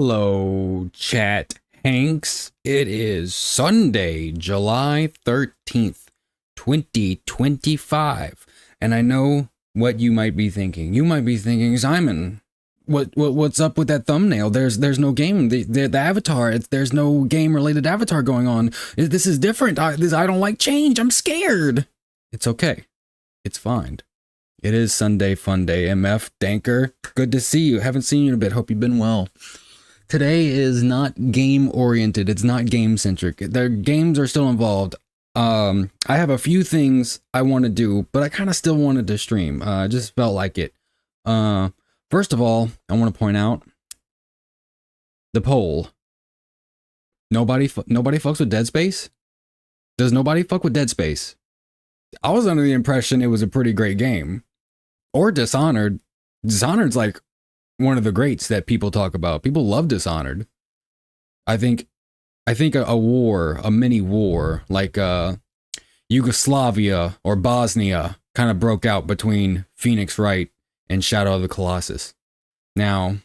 Hello, chat Hanks. It is Sunday, July 13th, 2025. And I know what you might be thinking. You might be thinking, Simon, what's up with that thumbnail? There's no game. The avatar, there's no game related avatar going on. This is different. I don't like change. I'm scared. It's okay. It's fine. It is Sunday Fun Day. MF Danker, good to see you. Haven't seen you in a bit. Hope you've been well. Today is not game oriented. It's not game centric. The games are still involved. I have a few things I want to do, but I kind of still wanted to stream. I just felt like it. First of all, I want to point out the poll. Nobody fucks with Dead Space. Does nobody fuck with Dead Space? I was under the impression it was a pretty great game. Or Dishonored. Dishonored's like one of the greats that people talk about. People love Dishonored. I think a war, a mini war, like Yugoslavia or Bosnia, kind of broke out between Phoenix Wright and Shadow of the Colossus. Now,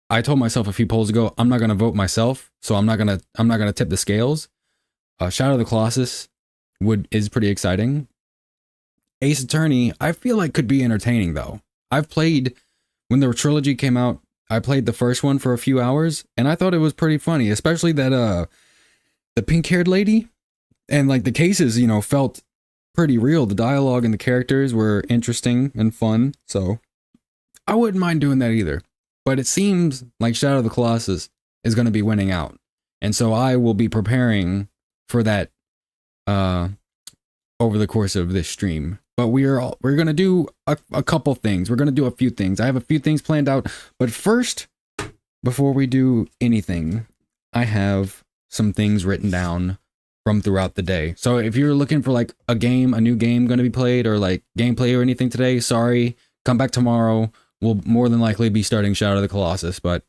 I told myself a few polls ago, I'm not gonna vote myself, so I'm not gonna tip the scales. Shadow of the Colossus is pretty exciting. Ace Attorney, I feel like could be entertaining though. I've played when the trilogy came out. I played the first one for a few hours, and I thought it was pretty funny, especially that the pink-haired lady, and like the cases, felt pretty real. The dialogue and the characters were interesting and fun, so I wouldn't mind doing that either. But it seems like Shadow of the Colossus is going to be winning out, and so I will be preparing for that over the course of this stream. But we're going to do a couple things. We're going to do a few things. I have a few things planned out. But first, before we do anything, I have some things written down from throughout the day. So if you're looking for like a new game going to be played, or like gameplay or anything today, sorry, come back tomorrow. We'll more than likely be starting Shadow of the Colossus. But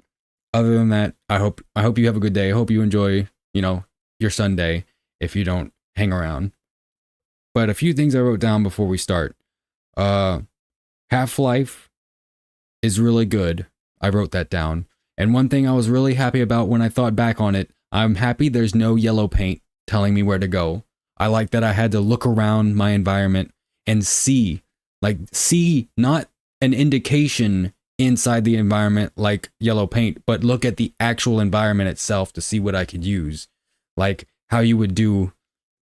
other than that, I hope you have a good day. I hope you enjoy, your Sunday if you don't hang around. But a few things I wrote down before we start. Half-Life is really good. I wrote that down. And one thing I was really happy about when I thought back on it, I'm happy there's no yellow paint telling me where to go. I like that I had to look around my environment and see not an indication inside the environment like yellow paint, but look at the actual environment itself to see what I could use. Like how you would do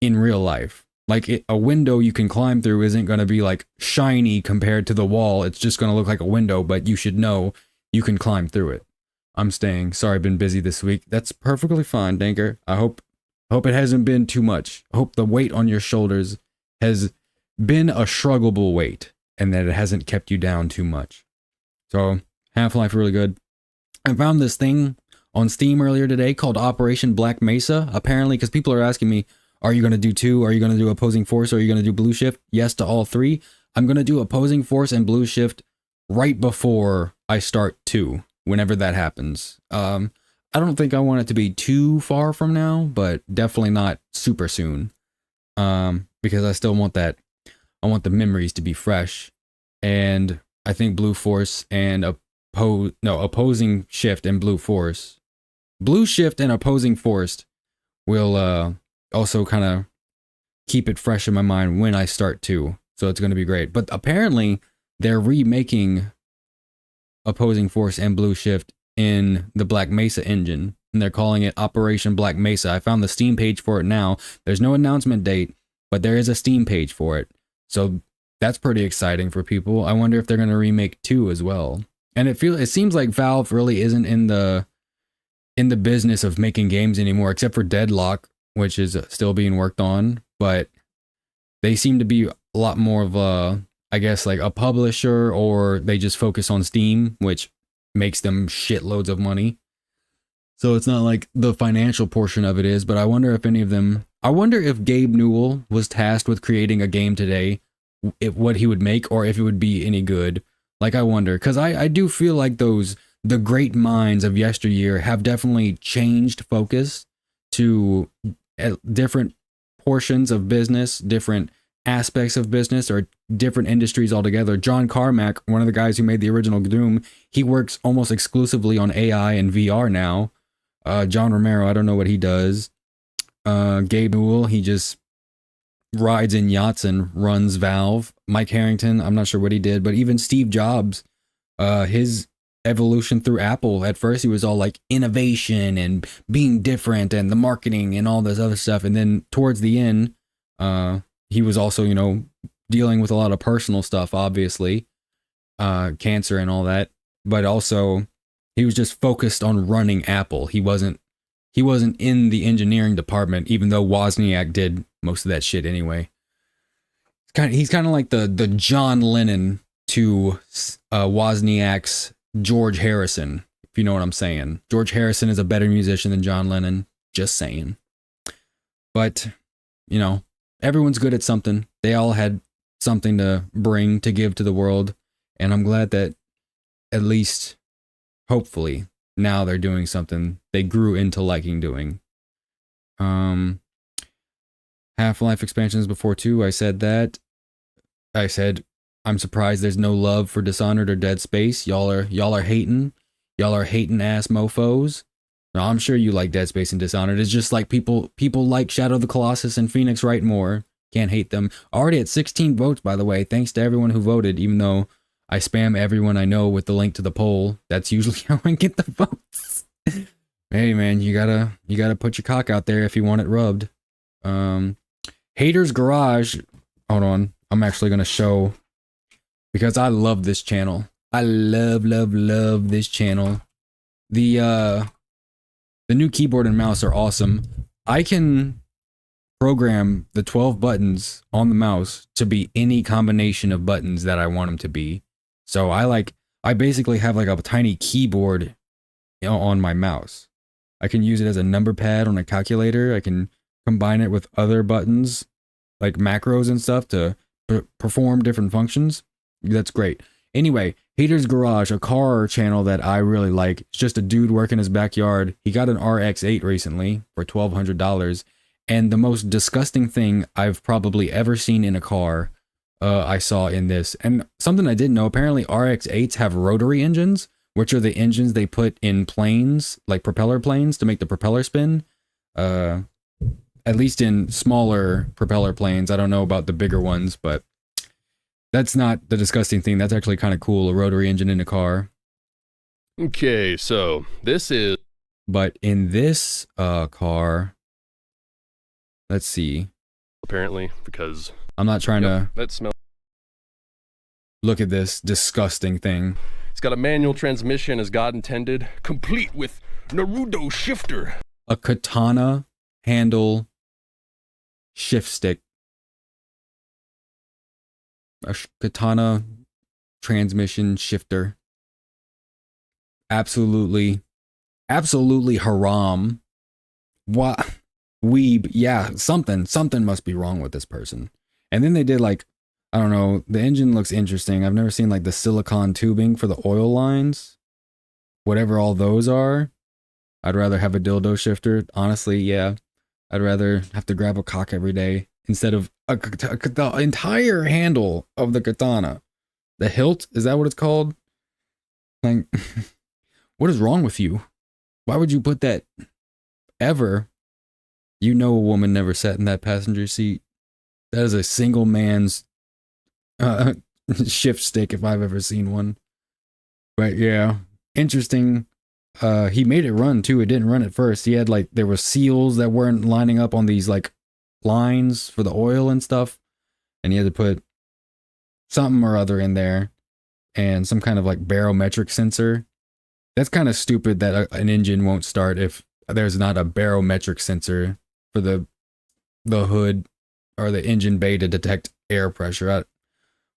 in real life. Like a window you can climb through isn't going to be like shiny compared to the wall. It's just going to look like a window, but you should know you can climb through it. I'm staying. Sorry, I've been busy this week. That's perfectly fine, Danker. I hope it hasn't been too much. I hope the weight on your shoulders has been a shruggable weight and that it hasn't kept you down too much. So, Half-Life really good. I found this thing on Steam earlier today called Operation Black Mesa. Apparently, because people are asking me, are you going to do 2? Are you going to do Opposing Force? Or are you going to do Blue Shift? Yes to all 3. I'm going to do Opposing Force and Blue Shift right before I start 2, whenever that happens. I don't think I want it to be too far from now, but definitely not super soon. Because I still want that. I want the memories to be fresh. And I think Blue Force and Opposing Shift and Blue Force. Blue Shift and Opposing Force will also kind of keep it fresh in my mind when I start 2. So it's going to be great. But apparently they're remaking Opposing Force and Blue Shift in the Black Mesa engine, and they're calling it Operation Black Mesa. I found the Steam page for it now. There's no announcement date, but there is a Steam page for it. So that's pretty exciting for people. I wonder if they're going to remake 2 as well. And it seems like Valve really isn't in the business of making games anymore, except for Deadlock, which is still being worked on, but they seem to be a lot more of I guess like a publisher, or they just focus on Steam, which makes them shitloads of money. So it's not like the financial portion of it is, but I wonder if Gabe Newell was tasked with creating a game today, what he would make, or if it would be any good. Like, I wonder, because I do feel like the great minds of yesteryear have definitely changed focus to different portions of business, different aspects of business or different industries altogether. John Carmack, one of the guys who made the original Doom, he works almost exclusively on AI and VR now. John Romero, I don't know what he does. Gabe Newell, he just rides in yachts and runs Valve. Mike Harrington, I'm not sure what he did, but even Steve Jobs, his evolution through Apple, at first he was all like innovation and being different and the marketing and all this other stuff, and then towards the end he was also, you know, dealing with a lot of personal stuff, obviously, cancer and all that, but also he was just focused on running Apple. He wasn't in the engineering department, even though Wozniak did most of that shit anyway. He's kind of like the John Lennon to Wozniak's George Harrison, if you know what I'm saying. George Harrison is a better musician than John Lennon, just saying. But, you know, everyone's good at something. They all had something to bring, to give to the world, and I'm glad that at least, hopefully, now they're doing something they grew into liking doing. Half-Life expansions before 2, I said that. I said, I'm surprised there's no love for Dishonored or Dead Space. Y'all are hating. Y'all are hating ass mofos. No, I'm sure you like Dead Space and Dishonored. It's just like people like Shadow of the Colossus and Phoenix Wright more. Can't hate them. Already at 16 votes, by the way. Thanks to everyone who voted, even though I spam everyone I know with the link to the poll. That's usually how I get the votes. Hey man, you gotta put your cock out there if you want it rubbed. Haters Garage. Hold on. I'm actually gonna show, because I love this channel. I love this channel. The new keyboard and mouse are awesome. I can program the 12 buttons on the mouse to be any combination of buttons that I want them to be. So I basically have like a tiny keyboard, you know, on my mouse. I can use it as a number pad on a calculator. I can combine it with other buttons like macros and stuff to perform different functions. That's great. Anyway, Haters Garage, a car channel that I really like. It's just a dude working his backyard. He got an RX-8 recently for $1,200. And the most disgusting thing I've probably ever seen in a car, I saw in this. And something I didn't know, apparently RX-8s have rotary engines, which are the engines they put in planes, like propeller planes, to make the propeller spin. At least in smaller propeller planes. I don't know about the bigger ones, but that's not the disgusting thing. That's actually kind of cool, a rotary engine in a car. Okay, so this is... But in this car, let's see. Apparently, because... I'm not trying to... That smells... Look at this disgusting thing. It's got a manual transmission as God intended, complete with Naruto shifter. A katana handle shift stick. A katana transmission shifter. Absolutely haram. What? Weeb. Yeah, something must be wrong with this person. And then they did like, I don't know, the engine looks interesting. I've never seen like the silicone tubing for the oil lines. Whatever all those are. I'd rather have a dildo shifter. Honestly, yeah. I'd rather have to grab a cock every day instead of the entire handle of the katana. The hilt, is that what it's called? Like, what is wrong with you? Why would you put that ever? You know a woman never sat in that passenger seat. That is a single man's shift stick if I've ever seen one. But yeah, interesting. He made it run too. It didn't run at first. He had like, there were seals that weren't lining up on these like lines for the oil and stuff. And he had to put something or other in there and some kind of like barometric sensor. That's kind of stupid that an engine won't start if there's not a barometric sensor for the hood or the engine bay to detect air pressure.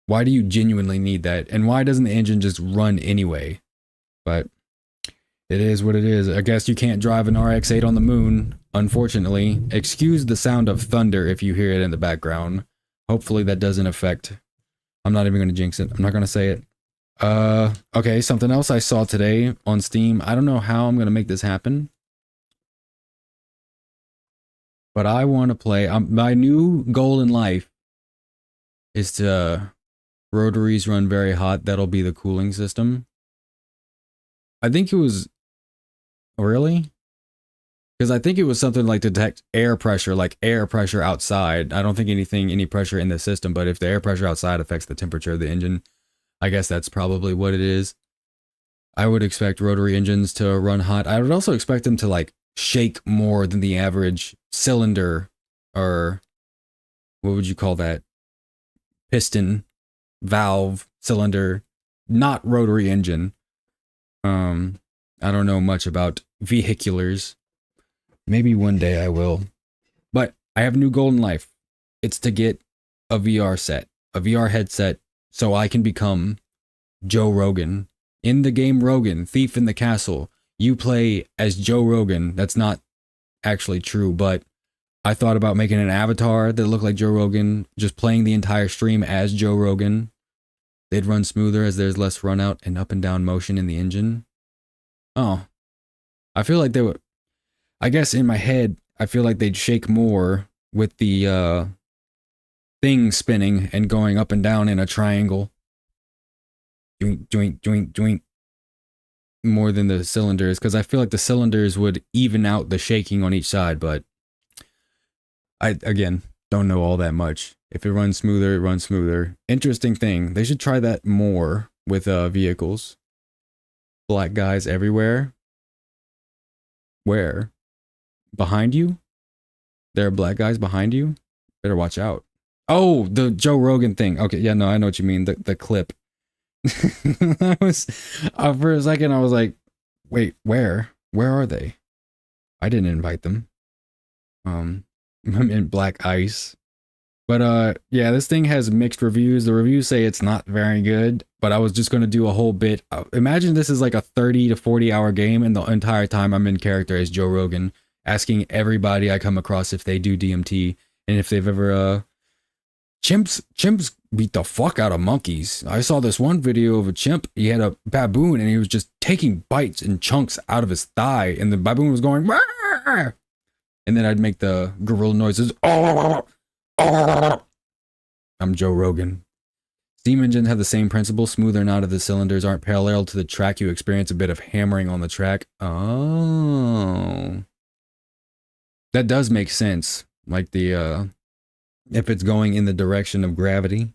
Why do you genuinely need that? And why doesn't the engine just run anyway? But it is what it is. I guess you can't drive an RX-8 on the moon, unfortunately. Excuse the sound of thunder if you hear it in the background. Hopefully that doesn't affect... I'm not even going to jinx it. I'm not going to say it. Okay, something else I saw today on Steam. I don't know how I'm going to make this happen. But I want to play... my new goal in life is to rotaries run very hot. That'll be the cooling system. I think it was really because I think it was something like detect air pressure, like air pressure outside. I don't think any pressure in the system, but if the air pressure outside affects the temperature of the engine, I guess that's probably what it is. I would expect rotary engines to run hot. I would also expect them to like shake more than the average cylinder, or what would you call that? Piston, valve, cylinder, not rotary engine. I don't know much about vehiculars. Maybe one day I will. But I have a new goal in life. It's to get a VR set, a VR headset, so I can become Joe Rogan. In the game Rogan, Thief in the Castle, you play as Joe Rogan. That's not actually true, but I thought about making an avatar that looked like Joe Rogan, just playing the entire stream as Joe Rogan. They'd run smoother as there's less run out and up and down motion in the engine. Oh, I feel like they would, I guess in my head, I feel like they'd shake more with the thing spinning and going up and down in a triangle. Joink, joink, joink, joink. More than the cylinders, because I feel like the cylinders would even out the shaking on each side, but I, again, don't know all that much. If it runs smoother, it runs smoother. Interesting thing. They should try that more with vehicles. Black guys everywhere. Where? Behind you? There are black guys behind you? Better watch out. Oh, the Joe Rogan thing. Okay, yeah, no, I know what you mean. The clip. I was for a second I was like, wait, where are they? I didn't invite them. I'm in black ice. But yeah, this thing has mixed reviews. The reviews say it's not very good, but I was just going to do a whole bit. Imagine this is like a 30 to 40 hour game, and the entire time I'm in character as Joe Rogan, asking everybody I come across if they do DMT and if they've ever chimps beat the fuck out of monkeys. I saw this one video of a chimp. He had a baboon and he was just taking bites and chunks out of his thigh, and the baboon was going "Rah!" And then I'd make the gorilla noises. I'm Joe Rogan. Steam engines have the same principle. Smooth or not of the cylinders aren't parallel to the track. You experience a bit of hammering on the track. Oh, that does make sense. Like the if it's going in the direction of gravity,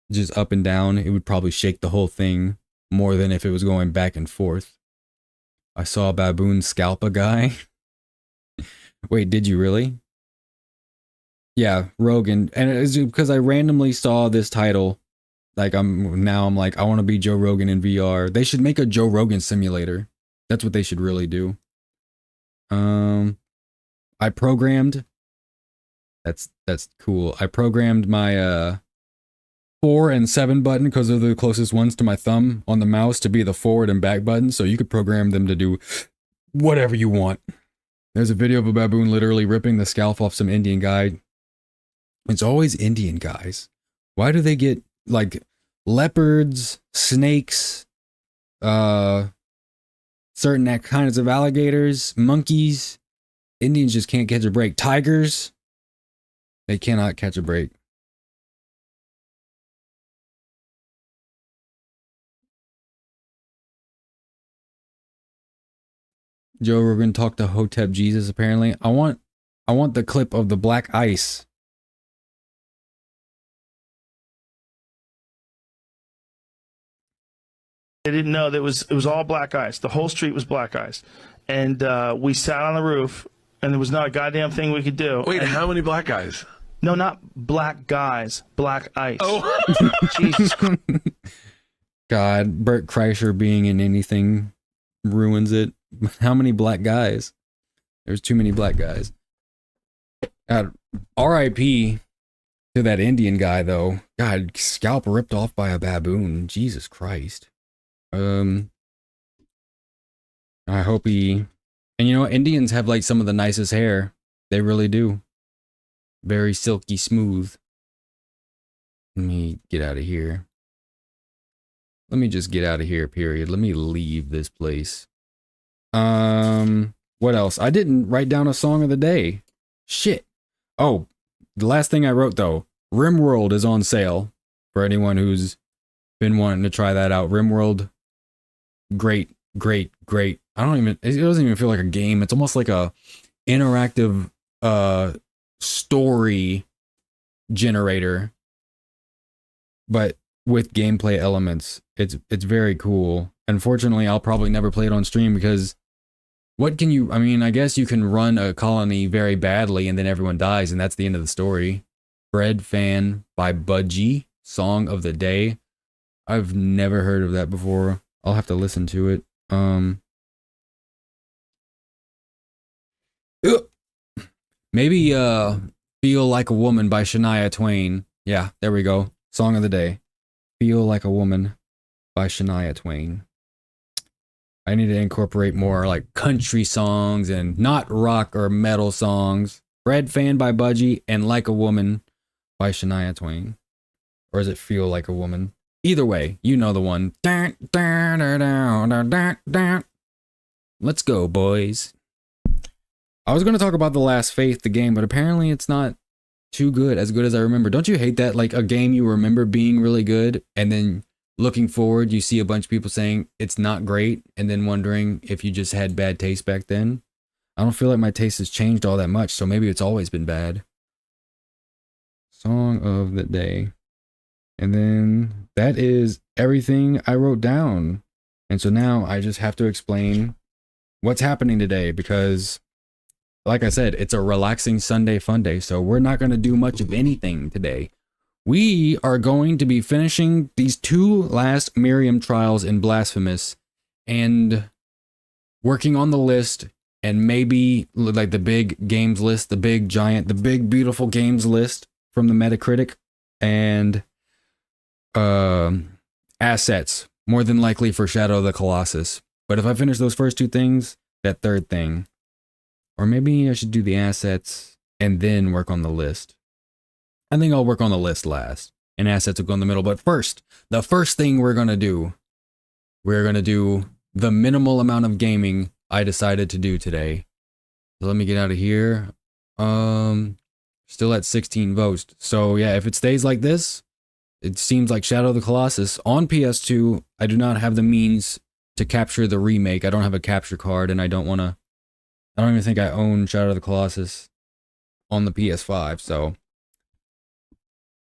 just up and down, it would probably shake the whole thing more than if it was going back and forth. I saw a baboon scalp a guy. Wait, did you really? Yeah, Rogan. And it's because I randomly saw this title. Like I'm like, I want to be Joe Rogan in VR. They should make a Joe Rogan simulator. That's what they should really do. I programmed. That's cool. I programmed my 4 and 7 button, because they're the closest ones to my thumb on the mouse, to be the forward and back buttons, so you could program them to do whatever you want. There's a video of a baboon literally ripping the scalp off some Indian guy. It's always Indian guys. Why do they get like leopards, snakes, certain kinds of alligators, monkeys? Indians just can't catch a break. Tigers, they cannot catch a break. Joe Rogan talked to Hotep Jesus, apparently. I want the clip of the black ice. They didn't know that it was all black ice. The whole street was black ice. And we sat on the roof, and there was not a goddamn thing we could do. Wait, how many black guys? No, not black guys. Black ice. Oh. Jesus Christ. God, Bert Kreischer being in anything ruins it. How many black guys? There's too many black guys. God, R.I.P. to that Indian guy, though. God, scalp ripped off by a baboon. Jesus Christ. I hope he... And you know, Indians have like some of the nicest hair. They really do. Very silky smooth. Let me get out of here. Let me just get out of here, period. Let me leave this place. What else? I didn't write down a song of the day. Shit. Oh, the last thing I wrote though. RimWorld is on sale for anyone who's been wanting to try that out. RimWorld, great, great, great. It doesn't even feel like a game. It's almost like a interactive story generator, but with gameplay elements. It's very cool. Unfortunately, I'll probably never play it on stream because what can you, I mean, I guess you can run a colony very badly and then everyone dies and that's the end of the story. Bread Fan by Budgie, Song of the Day. I've never heard of that before. I'll have to listen to it. Maybe Feel Like a Woman by Shania Twain. Yeah, there we go. Song of the Day. Feel Like a Woman by Shania Twain. I need to incorporate more like country songs and not rock or metal songs. Bread Fan by Budgie and Like a Woman by Shania Twain. Or does it Feel Like a Woman? Either way, you know the one. Let's go, boys. I was going to talk about The Last Faith, the game, but apparently it's not too good, as good as I remember. Don't you hate that? Like a game you remember being really good, and then looking forward, you see a bunch of people saying it's not great, and then wondering if you just had bad taste back then. I don't feel like my taste has changed all that much, so maybe it's always been bad. Song of the Day. And then that is everything I wrote down. And so now I just have to explain what's happening today because, like I said, it's a relaxing Sunday fun day. So we're not going to do much of anything today. We are going to be finishing these 2 last Miriam trials in Blasphemous and working on the list and maybe like the big games list, the big giant, the big beautiful games list from the Metacritic and assets, more than likely for Shadow of the Colossus. But if I finish those first 2 things, that third thing, or maybe I should do the assets and then work on the list. I think I'll work on the list last and assets will go in the middle. But first, the first thing we're going to do the minimal amount of gaming I decided to do today. So let me get out of here. Still at 16 votes. So yeah, if it stays like this, it seems like Shadow of the Colossus on PS2. I do not have the means to capture the remake. I don't have a capture card, and I don't even think I own Shadow of the Colossus on the PS5, so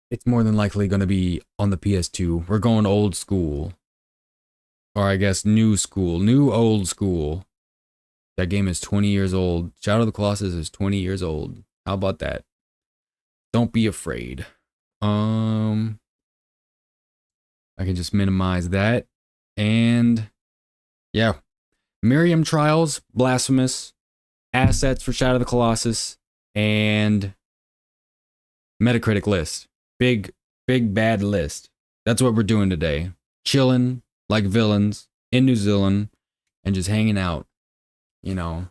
it's more than likely going to be on the PS2. We're going old school. Or I guess new school, new old school. That game is 20 years old. Shadow of the Colossus is 20 years old. How about that? Don't be afraid. I can just minimize that. And yeah, Miriam Trials, Blasphemous, assets for Shadow of the Colossus, and Metacritic list. Big bad list. That's what we're doing today. Chilling like villains in New Zealand and just hanging out, you know,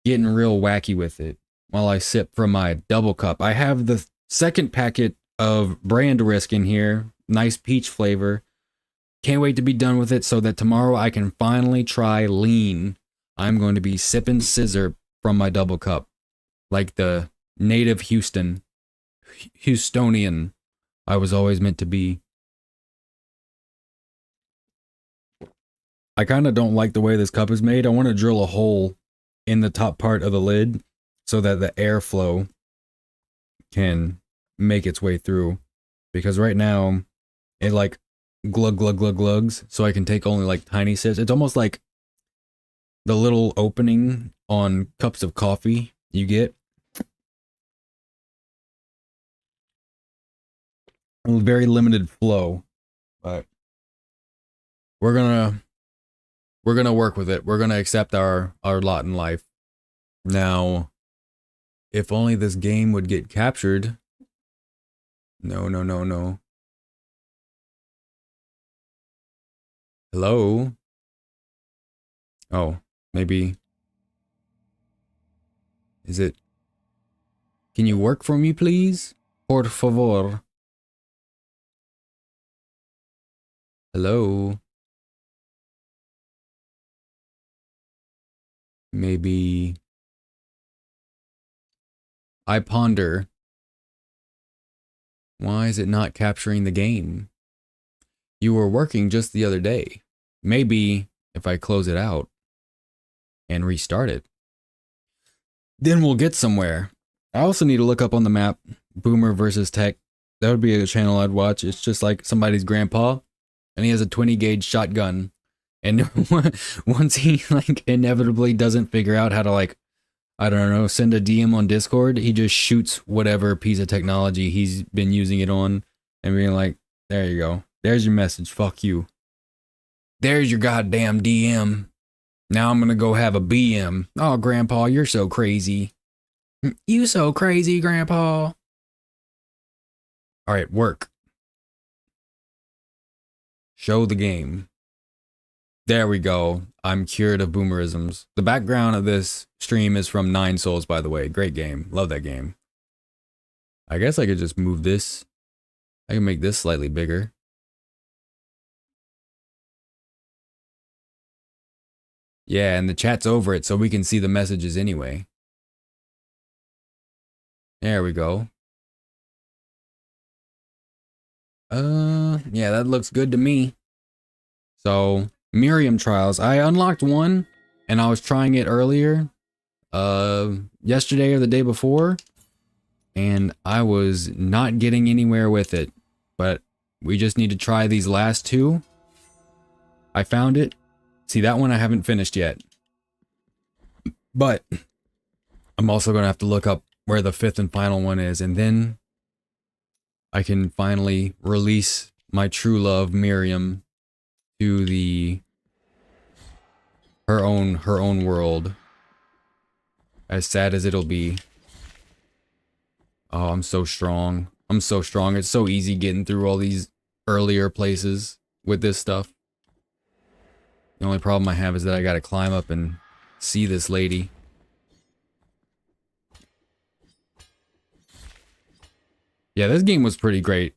getting real wacky with it while I sip from my double cup. I have the second packet of brand risk in here. Nice peach flavor. Can't wait to be done with it so that tomorrow I can finally try lean. I'm going to be sipping scissor from my double cup like the native Houstonian I was always meant to be. I kind of don't like the way this cup is made. I want to drill a hole in the top part of the lid so that the airflow can make its way through. Because right now, it like glug glugs, so I can take only like tiny sips. It's almost like the little opening on cups of coffee you get. Very limited flow, but we're gonna work with it. We're gonna accept our lot in life. Now, if only this game would get captured. No. Hello? Oh, maybe. Is it? Can you work for me, please? Por favor. Hello? Maybe. I ponder. Why is it not capturing the game? You were working just the other day. Maybe if I close it out and restart it, then we'll get somewhere. I also need to look up on the map, Boomer versus Tech. That would be a channel I'd watch. It's just like somebody's grandpa, and he has a 20 gauge shotgun. And once he like inevitably doesn't figure out how to like, I don't know, send a DM on Discord, he just shoots whatever piece of technology he's been using it on and being like, there you go. There's your message. Fuck you. There's your goddamn DM. Now I'm gonna go have a BM. Oh, Grandpa, you're so crazy. You so crazy, Grandpa. All right, work. Show the game. There we go. I'm cured of boomerisms. The background of this stream is from 9 Souls, by the way. Great game. Love that game. I guess I could just move this. I can make this slightly bigger. Yeah, and the chat's over it, so we can see the messages anyway. There we go. Yeah, that looks good to me. So, Miriam trials. I unlocked one, and I was trying it earlier, yesterday or the day before, and I was not getting anywhere with it. But we just need to try these last two. I found it. See, that one I haven't finished yet. But I'm also going to have to look up where the 5th and final one is, and then I can finally release my true love, Miriam, to her own world. As sad as it'll be. Oh, I'm so strong. I'm so strong. It's so easy getting through all these earlier places with this stuff. The only problem I have is that I gotta climb up and see this lady. Yeah, this game was pretty great.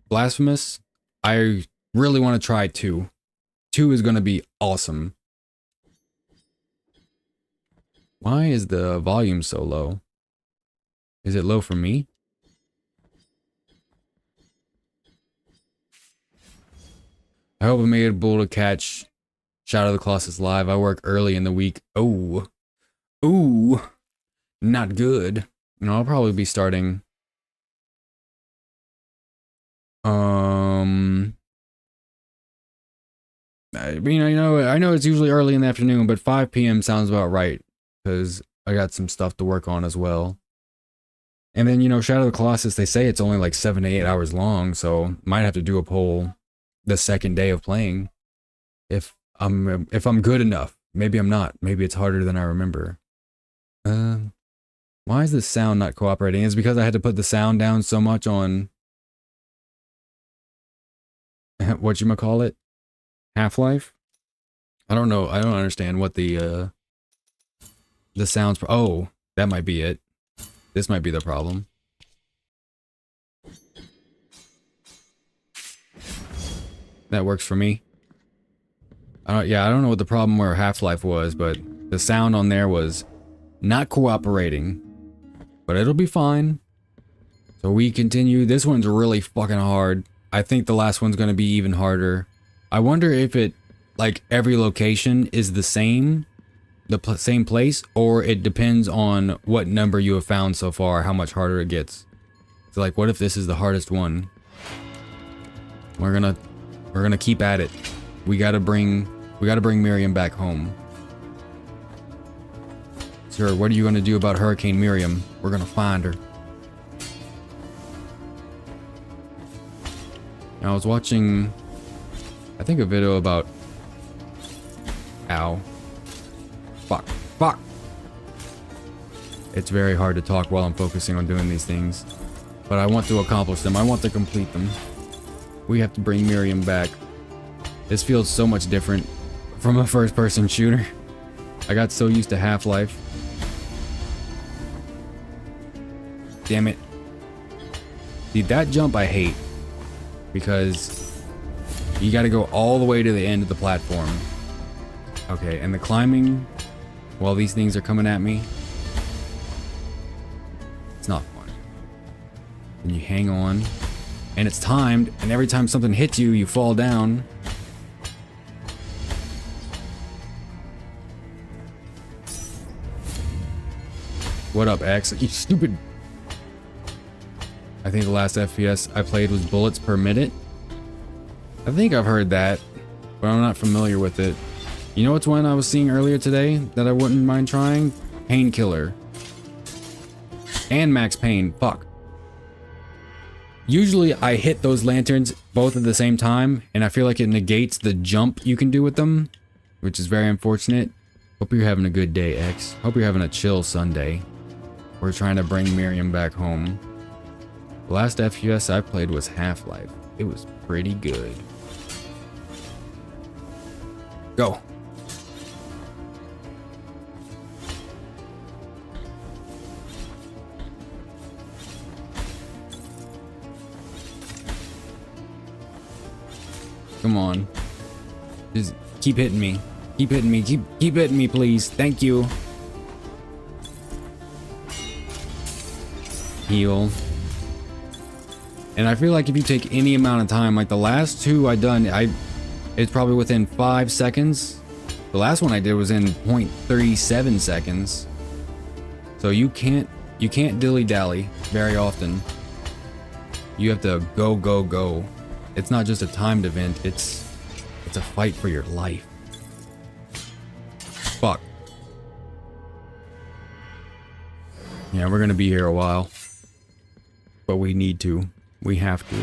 Blasphemous, I really want to try 2. 2 is gonna be awesome. Why is the volume so low? Is it low for me? I hope I'm able to catch Shadow of the Colossus live. I work early in the week. Oh. Ooh. Not good. You know, I'll probably be starting. I mean, I know it's usually early in the afternoon, but 5 p.m. sounds about right. Because I got some stuff to work on as well. And then, you know, Shadow of the Colossus, they say it's only like 7 to 8 hours long. So might have to do a poll the second day of playing. If I'm good enough. Maybe I'm not. Maybe it's harder than I remember. Why is this sound not cooperating? It's because I had to put the sound down so much on whatchamacallit? Half-Life? I don't know. I don't understand what the sounds. Oh, that might be it. This might be the problem. That works for me. I don't know what the problem where Half-Life was, but the sound on there was not cooperating. But it'll be fine. So we continue. This one's really fucking hard. I think the last one's gonna be even harder. I wonder if it, like, every location is the same, same place, or it depends on what number you have found so far, how much harder it gets. So, like, what if this is the hardest one? We're gonna keep at it. We gotta bring Miriam back home. Sir, what are you gonna do about Hurricane Miriam? We're gonna find her. Now, I was watching, I think, a video about... Ow. Fuck. It's very hard to talk while I'm focusing on doing these things. But I want to accomplish them. I want to complete them. We have to bring Miriam back. This feels so much different from a first-person shooter. I got so used to Half-Life. Damn it. See, that jump I hate. Because you gotta go all the way to the end of the platform. Okay, and the climbing while these things are coming at me, it's not fun. And you hang on. and it's timed, and every time something hits you, you fall down. What up, X? You stupid. I think the last FPS I played was bullets per minute. I think I've heard that, but I'm not familiar with it. You know what's one I was seeing earlier today that I wouldn't mind trying? Painkiller. And Max Payne. Fuck. Usually I hit those lanterns both at the same time, and I feel like it negates the jump you can do with them, which is very unfortunate. Hope you're having a good day, X. Hope you're having a chill Sunday. We're trying to bring Miriam back home. The last FPS I played was Half-Life. It was pretty good. Go. Come on. Just keep hitting me. Keep hitting me. Keep hitting me, please. Thank you. Heal. And I feel like if you take any amount of time, like the last two I done, it's probably within 5 seconds. The last one I did was in 0.37 seconds. So you can't dilly-dally very often. You have to go, go, go. It's not just a timed event, it's a fight for your life. Fuck. Yeah, we're gonna be here a while. But we need to. We have to.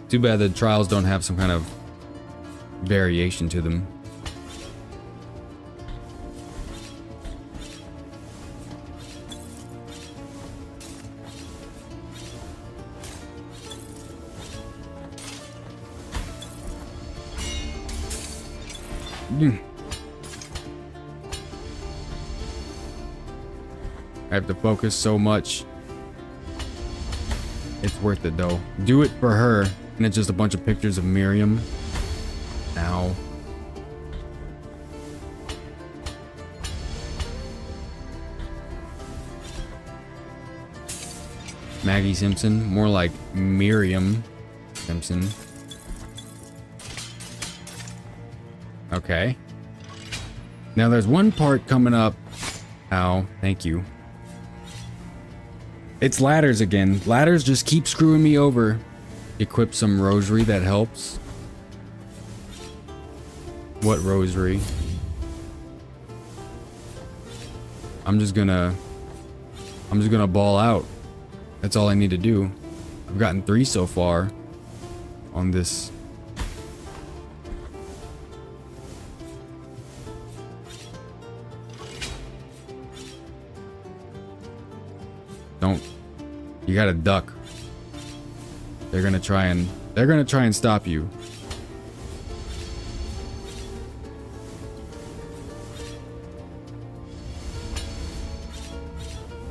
Too bad the trials don't have some kind of variation to them. I have to focus so much. It's worth it though. Do it for her. And it's just a bunch of pictures of Miriam. Ow. Maggie Simpson. More like Miriam Simpson. Okay. Now there's one part coming up. Ow, thank you. It's ladders again. Ladders just keep screwing me over. Equip some rosary that helps. What rosary? I'm just gonna ball out. That's all I need to do. I've gotten 3 so far on this. Don't. You gotta duck. They're gonna try and stop you.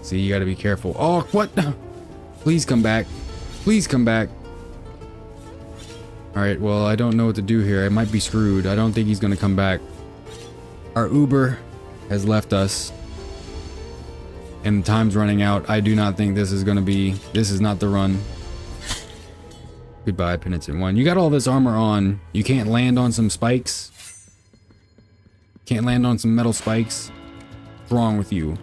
See, you gotta be careful. Oh, what? Please come back. Please come back. Alright, well, I don't know what to do here. I might be screwed. I don't think he's gonna come back. Our Uber has left us. And time's running out. I do not think this is gonna be... This is not the run. Goodbye, Penitent One. You got all this armor on. You can't land on some spikes? Can't land on some metal spikes? What's wrong with you?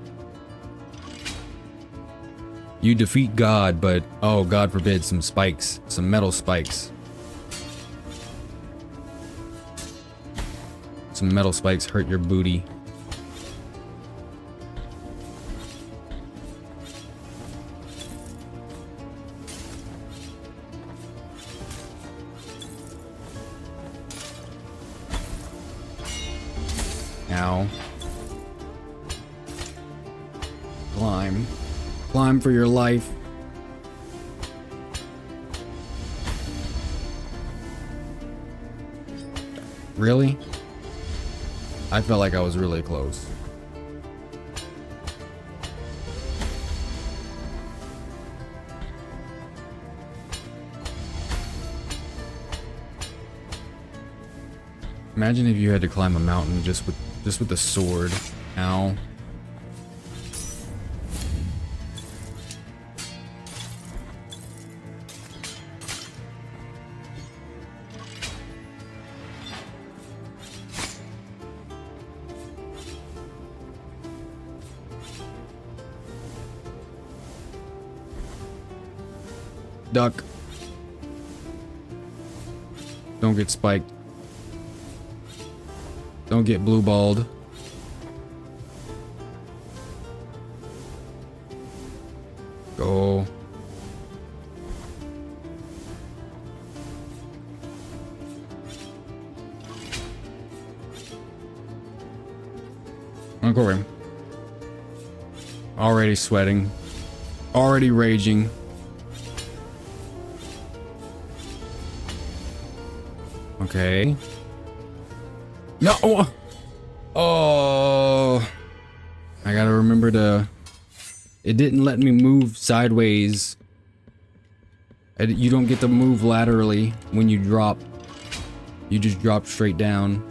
You defeat God, but... Oh, God forbid, some spikes. Some metal spikes. Some metal spikes hurt your booty. Ow. Climb. Climb for your life. Really? I felt like I was really close. Imagine if you had to climb a mountain just with a sword. Ow. Duck. Don't get spiked. Don't get blue balled. Go. Uncle Rim. Already sweating. Already raging. Okay. No! Oh! I gotta remember to... It didn't let me move sideways. You don't get to move laterally when you drop. You just drop straight down.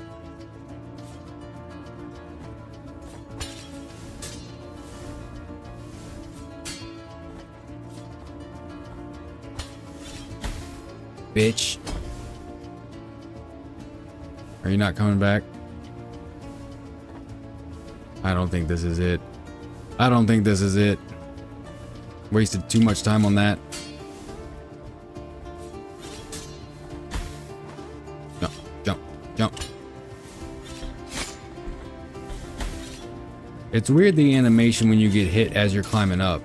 Bitch. Are you not coming back? I don't think this is it. I don't think this is it. Wasted too much time on that. Jump, jump, jump. It's weird the animation when you get hit as you're climbing up.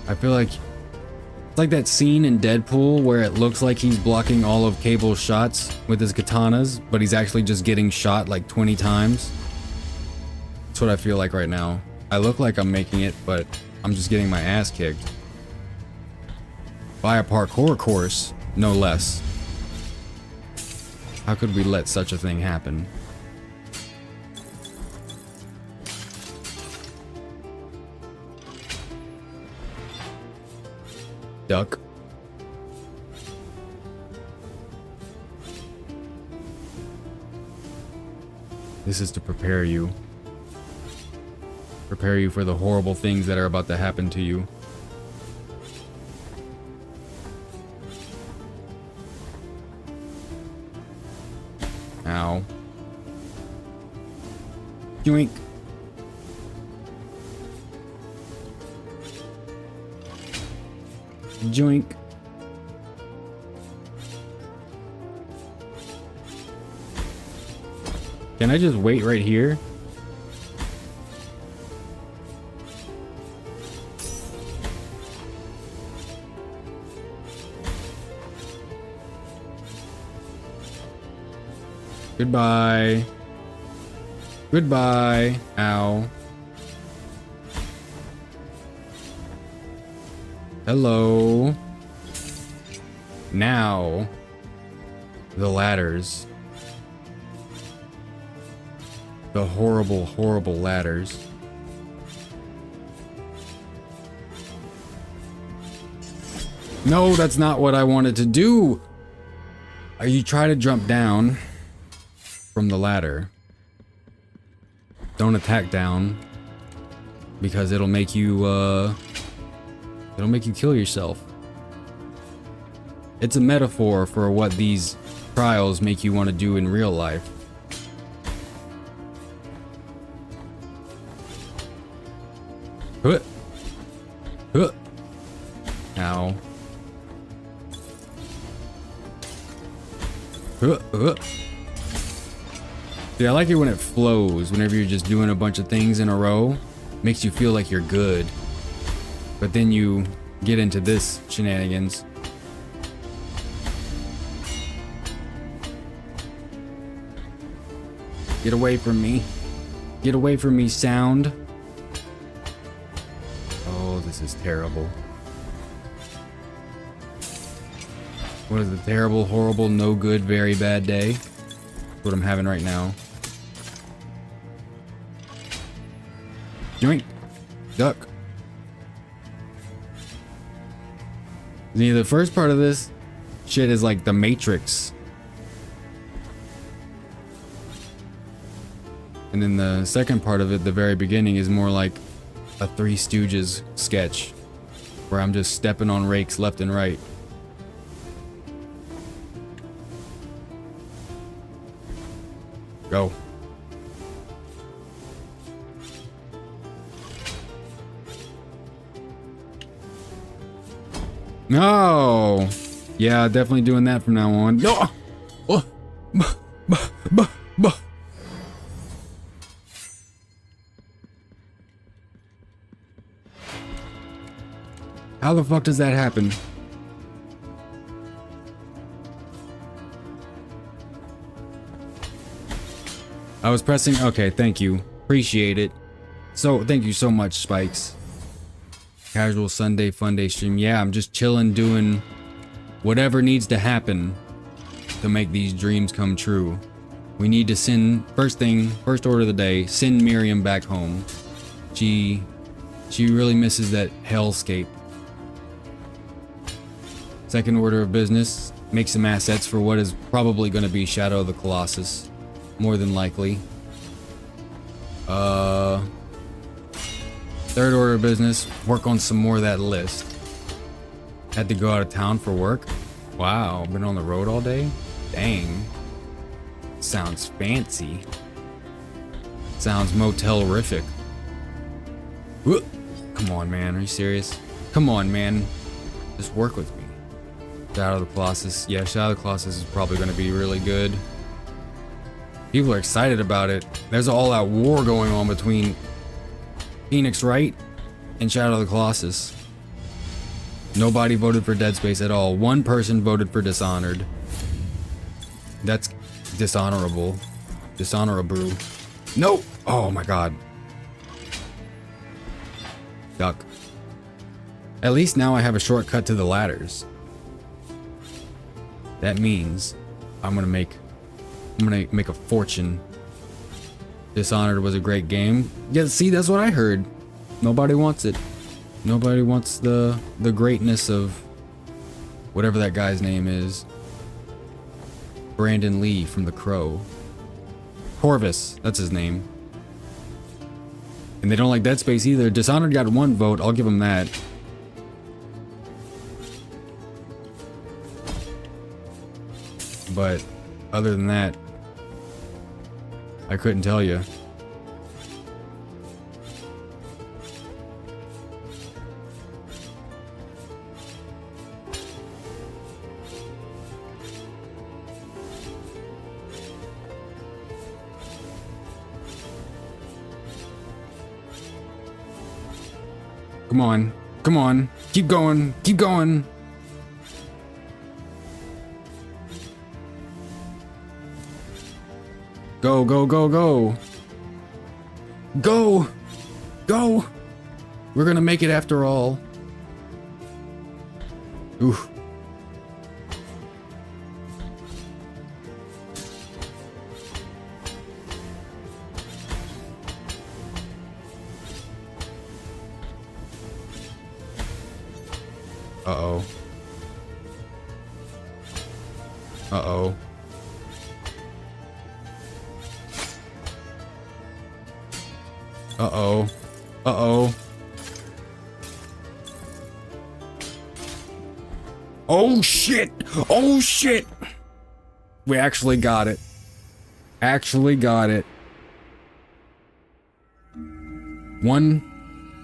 I feel like it's like that scene in Deadpool where it looks like he's blocking all of Cable's shots with his katanas, but he's actually just getting shot like 20 times. That's what I feel like right now. I look like I'm making it, but I'm just getting my ass kicked. By a parkour course, no less. How could we let such a thing happen? Duck. This is to prepare you. Prepare you for the horrible things that are about to happen to you. Ow. Yoink. Joink. Can I just wait right here? Goodbye. Goodbye. Ow. Hello. Now, the ladders. The horrible, horrible ladders. No, that's not what I wanted to do. You try to jump down from the ladder. Don't attack down, because it'll make you kill yourself. It's a metaphor for what these trials make you want to do in real life. Huh. Huh. Ow. Huh. Huh. See, I like it when it flows, whenever you're just doing a bunch of things in a row. Makes you feel like you're good. But then you get into this shenanigans. Get away from me. Get away from me, sound. Oh, this is terrible. What is a terrible, horrible, no good, very bad day? That's what I'm having right now. Joink. Duck. The first part of this shit is like the Matrix. And then the second part of it, the very beginning, is more like a Three Stooges sketch where I'm just stepping on rakes left and right. Go. No. Yeah, definitely doing that from now on. No. Oh. How the fuck does that happen? I was pressing. Okay, thank you. Appreciate it. So, thank you so much, Spikes. Casual Sunday fun day stream. Yeah, I'm just chilling, doing whatever needs to happen to make these dreams come true. We need to send, first order of the day, send Miriam back home. She really misses that hellscape. Second order of business, make some assets for what is probably going to be Shadow of the Colossus. More than likely. Third order of business, work on some more of that list. Had to go out of town for work. Wow, been on the road all day? Dang. Sounds fancy. Sounds motel-rific. Come on, man, are you serious? Come on, man. Just work with me. Shadow of the Colossus. Yeah, Shadow of the Colossus is probably going to be really good. People are excited about it. There's an all-out war going on between Phoenix Wright and Shadow of the Colossus. Nobody voted for Dead Space at all. One person voted for Dishonored. That's dishonorable. Dishonorable. No! Oh my god. Duck. At least now I have a shortcut to the ladders. That means I'm gonna make a fortune. Dishonored was a great game. Yeah, see, that's what I heard. Nobody wants it. Nobody wants the greatness of whatever that guy's name is. Brandon Lee from The Crow. Corvus, that's his name. And they don't like Dead Space either. Dishonored got one vote, I'll give him that. But other than that, I couldn't tell you. Come on. Come on. Keep going. Keep going. Go, go, go, go. Go. Go. We're gonna make it after all. Oof. Uh-oh. Uh-oh. Uh-oh. Uh-oh. Oh shit! Oh shit! We actually got it. Actually got it. One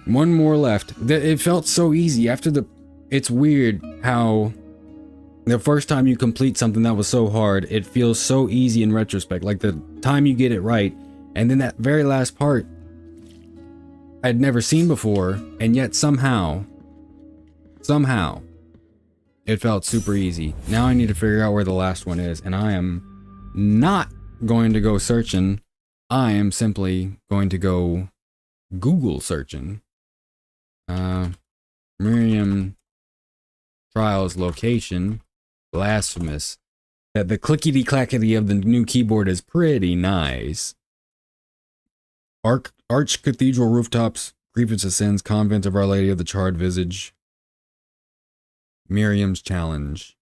more left. It felt so easy after the... It's weird how the first time you complete something that was so hard, it feels so easy in retrospect. Like the time you get it right, and then that very last part I'd never seen before, and yet somehow, it felt super easy. Now I need to figure out where the last one is, and I am not going to go searching. I am simply going to go Google searching. Miriam Trials location, blasphemous. That the clickety clackety of the new keyboard is pretty nice. Arch Cathedral rooftops, grievance of sins, convent of Our Lady of the Charred Visage. Miriam's challenge.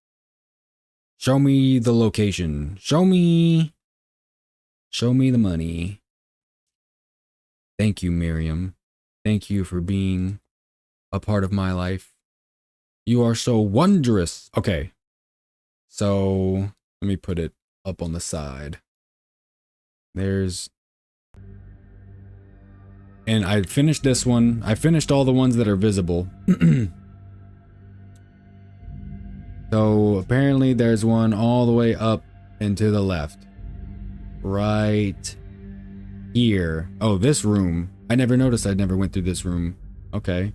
Show me the location. Show me the money. Thank you, Miriam. Thank you for being a part of my life. You are so wondrous. Okay. So let me put it up on the side. There's... And I finished this one. I finished all the ones that are visible. So apparently there's one all the way up and to the left. Right here. Oh, this room. I never noticed I never went through this room. Okay.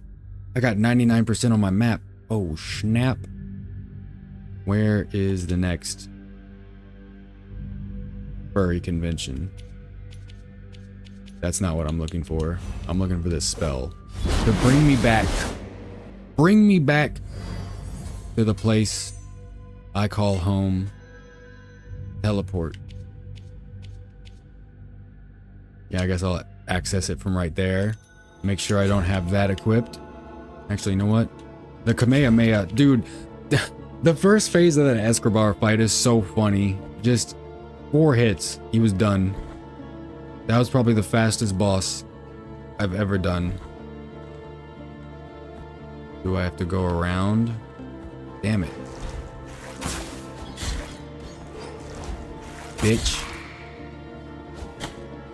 I got 99% on my map. Oh, snap. Where is the next furry convention? That's not what I'm looking for. I'm looking for this spell to bring me back. Bring me back to the place I call home. Teleport. Yeah, I guess I'll access it from right there. Make sure I don't have that equipped. Actually, you know what? The Kamehameha. Dude, the first phase of that Escobar fight is so funny. Just 4 hits. He was done. That was probably the fastest boss I've ever done. Do I have to go around? Damn it. Bitch.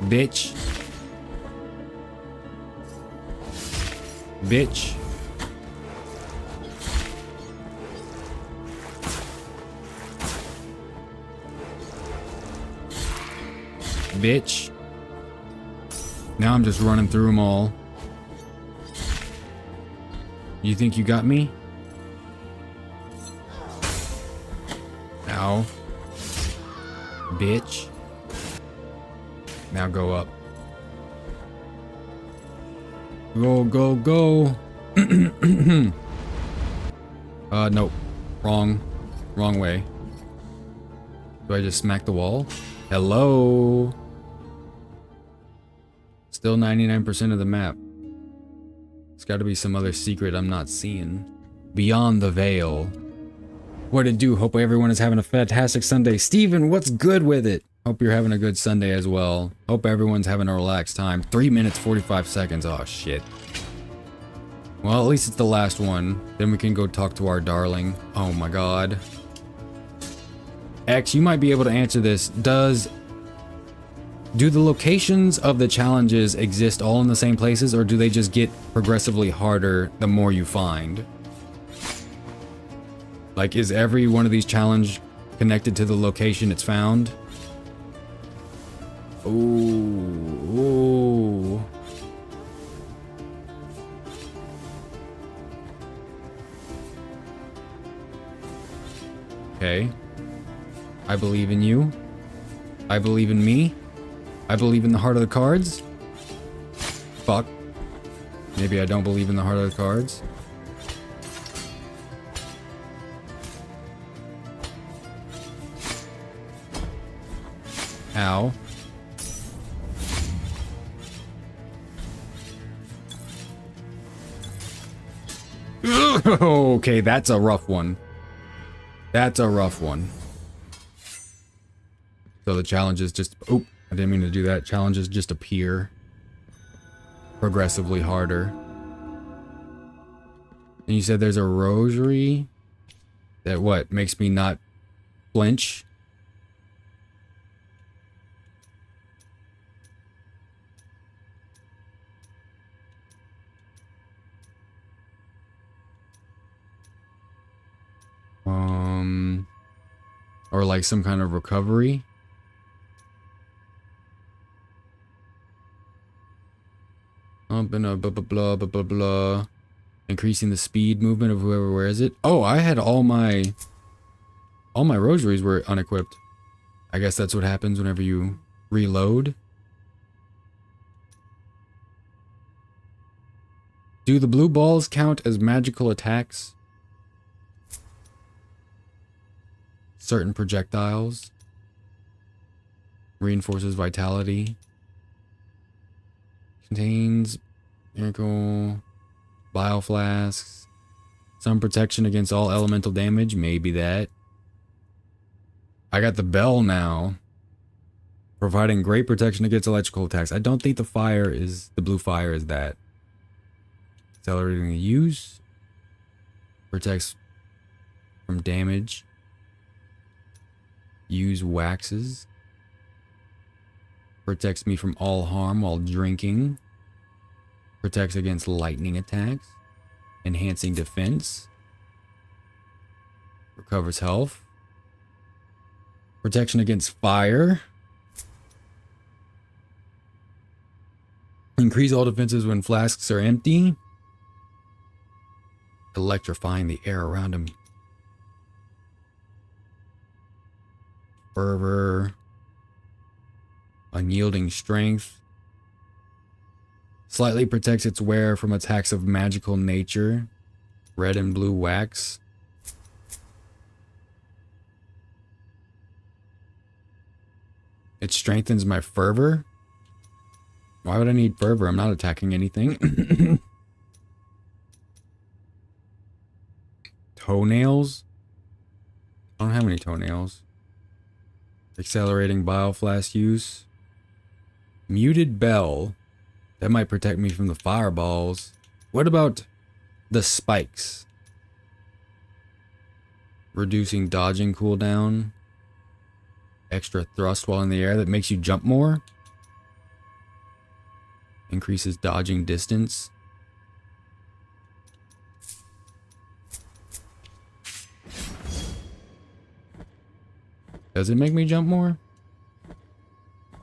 Bitch. Bitch. Bitch. Now I'm just running through them all. You think you got me? Ow. Bitch. Now go up. Go, go, go. Nope. Wrong way. Do I just smack the wall? Hello? Still 99% of the map. There's got to be some other secret I'm not seeing. Beyond the veil. What it do? Hope everyone is having a fantastic Sunday. Steven, what's good with it? Hope you're having a good Sunday as well. Hope everyone's having a relaxed time. 3 minutes, 45 seconds. Oh, shit. Well, at least it's the last one. Then we can go talk to our darling. Oh my god. X, you might be able to answer this. Do the locations of the challenges exist all in the same places, or do they just get progressively harder the more you find? Like, is every one of these challenge connected to the location it's found? Ooh. Ooh. Okay. I believe in you. I believe in me. I believe in the heart of the cards. Fuck. Maybe I don't believe in the heart of the cards. Ow. Okay, that's a rough one. That's a rough one. So the challenges just... Oh, I didn't mean to do that. Challenges just appear progressively harder. And you said there's a rosary that what? Makes me not flinch? Or like some kind of recovery. Blah, blah, blah, blah, blah, blah, blah. Increasing the speed movement of whoever wears it. Oh, I had all my rosaries were unequipped. I guess that's what happens whenever you reload. Do the blue balls count as magical attacks? Certain projectiles. Reinforces vitality. Contains miracle bile flasks. Some protection against all elemental damage. Maybe that. I got the bell now. Providing great protection against electrical attacks. I don't think the blue fire is that. Accelerating the use. Protects from damage. Use waxes. Protects me from all harm while drinking. Protects against lightning attacks. Enhancing defense. Recovers health. Protection against fire. Increase all defenses when flasks are empty. Electrifying the air around him. Fervor. Unyielding strength. Slightly protects its wearer from attacks of magical nature. Red and blue wax. It strengthens my fervor. Why would I need fervor? I'm not attacking anything. Toenails? I don't have any toenails. Accelerating bioflask use. Muted bell. That might protect me from the fireballs. What about the spikes? Reducing dodging cooldown. Extra thrust while in the air that makes you jump more. Increases dodging distance. Does it make me jump more?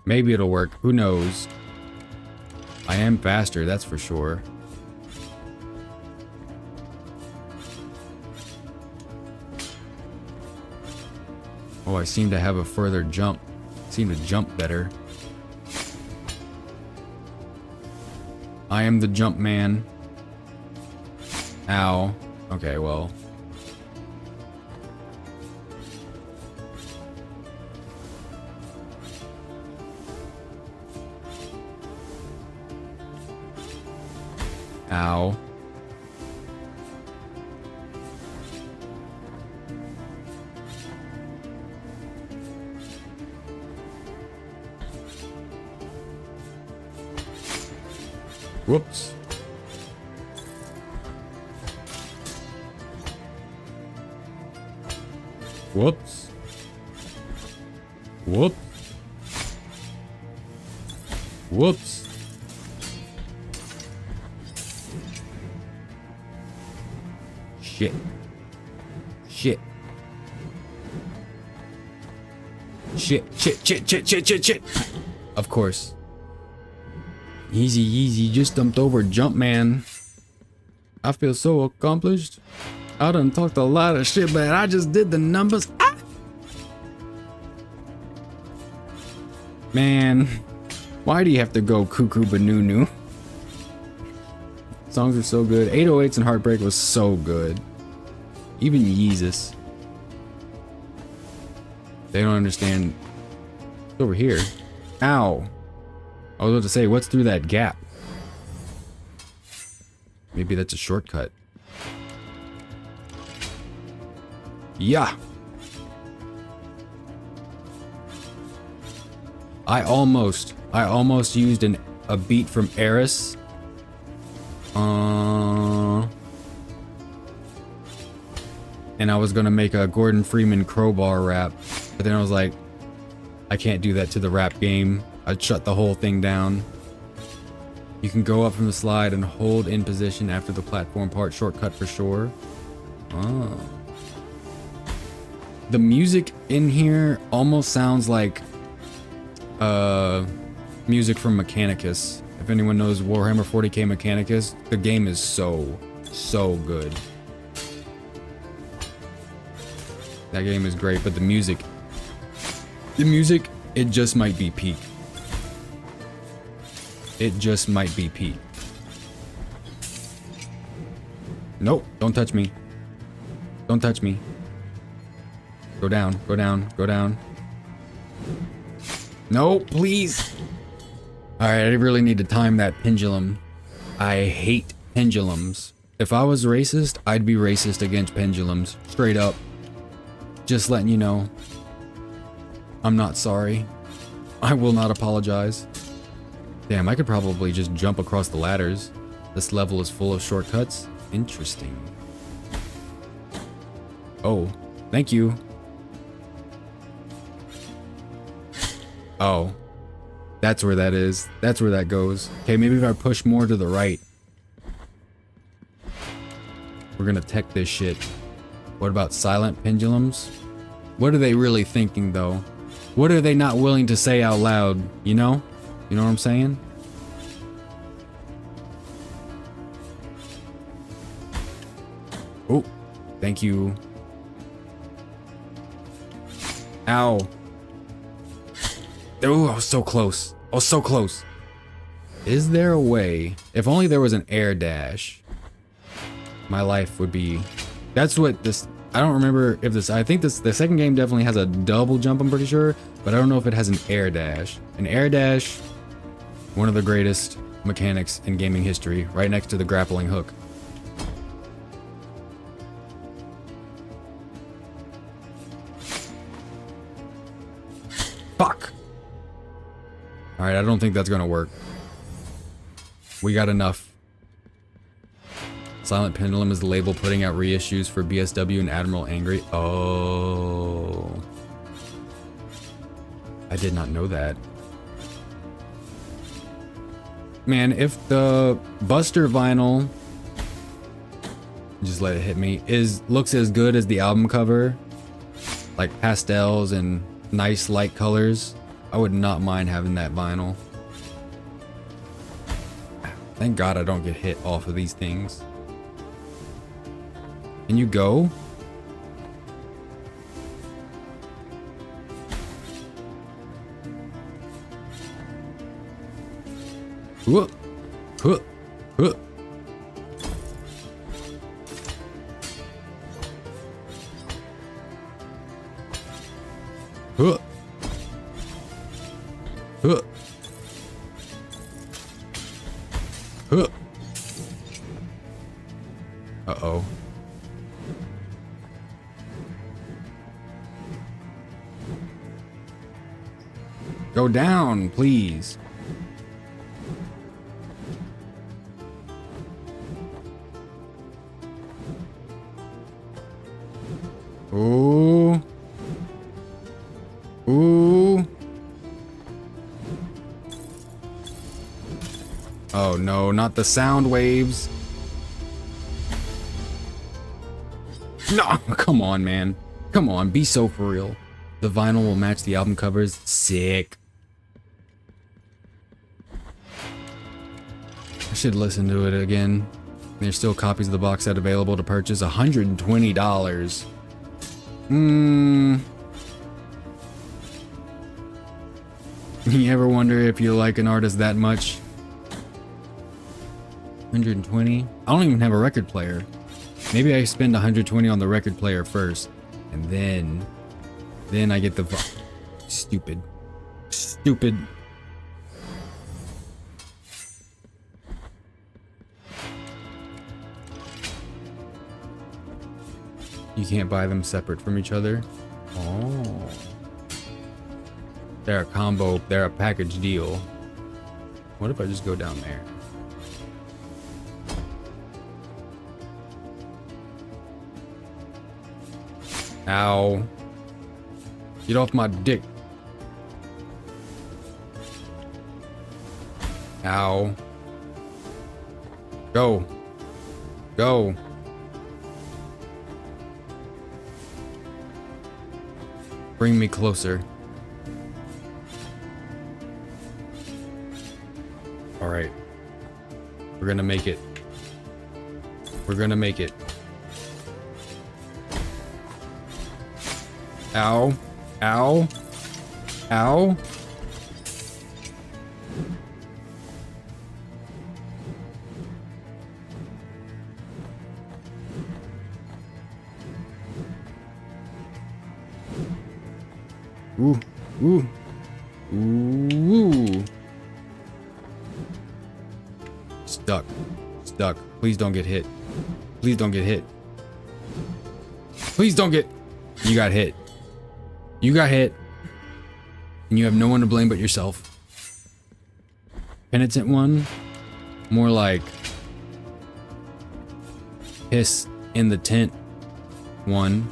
Maybe it'll work. Who knows? I am faster, that's for sure. Oh, I seem to have a further jump. I seem to jump better. I am the jump man. Ow. Okay, well. Ow. Whoops. Whoops. Whoops. Whoops. Shit. Shit. Shit, shit, shit, shit, shit, shit, shit. Of course. Easy, easy, just dumped over Jumpman. I feel so accomplished. I done talked a lot of shit, but I just did the numbers. Ah! Man, why do you have to go cuckoo banoo? Songs are so good. 808s and Heartbreak was so good. Even Yeezus. They don't understand. It's over here. Ow. I was about to say, what's through that gap? Maybe that's a shortcut. Yeah. I almost used a beat from Eris. And I was gonna make a Gordon Freeman crowbar rap, but then I was like, I can't do that to the rap game. I'd shut the whole thing down. You can go up from the slide and hold in position after the platform part. Shortcut for sure. Oh. The music in here almost sounds like music from Mechanicus. If anyone knows Warhammer 40k Mechanicus, the game is so good. That game is great, but the music, it just might be peak. It just might be peak. Nope, don't touch me. Don't touch me. Go down, go down, go down. No, please. Alright, I really need to time that pendulum. I hate pendulums. If I was racist, I'd be racist against pendulums. Straight up. Just letting you know. I'm not sorry. I will not apologize. Damn, I could probably just jump across the ladders. This level is full of shortcuts. Interesting. Oh, thank you. Oh, that's where that is. That's where that goes. Okay, maybe if I push more to the right. We're gonna tech this shit. What about silent pendulums? What are they really thinking though? What are they not willing to say out loud? You know? You know what I'm saying? Oh, thank you. Ow. Oh, I was so close. I was so close. Is there a way? If only there was an air dash. My life would be... That's what this... I don't remember if this... I think this... The second game definitely has a double jump, I'm pretty sure. But I don't know if it has an air dash. An air dash... One of the greatest mechanics in gaming history. Right next to the grappling hook. Fuck! Alright, I don't think that's gonna work. We got enough. Silent Pendulum is the label putting out reissues for BSW and Admiral Angry. Oh. I did not know that. Man, if the Buster vinyl, just let it hit me, looks as good as the album cover, like pastels and nice light colors, I would not mind having that vinyl. Thank God I don't get hit off of these things. Can you go? Huh. Huh. Huh. Huh. Huh. Huh. Uh-oh. Go down, please. Ooh. Ooh. Oh no, not the sound waves. No, come on, man. Come on, be so for real. The vinyl will match the album covers. Sick. I should listen to it again. There's still copies of the box set available to purchase. $120. You ever wonder if you like an artist that much? 120? I don't even have a record player. Maybe I spend 120 on the record player first, and then I get the stupid. You can't buy them separate from each other. Oh. They're a combo, they're a package deal. What if I just go down there? Ow. Get off my dick. Ow. Go. Go. Bring me closer. All right. We're gonna make it. We're gonna make it. Ow. Ow. Ow. Ooh. Ooh. Ooh. Stuck. Stuck. Please don't get hit. Please don't get hit. Please don't get... You got hit. You got hit. And you have no one to blame but yourself. Penitent one. More like... piss in the tent one.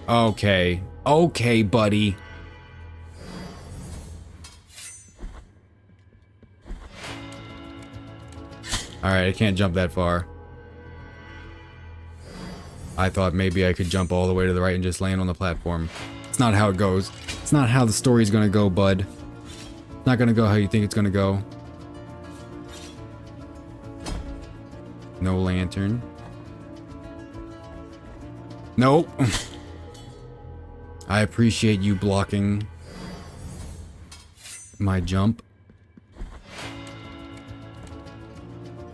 Okay. Okay, buddy. Alright, I can't jump that far. I thought maybe I could jump all the way to the right and just land on the platform. It's not how it goes. It's not how the story's gonna go, bud. It's not gonna go how you think it's gonna go. No lantern. Nope. I appreciate you blocking my jump.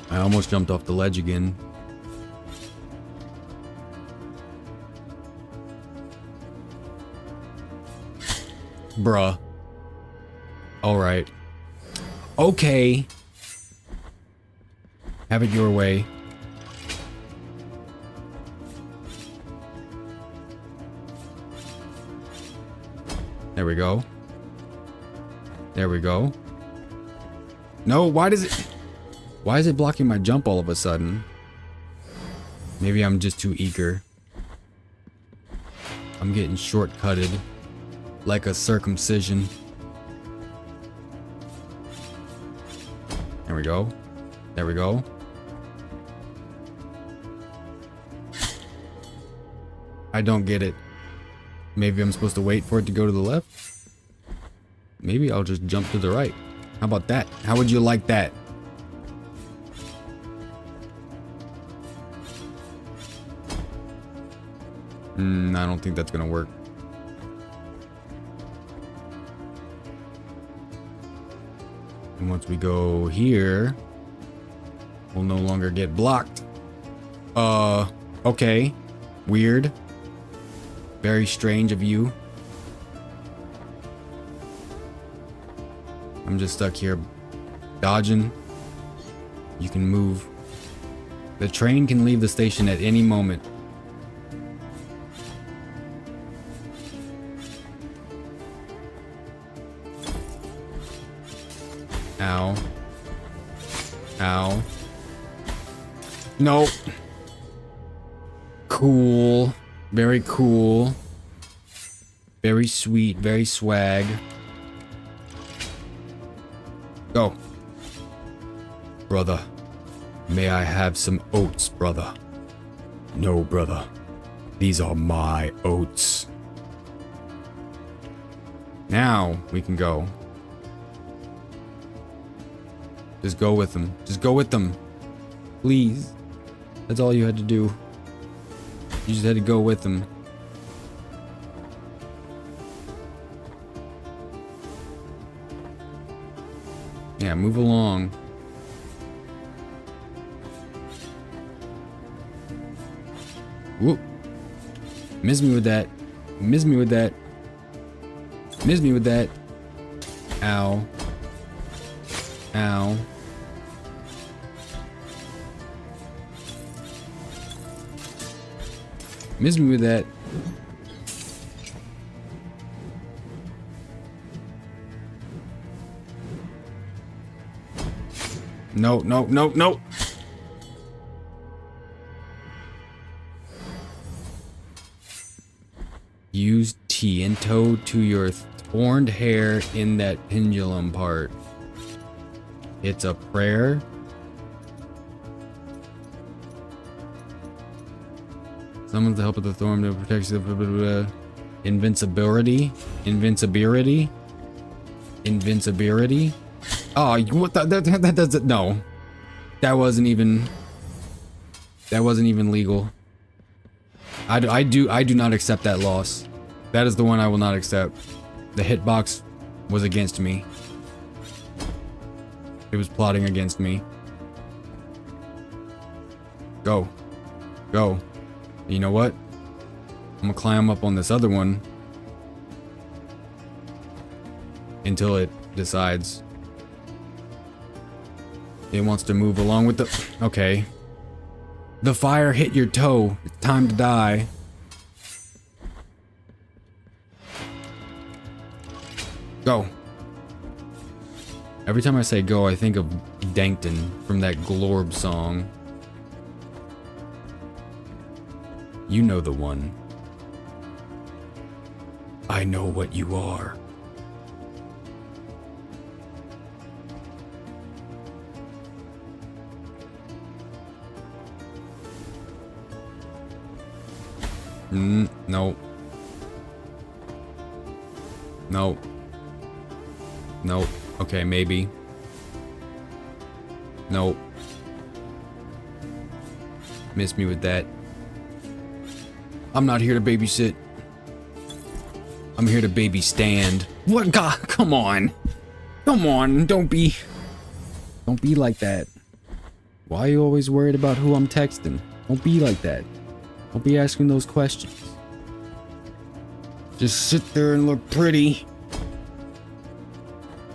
I almost jumped off the ledge again. Bruh. Alright. Okay. Have it your way. There we go. There we go. No, why does it... Why is it blocking my jump all of a sudden? Maybe I'm just too eager. I'm getting shortcutted. Like a circumcision. There we go. There we go. I don't get it. Maybe I'm supposed to wait for it to go to the left? Maybe I'll just jump to the right. How about that? How would you like that? I don't think that's gonna work. And once we go here, we'll no longer get blocked. Okay. Weird. Very strange of you. I'm just stuck here dodging. You can move. The train can leave the station at any moment. Ow. Ow. Nope. Cool. Very cool. Very sweet. Very swag. Go. Brother. May I have some oats, brother? No, brother. These are my oats. Now we can go. Just go with them. Just go with them. Please. That's all you had to do. You just had to go with them. Yeah, move along. Whoop. Miss me with that. Miss me with that. Miss me with that. Ow. Ow. Miss me with that. No, no, no, no. Use Tiento to your horned hair in that pendulum part. It's a prayer. Summons the help of the thorn to protect the invincibility. Invincibility. Invincibility. Oh, what the, that doesn't, no. That wasn't even legal. I do not accept that loss. That is the one I will not accept. The hitbox was against me. It was plotting against me. Go. Go. You know what? I'm gonna climb up on this other one until it decides. It wants to move along with the... Okay. The fire hit your toe. It's time to die. Go. Every time I say go, I think of Dankton from that Glorb song. You know the one. I know what you are. No. No. No. Okay, maybe. Nope. Missed me with that. I'm not here to babysit. I'm here to baby stand. What? God, come on. Come on, don't be like that. Why are you always worried about who I'm texting? Don't be like that. Don't be asking those questions. Just sit there and look pretty.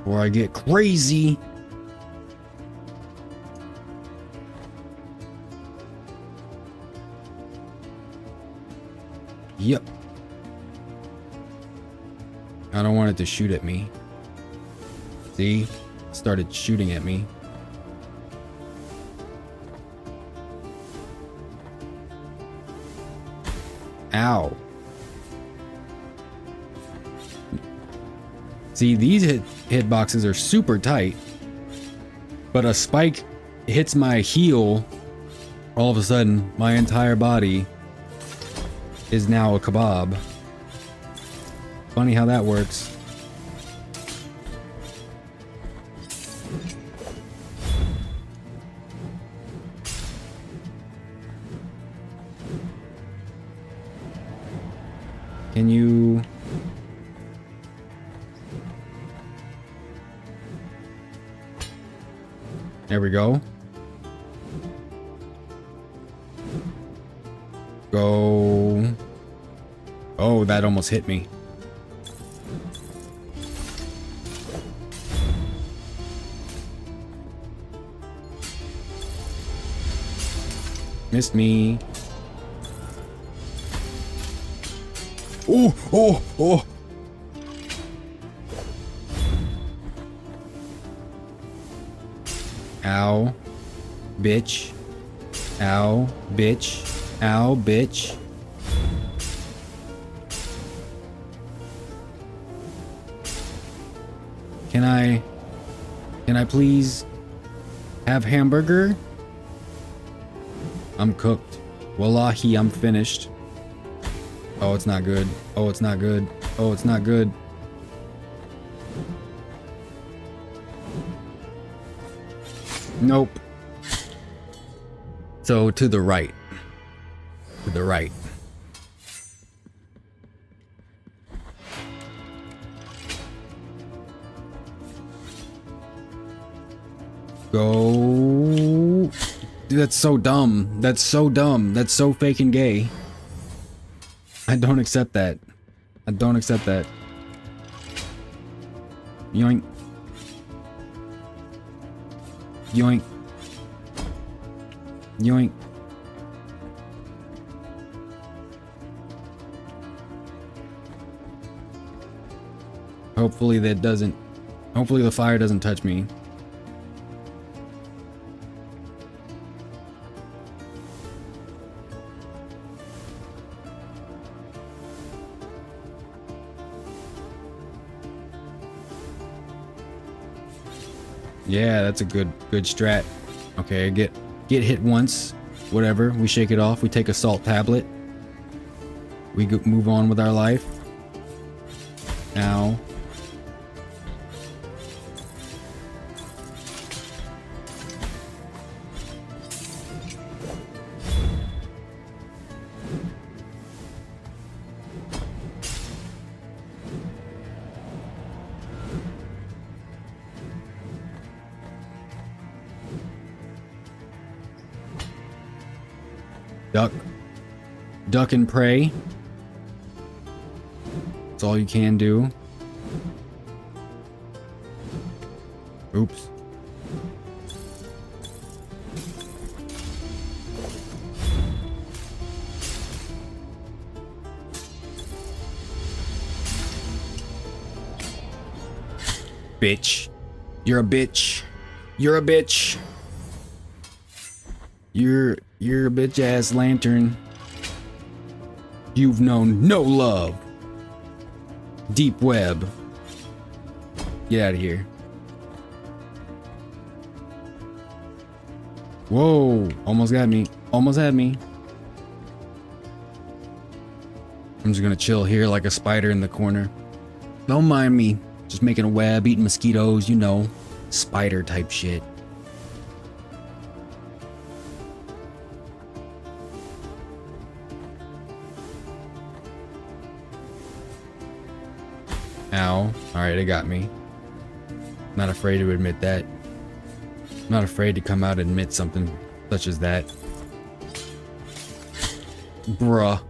Or I get crazy. Yep. I don't want it to shoot at me. See? It started shooting at me. Ow. See, these hitboxes are super tight, but a spike hits my heel, all of a sudden, my entire body is now a kebab. Funny how that works. Can you... There we go. Go. Oh, that almost hit me. Missed me. Oh, oh, oh. Ow. Bitch. Ow. Bitch. Ow, bitch. Can I please have hamburger? I'm cooked. Wallahi, I'm finished. Oh, it's not good. Oh, it's not good. Oh, it's not good. Nope. So to the right. To the right. Go. Dude, that's so dumb. That's so dumb. That's so fake and gay. I don't accept that. I don't accept that. Yoink. Yoink. Yoink. Hopefully that doesn't... Hopefully the fire doesn't touch me. Yeah, that's a good strat. Okay, get hit once, whatever. We shake it off. We take a salt tablet. We move on with our life. Now. Duck and pray. That's all you can do. Oops. Bitch. You're a bitch. You're a bitch. You're a bitch ass lantern. You've known no love. Deep web. Get out of here. Whoa, almost got me. Almost had me. I'm just gonna chill here like a spider in the corner. Don't mind me. Just making a web, eating mosquitoes, you know. Spider type shit. Ow. Alright, it got me. Not afraid to admit that. Not afraid to come out and admit something such as that. Bruh.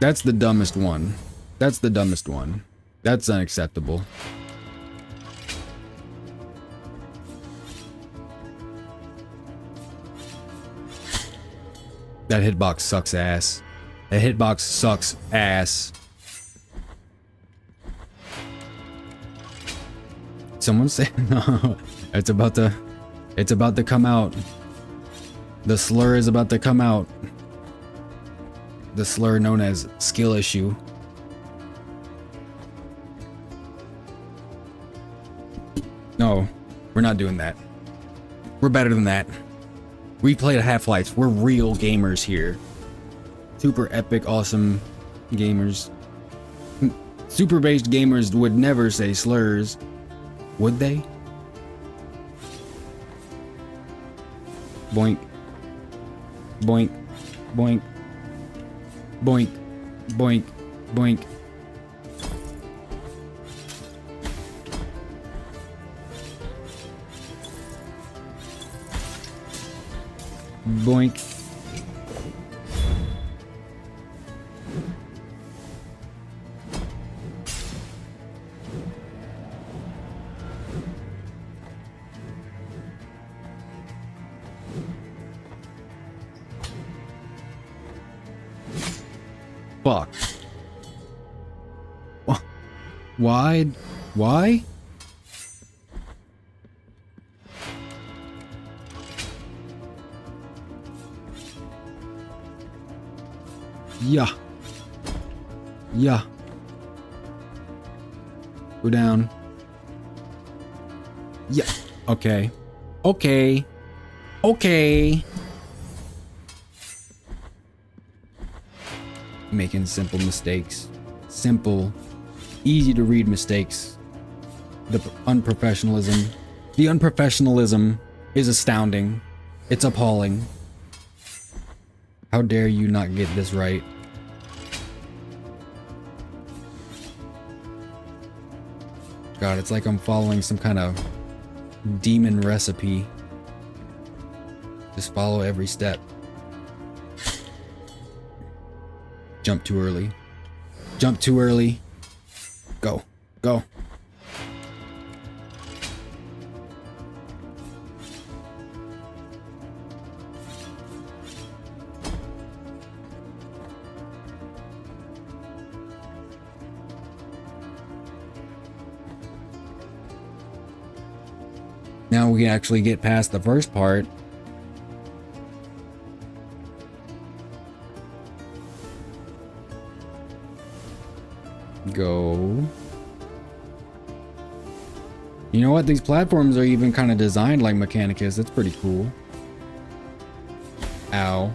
That's the dumbest one. That's the dumbest one. That's unacceptable. That hitbox sucks ass. That hitbox sucks ass. Someone say no. It's about to come out. The slur is about to come out. The slur known as skill issue. No, we're not doing that. We're better than that. We played Half-Life. We're real gamers here. Super epic, awesome gamers. Super based gamers would never say slurs. Would they? Boink. Boink. Boink. Boink. Boink. Boink. Boink. Fuck. Why? Why? Yeah. Yeah. Go down. Yeah. Okay. Okay. Okay. Making simple mistakes. Simple, easy to read mistakes. The unprofessionalism. The unprofessionalism is astounding. It's appalling. How dare you not get this right? God, it's like I'm following some kind of demon recipe. Just follow every step. Jump too early. Jump too early. Go. Go. Now we can actually get past the first part. Go. You know what? These platforms are even kind of designed like Mechanicus. That's pretty cool. Ow.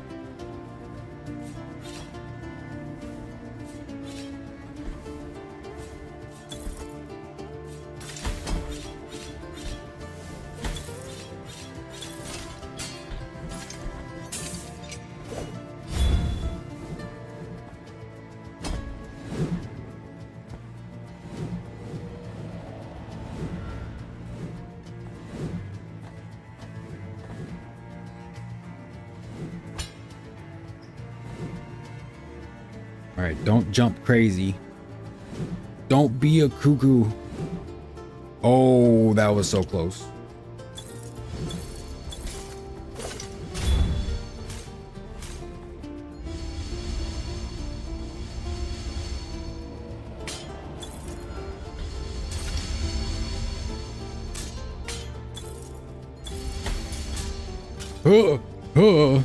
Alright, don't jump crazy. Don't be a cuckoo. Oh, that was so close. Oh.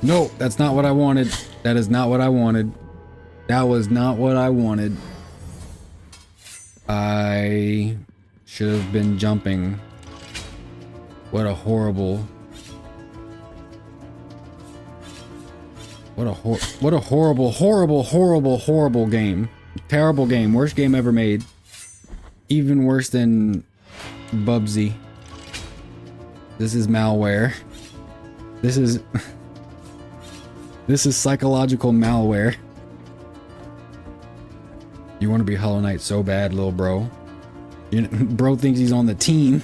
No, that's not what I wanted. That is not what I wanted. That was not what I wanted. I should have been jumping. What a horrible... What a horrible game. Terrible game. Worst game ever made. Even worse than Bubsy. This is malware. This is... This is psychological malware. You want to be Hollow Knight so bad, little bro. Bro thinks he's on the team.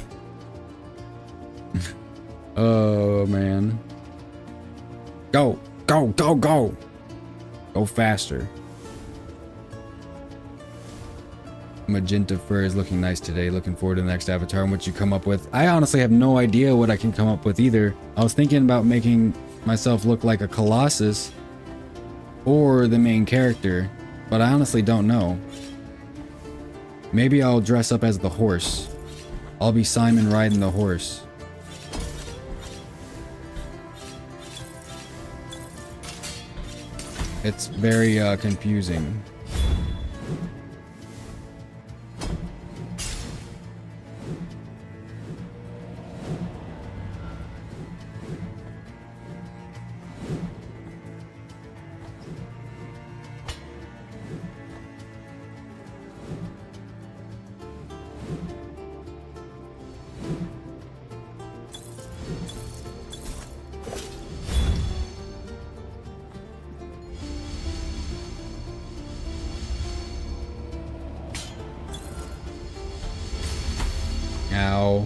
Oh, man. Go. Go, go, go. Go faster. Magenta fur is looking nice today. Looking forward to the next avatar and what you come up with. I honestly have no idea what I can come up with either. I was thinking about making myself look like a Colossus or the main character, but I honestly don't know. Maybe I'll dress up as the horse. I'll be Simon riding the horse. It's very confusing. Ow.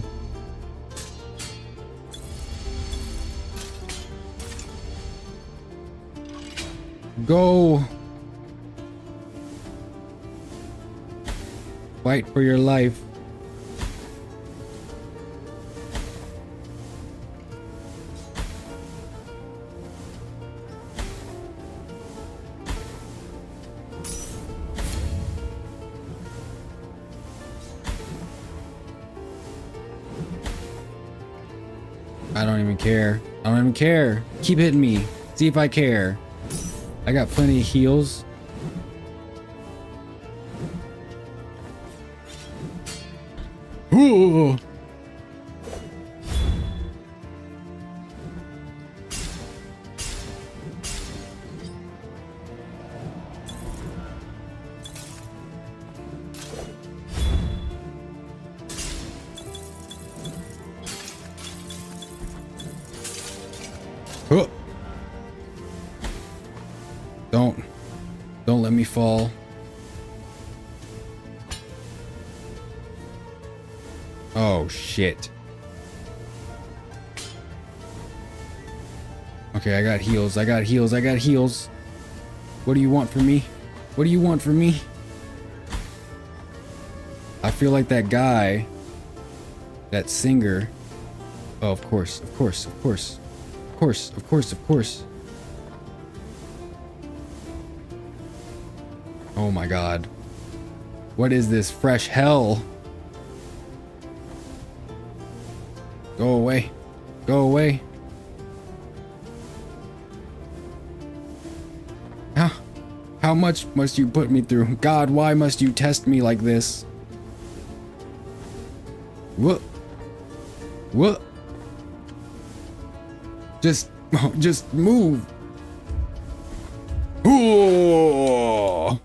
Go. Fight for your life. I don't even care. I don't even care. Keep hitting me. See if I care. I got plenty of heals. Ooh. Oh. Don't let me fall. Oh shit. Okay, I got heals. I got heals. I got heals. What do you want from me? What do you want from me? I feel like that guy, that singer. Oh, of course, of course, of course. Of course, of course, of course. Oh my god. What is this fresh hell? Go away. Go away. How much must you put me through? God, why must you test me like this? What? What? Just move. Ooh.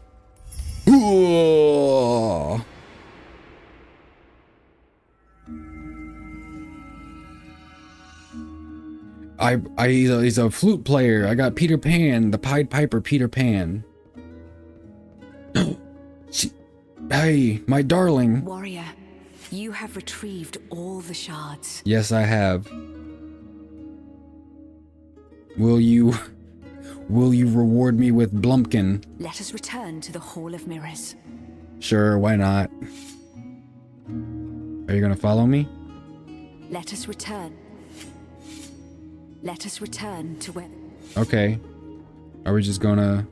Ooh. He's a flute player. I got Peter Pan, the Pied Piper Peter Pan. Hey, my darling. Warrior, you have retrieved all the shards. Yes, I have. Will you reward me with Blumpkin? Let us return to the Hall of Mirrors. Sure, why not? Are you gonna follow me? Let us return. Let us return to where... Okay. Are we just gonna...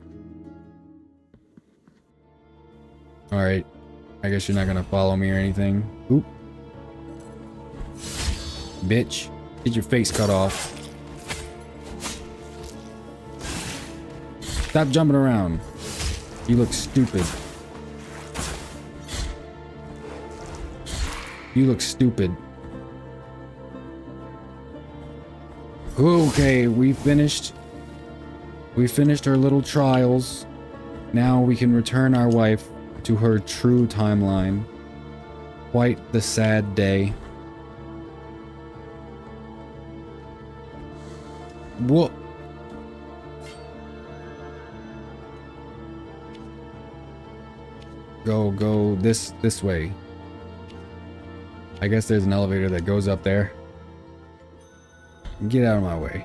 Alright. I guess you're not gonna follow me or anything. Oop. Bitch. Get your face cut off. Stop jumping around. You look stupid. You look stupid. Okay, we finished. We finished our little trials. Now we can return our wife to her true timeline. Quite the sad day. What? Go this way. I guess there's an elevator that goes up there. Get out of my way.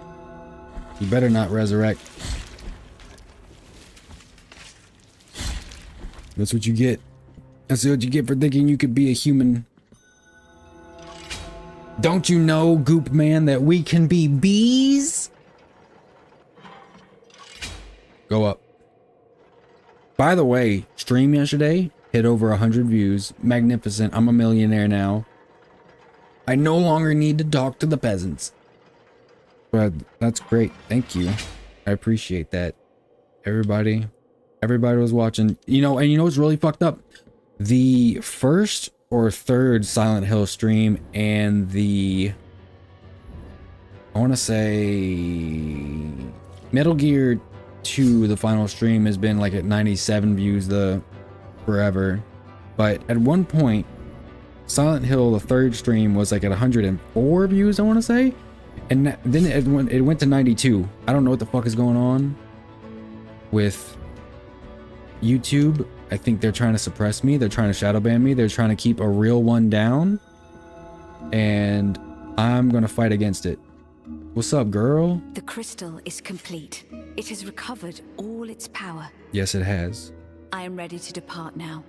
You better not resurrect. That's what you get. That's what you get for thinking you could be a human. Don't you know, Goop Man, that we can be bees? Go up. By the way, stream yesterday hit over 100 views. Magnificent. I'm a millionaire now. I no longer need to talk to the peasants. But that's great. Thank you. I appreciate that. Everybody was watching. You know, and you know what's really fucked up? The first or third Silent Hill stream and the... I want to say... Metal Gear 2, the final stream, has been like at 97 views the forever. But at one point, Silent Hill, the third stream, was like at 104 views, I want to say. And then it went to 92. I don't know what the fuck is going on with YouTube. I think they're trying to suppress me. They're trying to shadow ban me. They're trying to keep a real one down. And I'm going to fight against it. What's up, girl? The crystal is complete. It has recovered all its power. Yes, it has. I am ready to depart now.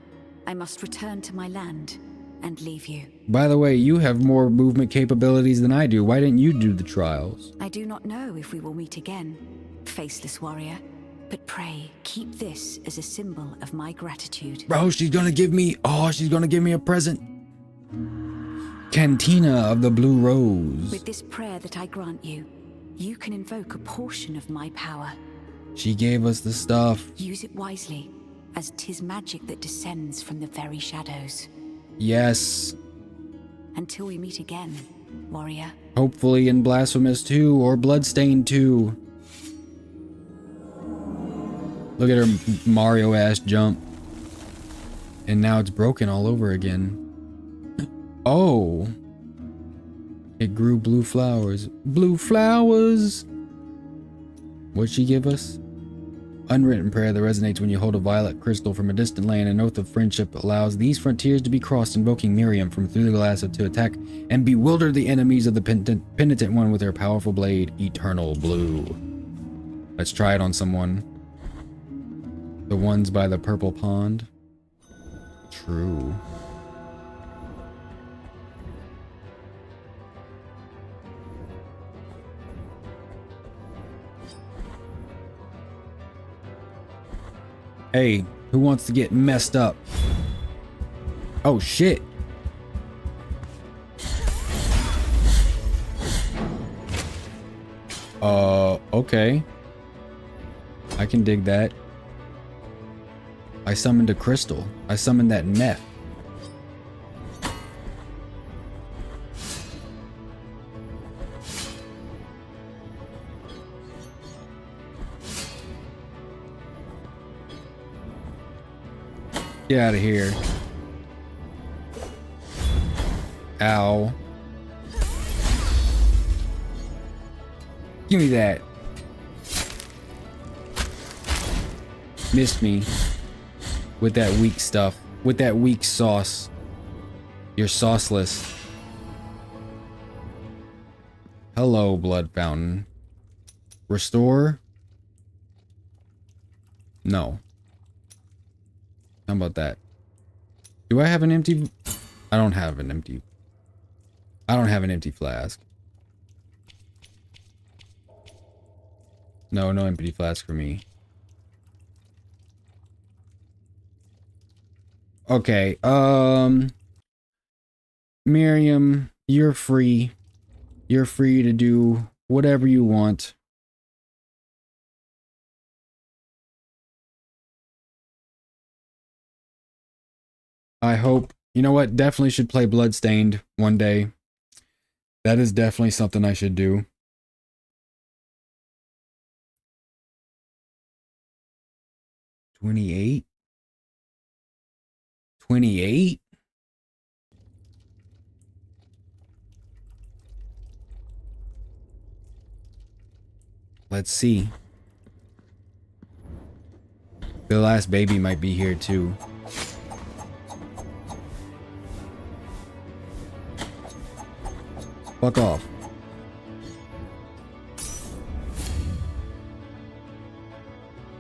I must return to my land and leave you. By the way, you have more movement capabilities than I do. Why didn't you do the trials? I do not know if we will meet again, faceless warrior. But pray, keep this as a symbol of my gratitude. Bro, she's gonna give me... Oh, she's gonna give me a present. Cantina of the Blue Rose. With this prayer that I grant you, you can invoke a portion of my power. She gave us the stuff. Use it wisely, as 'tis magic that descends from the very shadows. Yes. Until we meet again, warrior. Hopefully in Blasphemous 2 or Bloodstained 2. Look at her Mario ass jump. And now it's broken all over again. Oh. It grew blue flowers. Blue flowers! What'd she give us? Unwritten prayer that resonates when you hold a violet crystal from a distant land. An oath of friendship allows these frontiers to be crossed, invoking Miriam from through the glass to attack and bewilder the enemies of the penitent one with her powerful blade, Eternal Blue. Let's try it on someone. The ones by the purple pond. True. Hey, who wants to get messed up? Oh shit. Okay. I can dig that. I summoned a crystal. I summoned that meth. Get out of here. Ow. Give me that. Missed me. With that weak stuff. With that weak sauce. You're sauceless. Hello, Blood Fountain. Restore? No. How about that? Do I have an empty? I don't have an empty. I don't have an empty flask. No, no empty flask for me. Okay, Miriam, you're free. You're free to do whatever you want. I hope, you know what, definitely should play Bloodstained one day. That is definitely something I should do. $28? $28? Let's see. The last baby might be here too. Fuck off.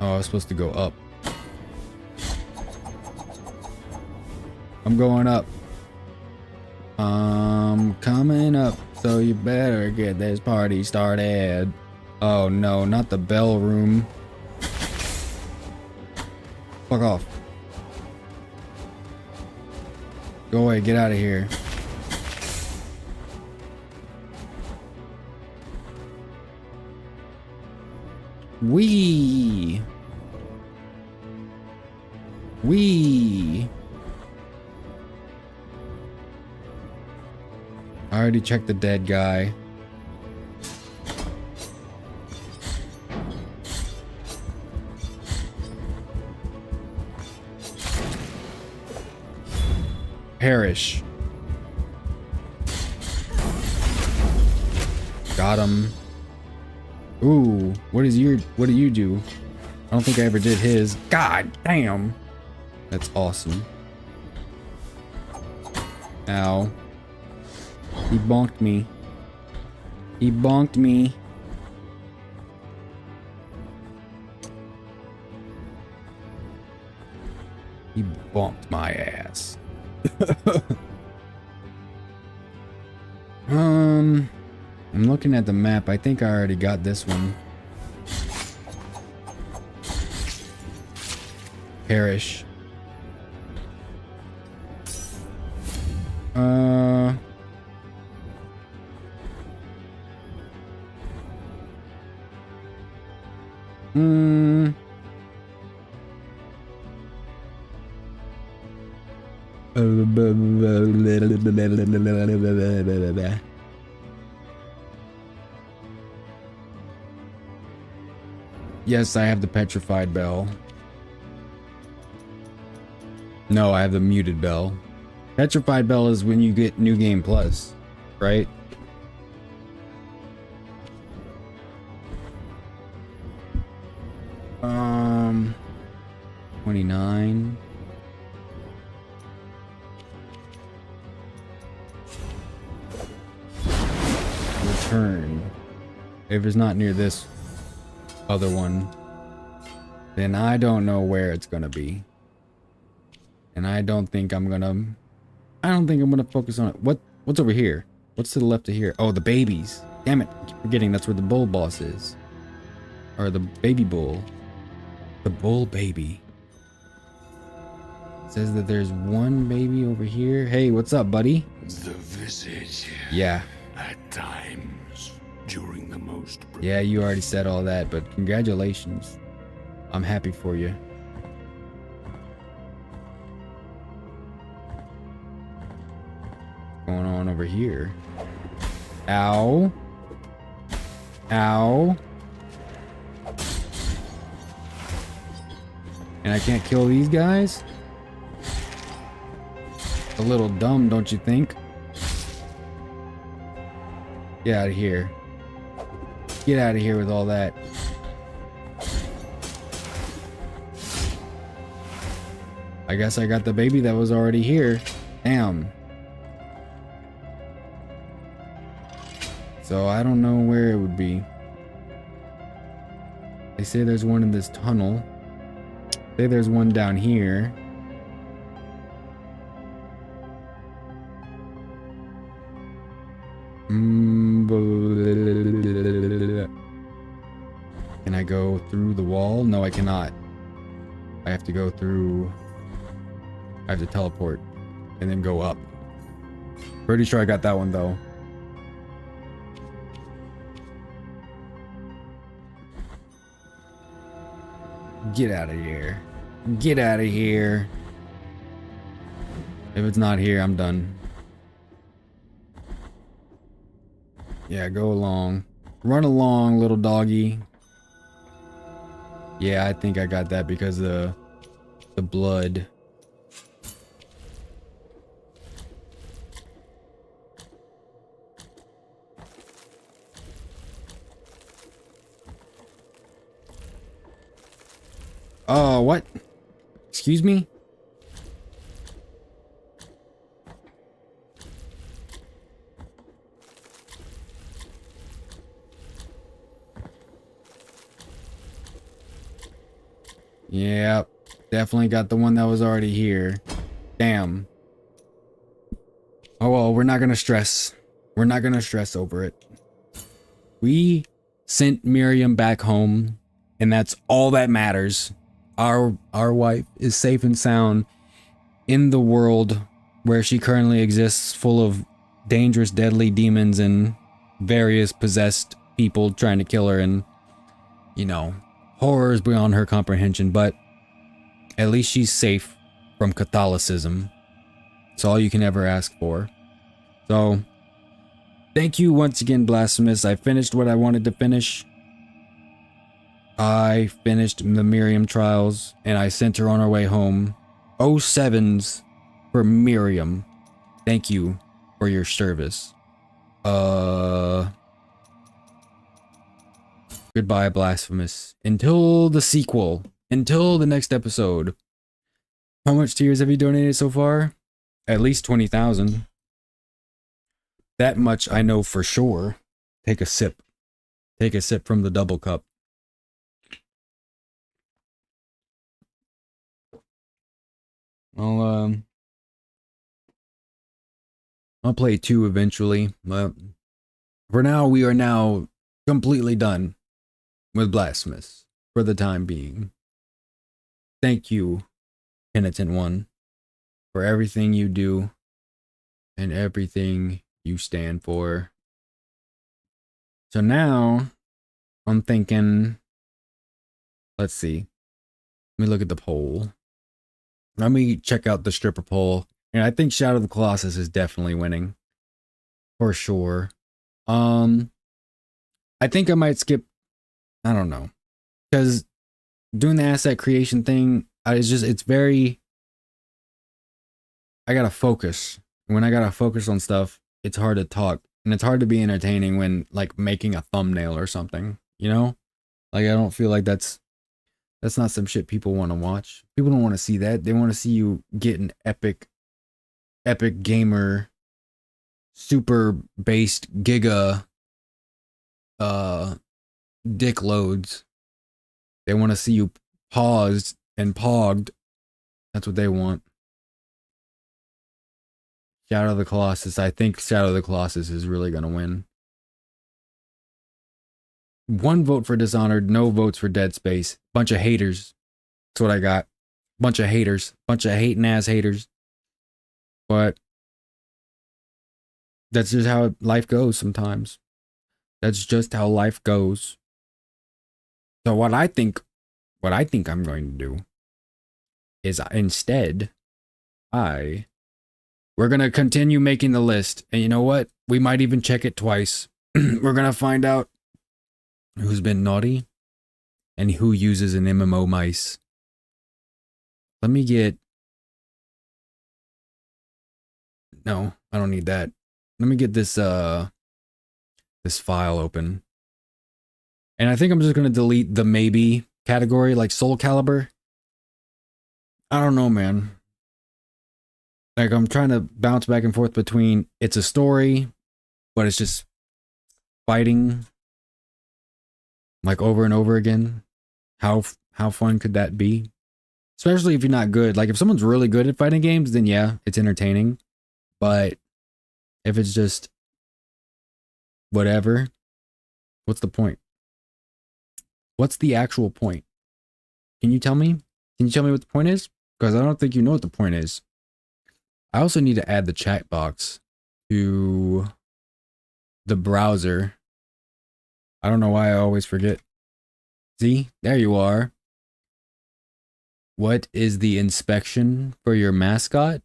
Oh, I was supposed to go up. I'm going up. I'm coming up, so you better get this party started. Oh no, not the bell room. Fuck off. Go away, get out of here. Wee. I already checked the dead guy. Perish. Got him. Ooh, what do you do? I don't think I ever did his. God damn. That's awesome. Ow. He bonked me. He bonked me. He bonked my ass. I'm looking at the map. I think I already got this one. Perish. Yes, I have the petrified bell. No, I have the muted bell. Petrified bell is when you get New Game Plus, right? Um, 29. Return. If it's not near this other one, then I don't know where it's gonna be. And I don't think I'm gonna focus on it. What's over here? What's to the left of here? Oh, the babies. Damn it, I keep forgetting that's where the bull boss is. Or the baby bull. The bull baby. It says that there's one baby over here. Hey, what's up, buddy? The visit. Yeah. At times during the most. Yeah, you already said all that, but congratulations. I'm happy for you. What's going on over here? Ow. Ow. And I can't kill these guys? A little dumb, don't you think? Get out of here. Get out of here with all that. I guess I got the baby that was already here. Damn. So I don't know where it would be. They say there's one in this tunnel. Say there's one down here. Can I go through the wall? No, I cannot. I have to go through... I have to teleport and then go up. Pretty sure I got that one though. Get out of here. Get out of here. If it's not here, I'm done. Yeah, go along. Run along, little doggy. Yeah, I think I got that because of the blood. Oh, what? Excuse me? Yep, definitely got the one that was already here. Damn. Oh well, we're not gonna stress. We're not gonna stress over it. We sent Miriam back home, and that's all that matters. Our wife is safe and sound in the world where she currently exists, full of dangerous, deadly demons and various possessed people trying to kill her, and, you know, horrors beyond her comprehension, but at least she's safe from Catholicism. It's all you can ever ask for. So, thank you once again, Blasphemous. I finished what I wanted to finish. I finished the Miriam trials, and I sent her on her way home. 07s for Miriam. Thank you for your service. Goodbye, Blasphemous. Until the sequel. Until the next episode. How much tears have you donated so far? At least 20,000. That much I know for sure. Take a sip. Take a sip from the double cup. I'll play 2 eventually, but for now, we are now completely done with Blasphemous for the time being. Thank you, Penitent One, for everything you do and everything you stand for. So now, I'm thinking, let's see. Let me look at the poll. Let me check out the stripper poll. And I think Shadow of the Colossus is definitely winning. For sure. I think I might skip, I don't know. Because doing the asset creation thing, it's very, I gotta focus. When I gotta focus on stuff, it's hard to talk. And it's hard to be entertaining when, like, making a thumbnail or something, you know? Like, I don't feel like that's not some shit people want to watch. People don't want to see that. They want to see you get an epic gamer, super based giga, dick loads. They want to see you paused and pogged. That's what they want. Shadow of the Colossus. I think Shadow of the Colossus is really going to win. 1 vote for Dishonored, no votes for Dead Space. Bunch of haters. That's what I got. Bunch of haters. Bunch of hating ass haters. But that's just how life goes sometimes. That's just how life goes. So what I think I'm going to do is instead, we're going to continue making the list. And you know what? We might even check it twice. We're going to find out who's been naughty and who uses an MMO mice. Let me get... No, I don't need that. Let me get this this file open. And I think I'm just going to delete the maybe category, like Soul Calibur. I don't know, man. Like, I'm trying to bounce back and forth between it's a story, but it's just fighting, like, over and over again. how fun could that be? Especially if you're not good. Like if someone's really good at fighting games, then yeah, it's entertaining. But if it's just whatever, what's the point? What's the actual point? Can you tell me? Can you tell me what the point is? Because I don't think you know what the point is. I also need to add the chat box to the browser. I don't know why I always forget. See, there you are. What is the inspection for your mascot?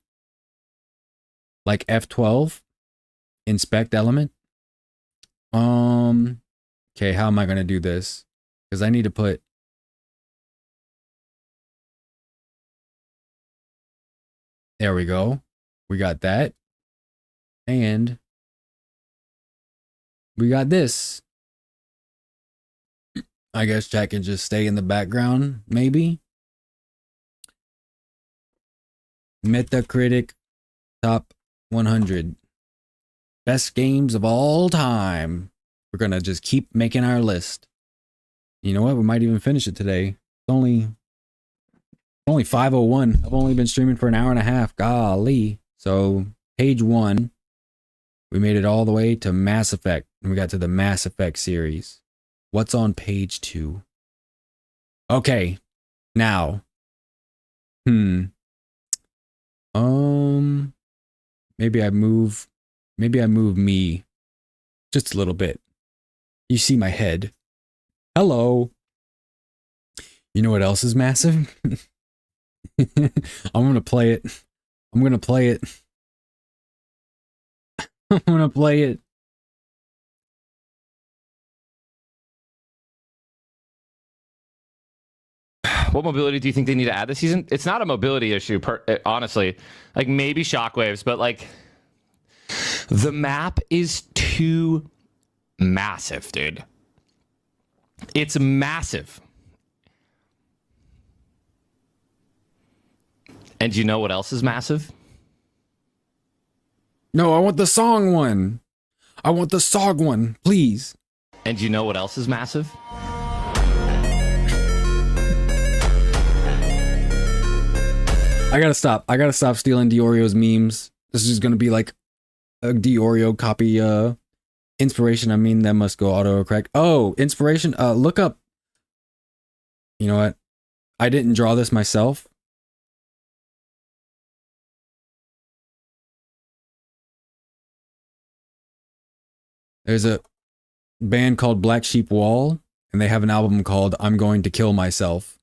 Like F12? Inspect element? Okay, how am I going to do this? Because I need to put... There we go. We got that. And we got this. I guess chat can just stay in the background, maybe. Metacritic top 100. Best games of all time. We're going to just keep making our list. You know what? We might even finish it today. It's only 5:01. I've only been streaming for an hour and a half. Golly. So, page 1. We made it all the way to Mass Effect. And we got to the Mass Effect series. What's on page 2? Okay. Now. Maybe I move me just a little bit. You see my head. Hello. You know what else is massive? I'm going to play it. I'm going to play it. I'm going to play it. What mobility do you think they need to add this season? It's not a mobility issue, honestly. Like maybe shockwaves, but like the map is too massive, dude. It's massive. And you know what else is massive? No, I want the song one. I want the SOG one, please. And you know what else is massive? I gotta stop. I gotta stop stealing Dioreo's memes. This is gonna be like a Diorio copy inspiration. I mean, that must go autocorrect. Oh, inspiration. Look up. You know what? I didn't draw this myself. There's a band called Black Sheep Wall, and they have an album called I'm Going to Kill Myself.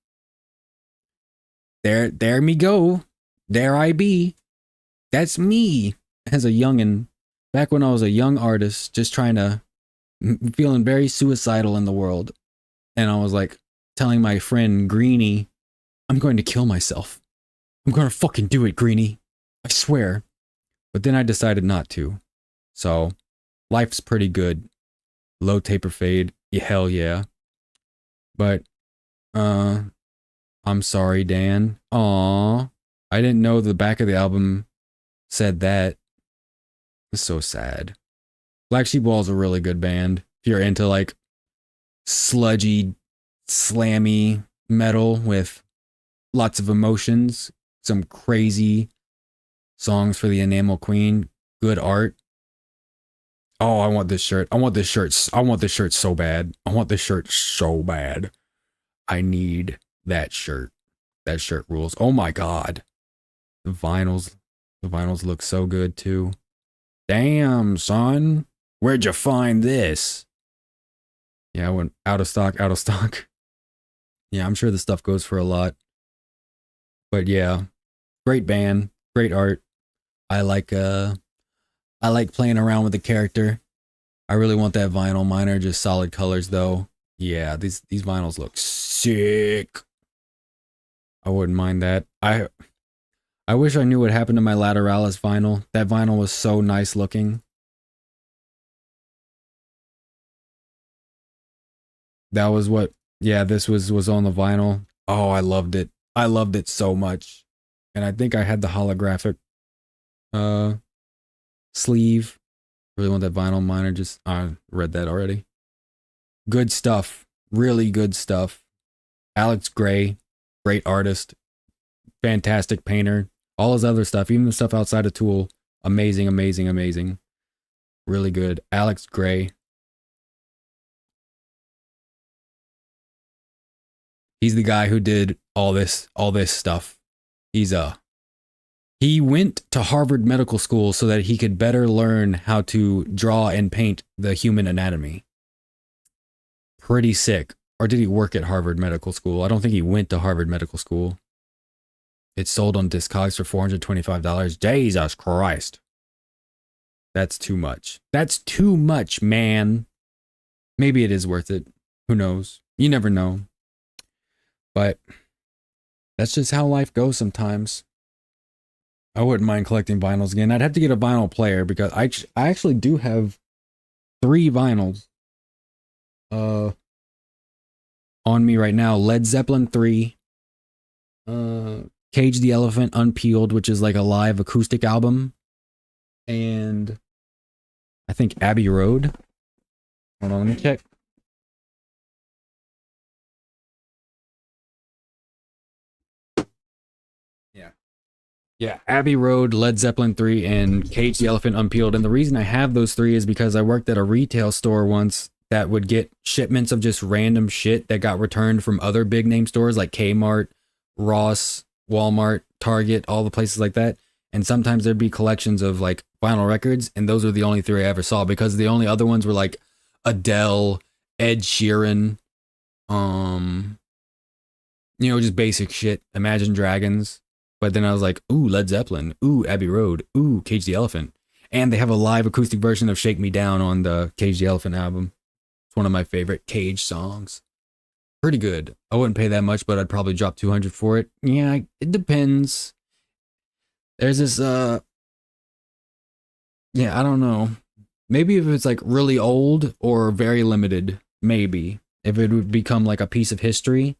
There me go. There I be. That's me as a youngin'. Back when I was a young artist, just trying to, feeling very suicidal in the world. And I was like, telling my friend Greenie, I'm going to kill myself. I'm going to fucking do it, Greenie. I swear. But then I decided not to. So, life's pretty good. Low taper fade. Yeah, hell yeah. But, I'm sorry, Dan. Aww. I didn't know the back of the album said that. It's so sad. Black Sheep Wall is a really good band. If you're into like sludgy, slammy metal with lots of emotions, some crazy songs for the Enamel Queen, good art. Oh, I want this shirt. I want this shirt. I want this shirt so bad. I want this shirt so bad. I need that shirt. That shirt rules. Oh my god. The vinyls look so good too. Damn, son. Where'd you find this? Yeah, I went out of stock. Yeah, I'm sure the stuff goes for a lot. But yeah, great band, great art. I like playing around with the character. I really want that vinyl. Mine are just solid colors though. Yeah, these vinyls look sick. I wouldn't mind that. I wish I knew what happened to my Lateralis vinyl. That vinyl was so nice looking. That was what, yeah, this was on the vinyl. Oh, I loved it. I loved it so much. And I think I had the holographic sleeve. Really want that vinyl. Mine are just, I read that already. Good stuff. Really good stuff. Alex Gray, great artist, fantastic painter. All his other stuff, even the stuff outside of Tool, amazing, amazing, amazing. Really good. Alex Gray. He's the guy who did all this stuff. He went to Harvard Medical School so that he could better learn how to draw and paint the human anatomy. Pretty sick. Or did he work at Harvard Medical School? I don't think he went to Harvard Medical School. It's sold on Discogs for $425. Jesus Christ. That's too much. That's too much, man. Maybe it is worth it. Who knows? You never know. But that's just how life goes sometimes. I wouldn't mind collecting vinyls again. I'd have to get a vinyl player because I actually do have 3 vinyls on me right now. Led Zeppelin 3, Cage the Elephant Unpeeled, which is like a live acoustic album, and I think Abbey Road. Hold on, let me check. Yeah, Abbey Road, Led Zeppelin 3, and Cage the Elephant Unpeeled. And the reason I have those 3 is because I worked at a retail store once that would get shipments of just random shit that got returned from other big name stores like Kmart, Ross, Walmart, Target, all the places like that. And sometimes there'd be collections of like vinyl records, and those are the only 3 I ever saw because the only other ones were like Adele, Ed Sheeran, just basic shit, Imagine Dragons. But then I was like, ooh, Led Zeppelin, ooh, Abbey Road, ooh, Cage the Elephant. And they have a live acoustic version of Shake Me Down on the Cage the Elephant album. It's one of my favorite Cage songs. Pretty good. I wouldn't pay that much, but I'd probably drop $200 for it. Yeah, it depends. There's this, I don't know. Maybe if it's like really old or very limited, maybe. If it would become like a piece of history,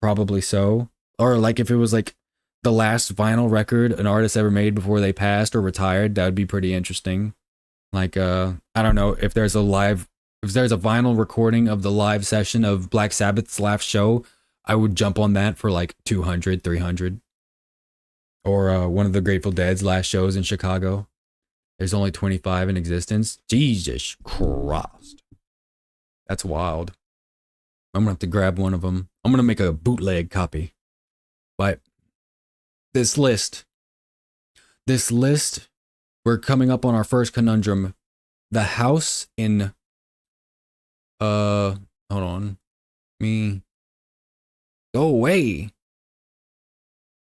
probably so. Or like if it was like the last vinyl record an artist ever made before they passed or retired, that would be pretty interesting. Like, I don't know, if there's a vinyl recording of the live session of Black Sabbath's last show, I would jump on that for like 200, 300. Or one of the Grateful Dead's last shows in Chicago. There's only 25 in existence. Jesus Christ. That's wild. I'm gonna have to grab one of them. I'm gonna make a bootleg copy. But this list, we're coming up on our first conundrum. The house in, hold on. Go away.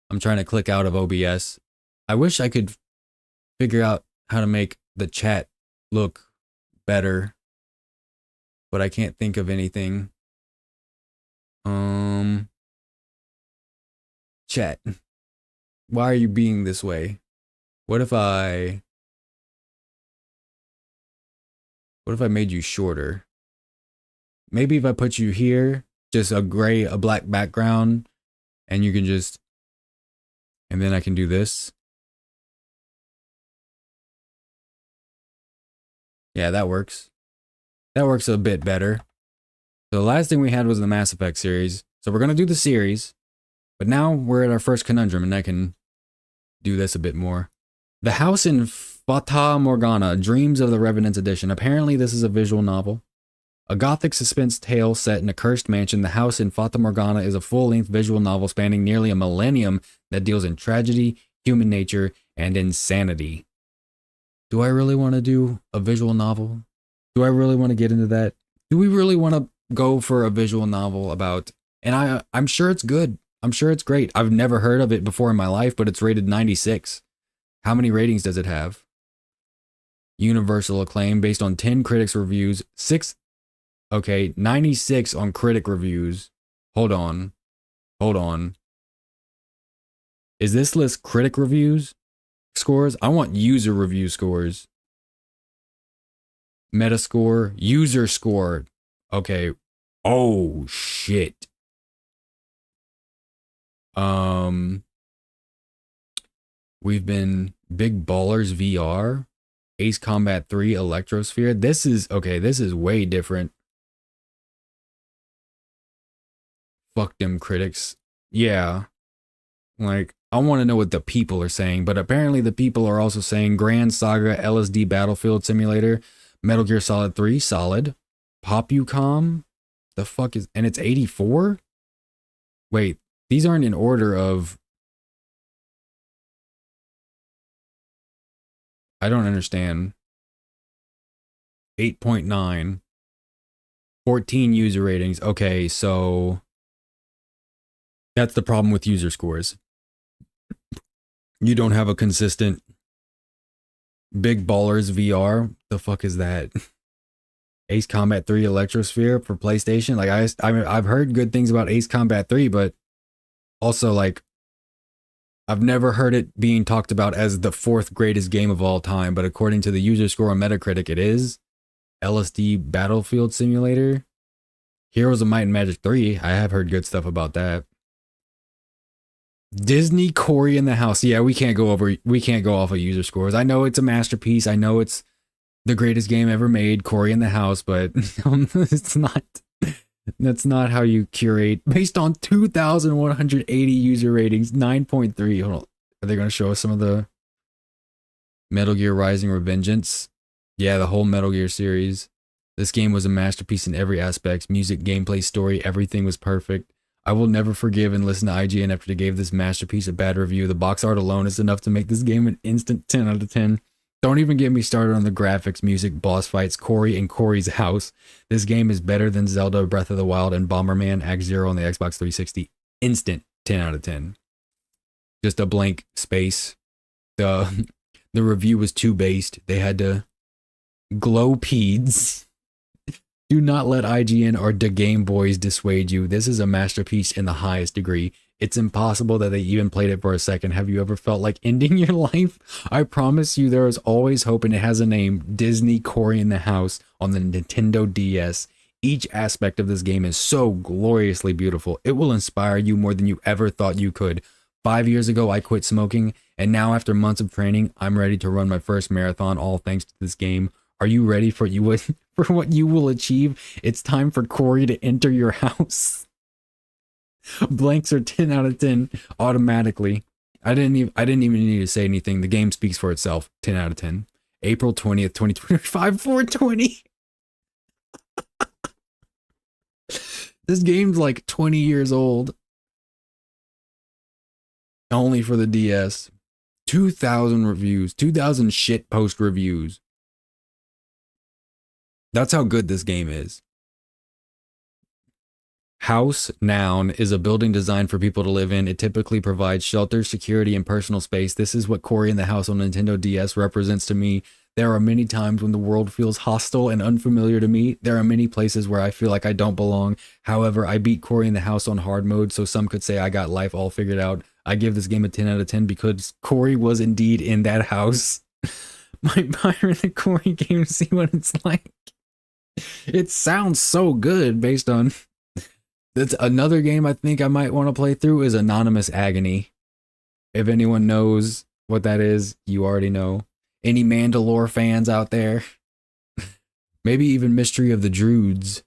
I'm trying to click out of OBS. I wish I could figure out how to make the chat look better, but I can't think of anything. Chat. Why are you being this way? What if I made you shorter? Maybe if I put you here, just a black background, and you can just, and then I can do this. Yeah, that works. That works a bit better. So the last thing we had was the Mass Effect series. So we're going to do the series, but now we're at our first conundrum, and I can do this a bit more. The House in Fata Morgana, Dreams of the Revenants Edition. Apparently this is a visual novel. A gothic suspense tale set in a cursed mansion, The House in Fata Morgana is a full-length visual novel spanning nearly a millennium that deals in tragedy, human nature, and insanity. Do I really want to do a visual novel? Do I really want to get into that? Do we really want to go for a visual novel about, and I'm sure it's good. I'm sure it's great. I've never heard of it before in my life, but it's rated 96. How many ratings does it have? Universal acclaim based on 10 critics reviews, 96 on critic reviews. Hold on. Is this list critic reviews scores? I want user review scores. Metascore, user score. Okay. Oh shit. We've been Big Ballers VR, Ace Combat 3, Electrosphere. This is way different. fuck them critics. Yeah. Like, I want to know what the people are saying, but apparently the people are also saying Grand Saga, LSD Battlefield Simulator, Metal Gear Solid 3, solid. Popucom, the fuck is, and it's 84? Wait, these aren't in order of, I don't understand. 8.9. 14 user ratings. Okay, so that's the problem with user scores. You don't have a consistent Big Ballers VR. The fuck is that? Ace Combat 3 Electrosphere for PlayStation. Like I've heard good things about Ace Combat 3, but also like I've never heard it being talked about as the 4th greatest game of all time, but according to the user score on Metacritic, it is. LSD Battlefield Simulator. Heroes of Might and Magic 3. I have heard good stuff about that. Disney Cory in the House. Yeah, we can't go off of user scores. I know it's a masterpiece. I know it's the greatest game ever made, Cory in the House, but it's not. That's not how you curate. Based on 2,180 user ratings, 9.3. Hold on. Are they going to show us some of the Metal Gear Rising Revengeance? Yeah, the whole Metal Gear series. This game was a masterpiece in every aspect. Music, gameplay, story, everything was perfect. I will never forgive and listen to IGN after they gave this masterpiece a bad review. The box art alone is enough to make this game an instant 10 out of 10. Don't even get me started on the graphics, music, boss fights, Cory and Cory's House. This game is better than Zelda Breath of the Wild and Bomberman Act Zero on the Xbox 360. Instant 10 out of 10. Just a blank space. The review was too based. They had to glow peds. Do not let IGN or the Game Boys dissuade you. This is a masterpiece in the highest degree. It's impossible that they even played it for a second. Have you ever felt like ending your life? I promise you there is always hope, and it has a name. Disney Cory in the House on the Nintendo DS. Each aspect of this game is so gloriously beautiful. It will inspire you more than you ever thought you could. 5 years ago, I quit smoking, and now after months of training, I'm ready to run my first marathon, all thanks to this game. Are you ready for what you will achieve? It's time for Cory to enter your house. Blanks are 10 out of 10 automatically. I didn't even need to say anything. The game speaks for itself. 10 out of 10. April 20th, 2025, 420. This game's like 20 years old. Only for the DS. 2,000 reviews. 2,000 shitpost reviews. That's how good this game is. House, noun, is a building designed for people to live in. It typically provides shelter, security, and personal space. This is what Cory in the House on Nintendo DS represents to me. There are many times when the world feels hostile and unfamiliar to me. There are many places where I feel like I don't belong. However, I beat Cory in the House on hard mode, so some could say I got life all figured out. I give this game a 10 out of 10 because Cory was indeed in that house. Might buy the Cory game to see what it's like. It sounds so good based on... That's another game I think I might want to play through is Anonymous Agony. If anyone knows what that is, you already know. Any Mandalore fans out there? Maybe even Mystery of the Druids.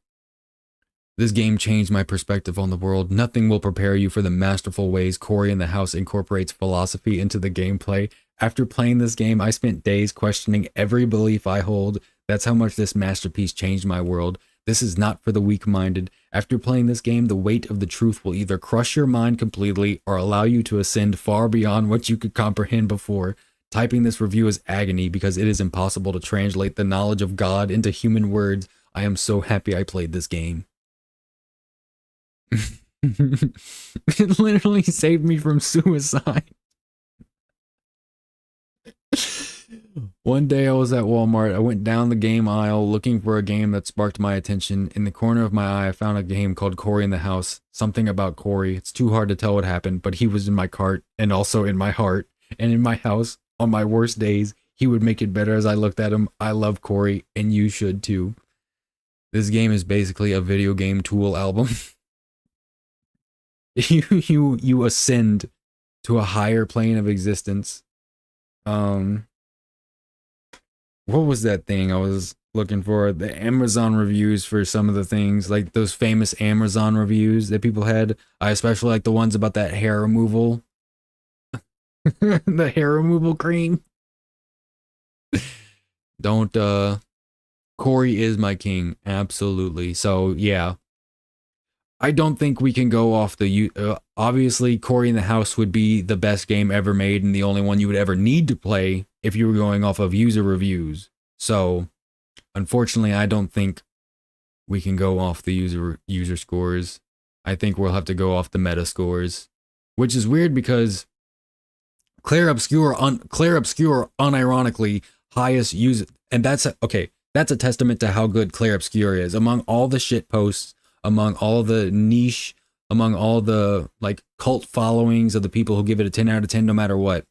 This game changed my perspective on the world. Nothing will prepare you for the masterful ways Cory in the House incorporates philosophy into the gameplay. After playing this game, I spent days questioning every belief I hold. That's how much this masterpiece changed my world. This is not for the weak-minded. After playing this game, the weight of the truth will either crush your mind completely or allow you to ascend far beyond what you could comprehend before. Typing this review is agony because it is impossible to translate the knowledge of God into human words. I am so happy I played this game. It literally saved me from suicide. One day I was at Walmart. I went down the game aisle looking for a game that sparked my attention. In the corner of my eye, I found a game called Cory in the House. Something about Cory. It's too hard to tell what happened, but he was in my cart and also in my heart and in my house. On my worst days, he would make it better as I looked at him. I love Cory, and you should too. This game is basically a video game Tool album. You ascend to a higher plane of existence. What was that thing? I was looking for the Amazon reviews for some of the things, like those famous Amazon reviews that people had. I especially like the ones about that hair removal. The hair removal cream. Don't Corey is my king, absolutely. So yeah, I don't think we can go off the obviously Corey in the House would be the best game ever made and the only one you would ever need to play if you were going off of user reviews. So unfortunately, I don't think we can go off the user scores. I think we'll have to go off the meta scores, which is weird because Claire Obscure unironically highest user, and that's a testament to how good Claire Obscure is. Among all the shit posts, among all the niche, among all the like cult followings of the people who give it a 10 out of 10 no matter what,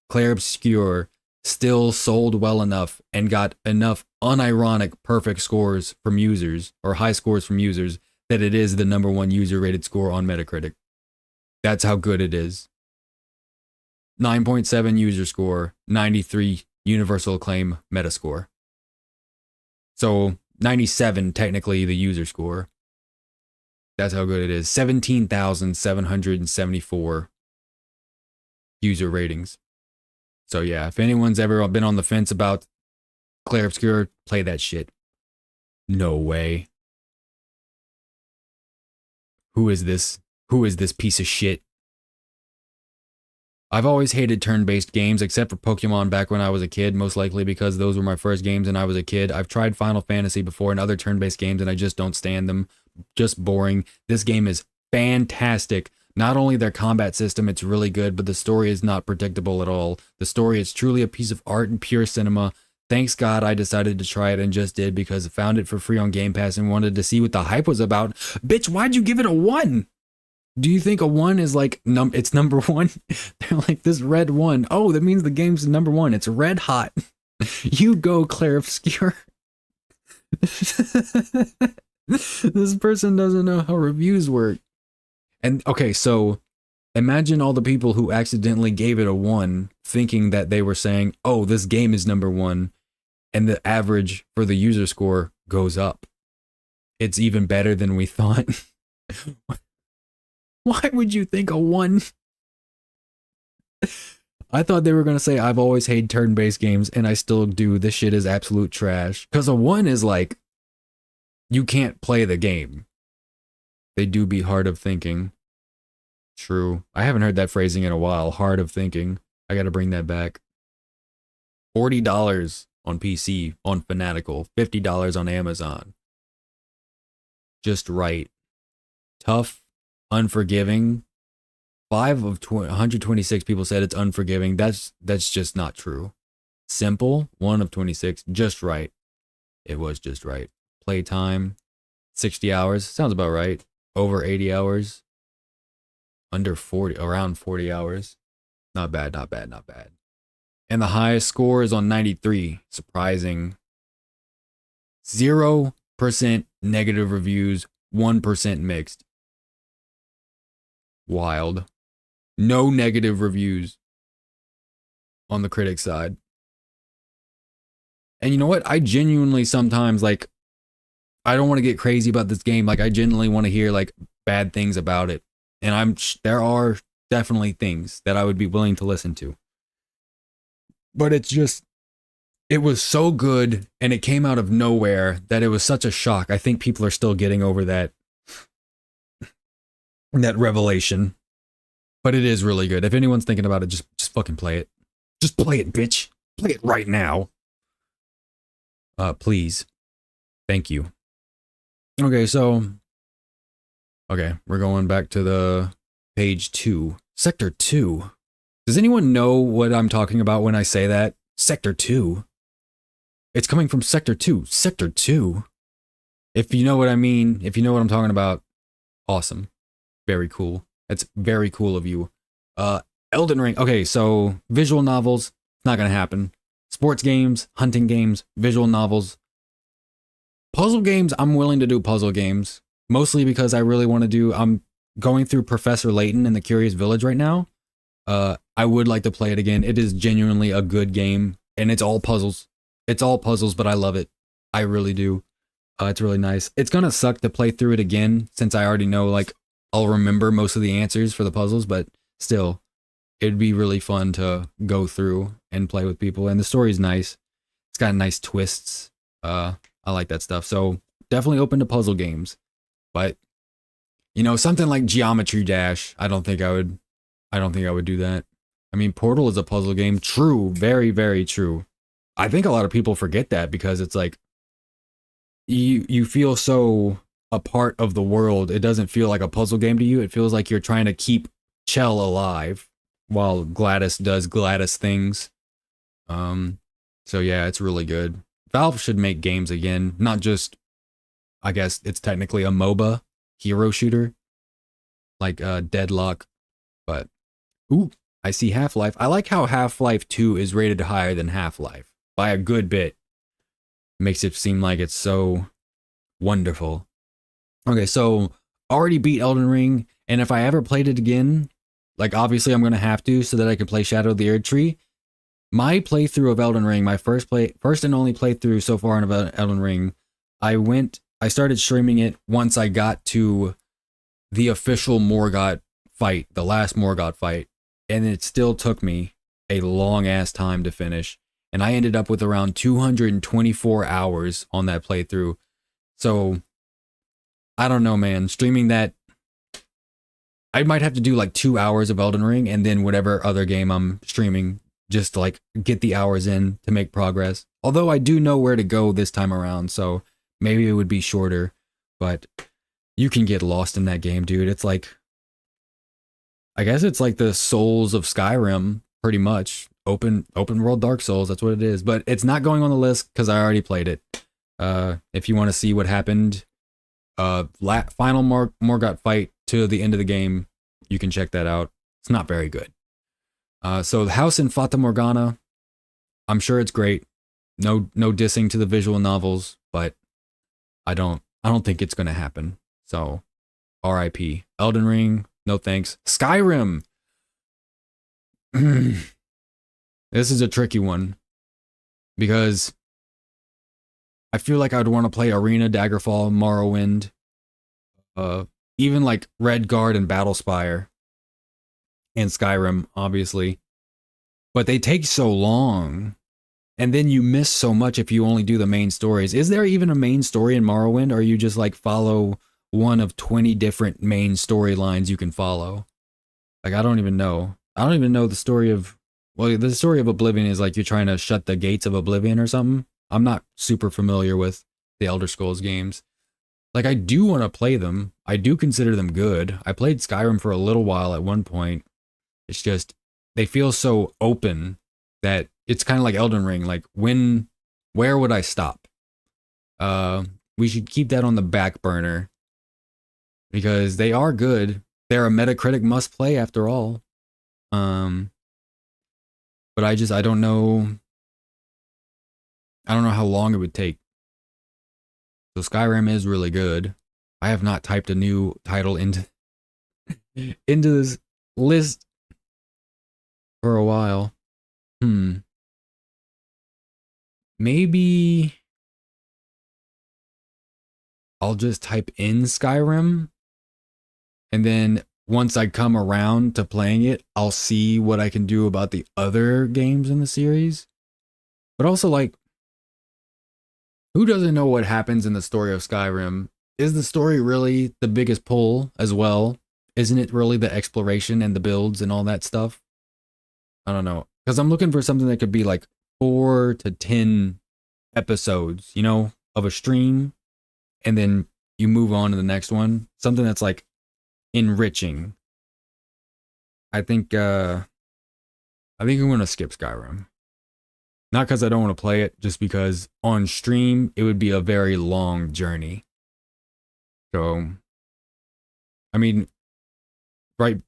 Claire Obscure still sold well enough and got enough unironic perfect scores from users, or high scores from users, that it is the number one user rated score on Metacritic. That's how good it is. 9.7 user score, 93 universal acclaim metascore. So 97 technically the user score. That's how good it is. 17,774 user ratings. So yeah, if anyone's ever been on the fence about Claire Obscure, play that shit. No way. Who is this? Who is this piece of shit? I've always hated turn-based games, except for Pokemon back when I was a kid, most likely because those were my first games and I was a kid. I've tried Final Fantasy before and other turn-based games and I just don't stand them. Just boring. This game is fantastic. Not only their combat system, it's really good, but the story is not predictable at all. The story is truly a piece of art and pure cinema. Thanks God I decided to try it and just did, because I found it for free on Game Pass and wanted to see what the hype was about. Bitch, why'd you give it a 1? Do you think a 1 is like, it's number 1? They're like, this red 1. Oh, that means the game's number 1. It's red hot. You go, Claire Obscure. This person doesn't know how reviews work. And okay, so imagine all the people who accidentally gave it a 1, thinking that they were saying, oh, this game is number 1, and the average for the user score goes up. It's even better than we thought. Why would you think a 1? I thought they were going to say, I've always hated turn-based games, and I still do. This shit is absolute trash. Because a 1 is like, you can't play the game. They do be hard of thinking. True. I haven't heard that phrasing in a while. Hard of thinking. I got to bring that back. $40 on PC, on Fanatical. $50 on Amazon. Just right. Tough. Unforgiving. 5 of 126 people said it's unforgiving. That's just not true. Simple. 1 of 26. Just right. It was just right. Playtime. 60 hours. Sounds about right. Over 80 hours. Under 40. Around 40 hours. Not bad, not bad, not bad. And the highest score is on 93. Surprising. 0% negative reviews. 1% mixed. Wild. No negative reviews on the critic side. And you know what? I genuinely sometimes, like, I don't want to get crazy about this game. Like, I genuinely want to hear, like, bad things about it. And there are definitely things that I would be willing to listen to. But it's just, it was so good and it came out of nowhere that it was such a shock. I think people are still getting over that revelation. But it is really good. If anyone's thinking about it, just fucking play it. Just play it, bitch. Play it right now. Please. Thank you. Okay, so we're going back to the page 2. Sector 2. Does anyone know what I'm talking about when I say that? Sector 2. It's coming from Sector 2. Sector 2. If you know what I mean, if you know what I'm talking about, awesome. Very cool. That's very cool of you. Elden Ring. Okay, so visual novels, not gonna happen. Sports games, hunting games, visual novels. Puzzle games, I'm willing to do puzzle games. Mostly because I really want to do, I'm going through Professor Layton in the Curious Village right now. I would like to play it again. It is genuinely a good game, and it's all puzzles. It's all puzzles, but I love it. I really do. It's really nice. It's gonna suck to play through it again since I already know, like, I'll remember most of the answers for the puzzles, but still, it'd be really fun to go through and play with people. And the story's nice. It's got nice twists. I like that stuff. So definitely open to puzzle games. But you know, something like Geometry Dash, I don't think I would do that. I mean, Portal is a puzzle game. True, very, very true. I think a lot of people forget that because it's like you feel so a part of the world. It doesn't feel like a puzzle game to you. It feels like you're trying to keep Chell alive while Gladys does Gladys things. So yeah, it's really good. Valve should make games again, not just, I guess it's technically a MOBA hero shooter like Deadlock, but ooh, I see Half-Life. I like how Half-Life 2 is rated higher than Half-Life by a good bit. Makes it seem like it's so wonderful. Okay, so already beat Elden Ring, and if I ever played it again, like obviously I'm gonna have to so that I can play Shadow of the Erdtree. My playthrough of Elden Ring, my first and only playthrough so far in Elden Ring, I started streaming it once I got to the official Morgott fight, the last Morgott fight, and it still took me a long ass time to finish. And I ended up with around 224 hours on that playthrough. So I don't know, man. Streaming that, I might have to do like 2 hours of Elden Ring and then whatever other game I'm streaming, just to like get the hours in to make progress. Although I do know where to go this time around, so maybe it would be shorter, but you can get lost in that game, dude. It's like, I guess it's like the Souls of Skyrim, pretty much. Open world Dark Souls, that's what it is. But it's not going on the list because I already played it. If you want to see what happened, final Morgott fight to the end of the game, you can check that out. It's not very good. So the House in Fata Morgana, I'm sure it's great. No dissing to the visual novels, but I don't think it's gonna happen. So R.I.P. Elden Ring, no thanks. Skyrim. This is a tricky one because I feel like I'd want to play Arena, Daggerfall, Morrowind, even like Redguard and Battlespire, and Skyrim, obviously. But they take so long, and then you miss so much if you only do the main stories. Is there even a main story in Morrowind, or you just like follow one of 20 different main storylines you can follow? Like, I don't even know. I don't even know the story of... Well, the story of Oblivion is like you're trying to shut the gates of Oblivion or something. I'm not super familiar with the Elder Scrolls games. Like, I do want to play them. I do consider them good. I played Skyrim for a little while at one point. It's just, they feel so open that it's kind of like Elden Ring. Like, where would I stop? We should keep that on the back burner because they are good. They're a Metacritic must play after all. But I don't know. I don't know how long it would take. So Skyrim is really good. I have not typed a new title into this list for a while. Maybe I'll just type in Skyrim, and then once I come around to playing it, I'll see what I can do about the other games in the series. But also, like, who doesn't know what happens in the story of Skyrim? Is the story really the biggest pull as well? Isn't it really the exploration and the builds and all that stuff? I don't know. Because I'm looking for something that could be like 4 to 10 episodes, you know, of a stream. And then you move on to the next one. Something that's like enriching. I think I'm going to skip Skyrim. Not because I don't want to play it, just because on stream it would be a very long journey. So, I mean, right,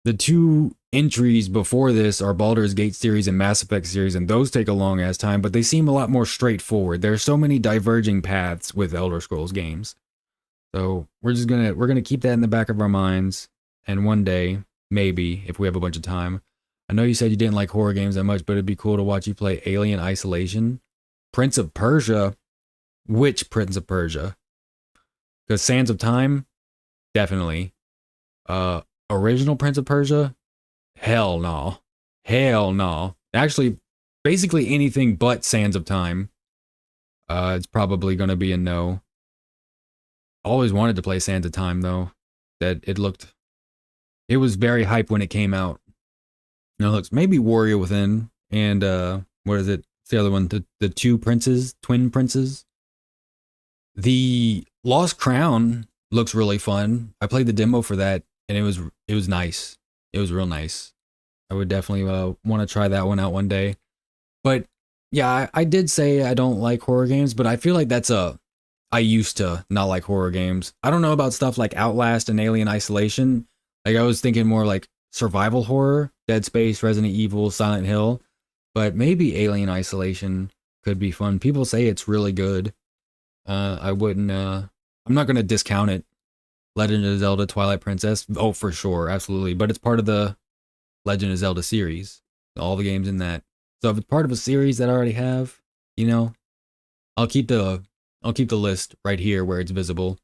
the two entries before this are Baldur's Gate series and Mass Effect series, and those take a long ass time, but they seem a lot more straightforward. There are so many diverging paths with Elder Scrolls games. So we're gonna keep that in the back of our minds, and one day, maybe, if we have a bunch of time. I know you said you didn't like horror games that much, but it'd be cool to watch you play Alien Isolation. Prince of Persia. which Prince of Persia. Because Sands of Time, definitely. Original Prince of Persia, hell no. Hell no. Actually, basically anything but Sands of Time. It's probably going to be a no. Always wanted to play Sands of Time, though. It was very hype when it came out. Now, looks maybe Warrior Within and, what is it? It's the other one, the twin princes. The Lost Crown looks really fun. I played the demo for that, and it was nice. It was real nice. I would definitely want to try that one out one day. But yeah, I did say I don't like horror games, but I feel like I used to not like horror games. I don't know about stuff like Outlast and Alien Isolation. Like I was thinking more like survival horror, Dead Space, Resident Evil, Silent Hill. But maybe Alien Isolation could be fun. People say it's really good. I'm not going to discount it. Legend of Zelda Twilight Princess. Oh, for sure. Absolutely. But it's part of the Legend of Zelda series. All the games in that. So if it's part of a series that I already have, I'll keep the list right here where it's visible.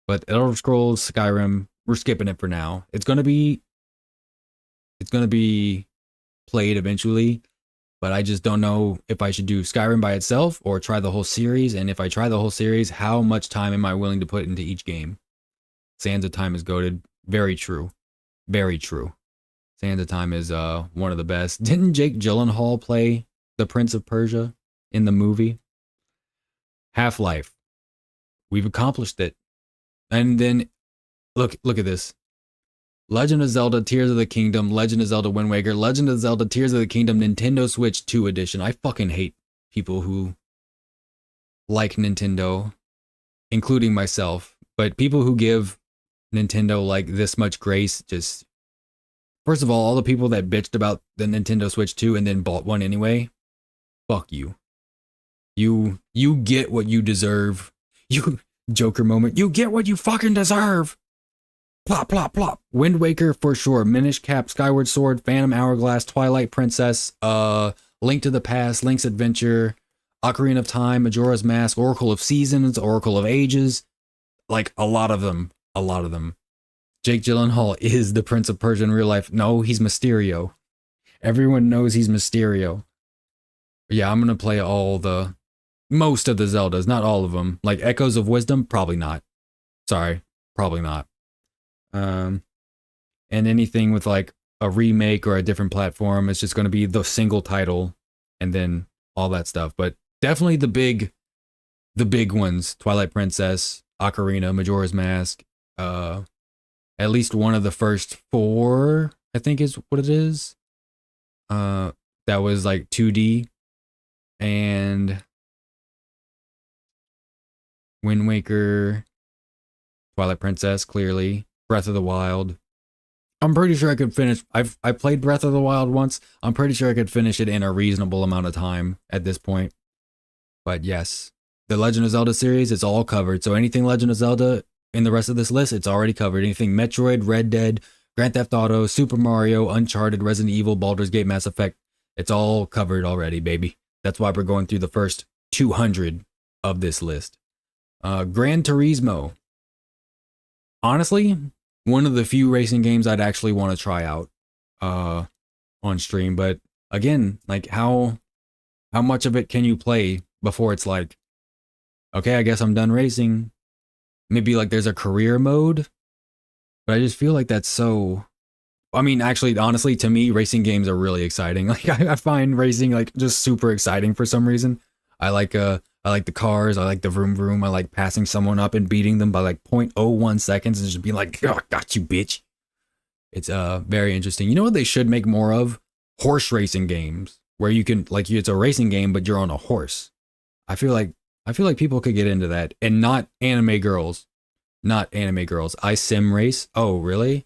But Elder Scrolls, Skyrim, we're skipping it for now. It's going to be played eventually. But I just don't know if I should do Skyrim by itself or try the whole series. And if I try the whole series, how much time am I willing to put into each game? Sands of Time is goated. Very true. Very true. Sands of Time is one of the best. Didn't Jake Gyllenhaal play the Prince of Persia in the movie? Half-Life. We've accomplished it. And then, look at this. Legend of Zelda Tears of the Kingdom, Legend of Zelda Wind Waker, Legend of Zelda Tears of the Kingdom, Nintendo Switch 2 edition. I fucking hate people who like Nintendo, including myself. But people who give Nintendo like this much grace, just... First of all the people that bitched about the Nintendo Switch 2 and then bought one anyway, fuck you. You get what you deserve. You, Joker moment, you get what you fucking deserve. Plop, plop, plop. Wind Waker for sure. Minish Cap, Skyward Sword, Phantom Hourglass, Twilight Princess, Link to the Past, Link's Adventure, Ocarina of Time, Majora's Mask, Oracle of Seasons, Oracle of Ages. Like, a lot of them. A lot of them. Jake Gyllenhaal is the Prince of Persia in real life. No, he's Mysterio. Everyone knows he's Mysterio. But yeah, I'm going to play most of the Zeldas, not all of them. Like Echoes of Wisdom, probably not. Sorry, probably not. And anything with like a remake or a different platform, it's just going to be the single title and then all that stuff. But definitely the big ones, Twilight Princess, Ocarina, Majora's Mask, at least one of the first 4, I think is what it is. That was like 2D, and Wind Waker, Twilight Princess, clearly, Breath of the Wild. I'm pretty sure I could finish. I played Breath of the Wild once. I'm pretty sure I could finish it in a reasonable amount of time at this point. But yes, the Legend of Zelda series, it's all covered. So anything Legend of Zelda in the rest of this list, it's already covered. Anything Metroid, Red Dead, Grand Theft Auto, Super Mario, Uncharted, Resident Evil, Baldur's Gate, Mass Effect, it's all covered already, baby. That's why we're going through the first 200 of this list. Gran Turismo. Honestly, one of the few racing games I'd actually want to try out on stream. But again, like how much of it can you play before it's like, okay, I guess I'm done racing. Maybe like there's a career mode, but I just feel like that's so... I mean, actually, honestly, to me, racing games are really exciting. Like I find racing like just super exciting for some reason. I like the cars. I like the vroom vroom. I like passing someone up and beating them by like 0.01 seconds and just being like, oh, got you, bitch. It's very interesting. You know what they should make more of? Horse racing games where you can like it's a racing game, but you're on a horse. I feel like people could get into that, and not anime girls. Not anime girls. I sim race. Oh, really?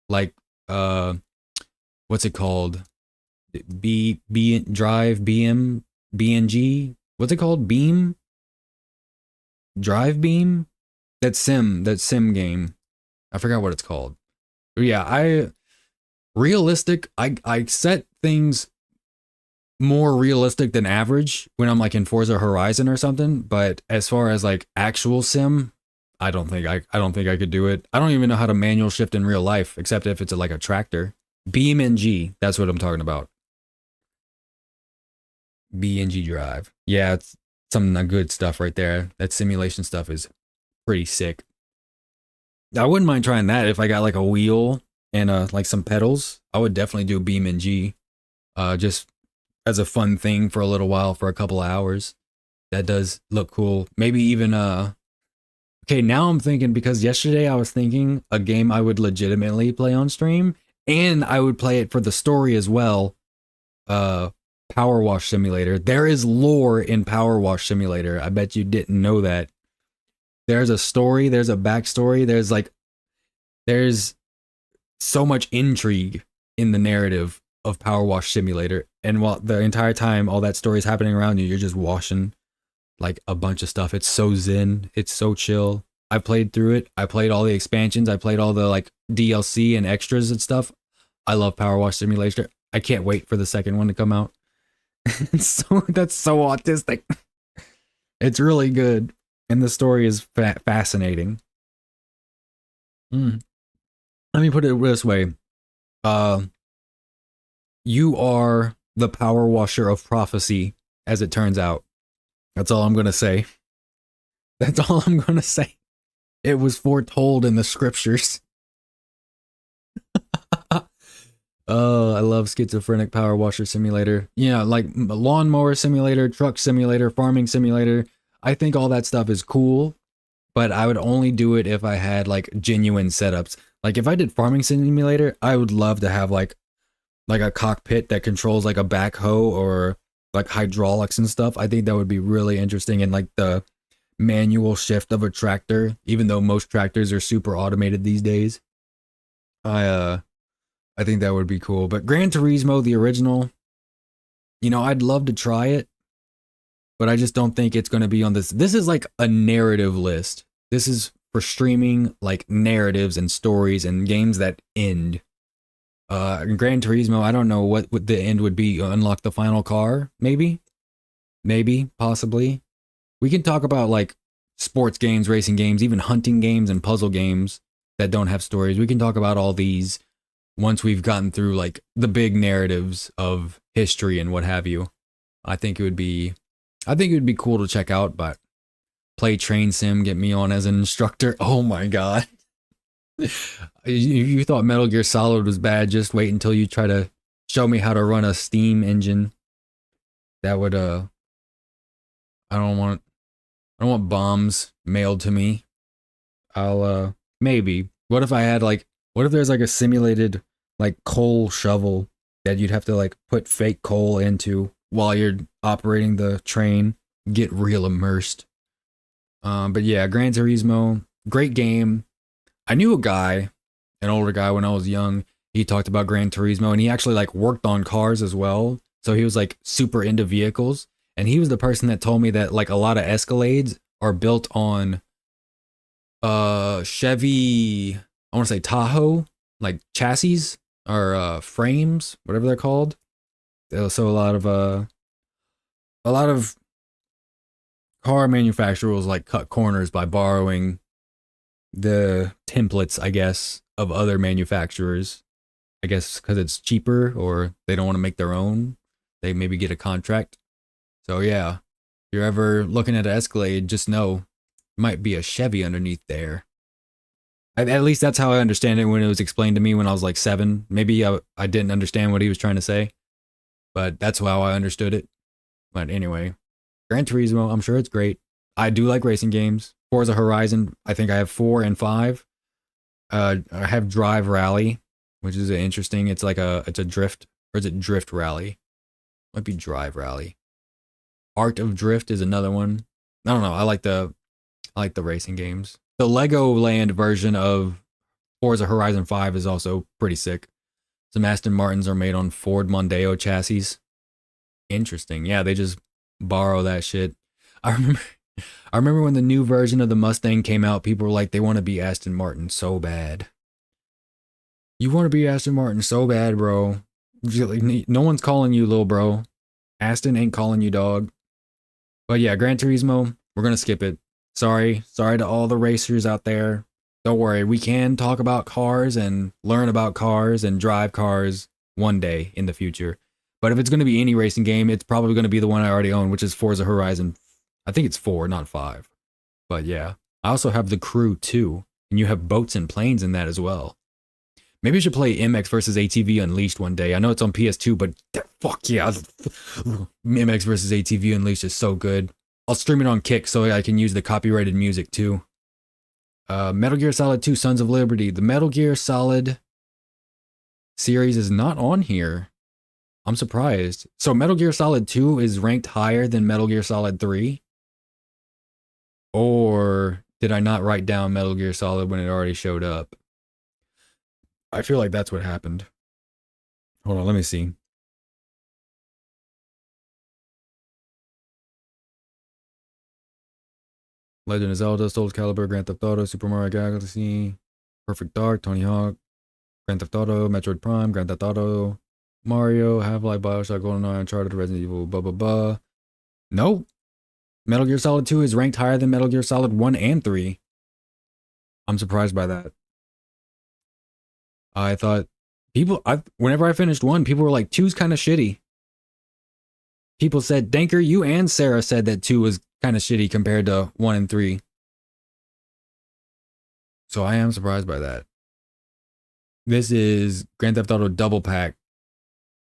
Like what's it called? Drive BM BNG. What's it called? Beam? Drive Beam? That sim game. I forgot what it's called. But yeah, I set things more realistic than average when I'm like in Forza Horizon or something. But as far as like actual sim, I don't think I could do it. I don't even know how to manual shift in real life, except if it's like a tractor. Beam and G, that's what I'm talking about. B and G drive. Yeah, it's some good stuff right there. That simulation stuff is pretty sick. I wouldn't mind trying that if I got like a wheel and like some pedals. I would definitely do Beam and G. Just as a fun thing for a little while, for a couple of hours. That does look cool. Maybe even okay, now I'm thinking, because yesterday I was thinking a game I would legitimately play on stream, and I would play it for the story as well. Power Wash Simulator. There is lore in Power Wash Simulator. I bet you didn't know that. There's a story, there's a backstory, there's so much intrigue in the narrative of Power Wash Simulator. And while the entire time all that story is happening around you, you're just washing like a bunch of stuff. It's so zen, it's so chill. I played through it. I played all the expansions. I played all the like DLC and extras and stuff. I love Power Wash Simulator. I can't wait for the second one to come out. That's so autistic. It's really good, and the story is fascinating. Let me put it this way: you are the power washer of prophecy, as it turns out. That's all I'm gonna say. That's all I'm gonna say. It was foretold in the scriptures. Oh, I love schizophrenic power washer simulator. Yeah, like lawnmower simulator, truck simulator, farming simulator. I think all that stuff is cool, but I would only do it if I had like genuine setups. Like if I did farming simulator, I would love to have like a cockpit that controls like a backhoe or like hydraulics and stuff. I think that would be really interesting, and like the manual shift of a tractor, even though most tractors are super automated these days. I think that would be cool. But Gran Turismo, the original, you know, I'd love to try it, but I just don't think it's going to be on this. This is like a narrative list. This is for streaming like narratives and stories and games that end. Gran Turismo, I don't know what the end would be. Unlock the final car, maybe, possibly. We can talk about like sports games, racing games, even hunting games and puzzle games that don't have stories. We can talk about all these once we've gotten through like the big narratives of history and what have you. I think it would be cool to check out, but play train sim, get me on as an instructor. Oh my god. You thought Metal Gear Solid was bad, just wait until you try to show me how to run a steam engine. That would I don't want bombs mailed to me. I'll maybe. What if there's like a simulated like coal shovel that you'd have to like put fake coal into while you're operating the train, get real immersed. But yeah, Gran Turismo, great game. I knew a guy, an older guy when I was young. He talked about Gran Turismo, and he actually like worked on cars as well. So he was like super into vehicles, and he was the person that told me that like a lot of Escalades are built on Chevy, I want to say Tahoe, like chassis or frames, whatever they're called. So a lot of car manufacturers like cut corners by borrowing the templates, I guess, of other manufacturers. I guess because it's cheaper, or they don't want to make their own. They maybe get a contract. So yeah, if you're ever looking at an Escalade, just know it might be a Chevy underneath there. At least that's how I understand it when it was explained to me when I was like 7. Maybe I didn't understand what he was trying to say, but that's how I understood it. But anyway, Gran Turismo, I'm sure it's great. I do like racing games. Forza Horizon, I think I have 4 and 5. I have Drive Rally, which is interesting. It's like it's a drift, or is it Drift Rally? Might be Drive Rally. Art of Drift is another one. I don't know. I like the racing games. The Legoland version of Forza Horizon 5 is also pretty sick. Some Aston Martins are made on Ford Mondeo chassis. Interesting. Yeah, they just borrow that shit. I remember when the new version of the Mustang came out, people were like, they want to be Aston Martin so bad. You want to be Aston Martin so bad, bro. No one's calling you little bro. Aston ain't calling you dog. But yeah, Gran Turismo, we're gonna skip it. Sorry to all the racers out there. Don't worry, we can talk about cars and learn about cars and drive cars one day in the future. But if it's gonna be any racing game, it's probably gonna be the one I already own, which is Forza Horizon. I think it's 4, not 5. But yeah, I also have The Crew 2, and you have boats and planes in that as well. Maybe I should play MX versus ATV Unleashed one day. I know it's on PS2, but fuck yeah. MX versus ATV Unleashed is so good. I'll stream it on Kick so I can use the copyrighted music too. Metal Gear Solid 2 Sons of Liberty. The Metal Gear Solid series is not on here. I'm surprised. So Metal Gear Solid 2 is ranked higher than Metal Gear Solid 3? Or did I not write down Metal Gear Solid when it already showed up? I feel like that's what happened. Hold on, let me see. Legend of Zelda, Soul Calibur, Grand Theft Auto, Super Mario Galaxy, Perfect Dark, Tony Hawk, Grand Theft Auto, Metroid Prime, Grand Theft Auto, Mario, Half-Life, Bioshock, GoldenEye, Uncharted, Resident Evil, blah, blah, blah. Nope. Metal Gear Solid 2 is ranked higher than Metal Gear Solid 1 and 3. I'm surprised by that. I thought whenever I finished 1, people were like, 2's kind of shitty. People said, Danker, you and Sarah said that 2 was kind of shitty compared to 1 and 3. So I am surprised by that. This is Grand Theft Auto Double Pack,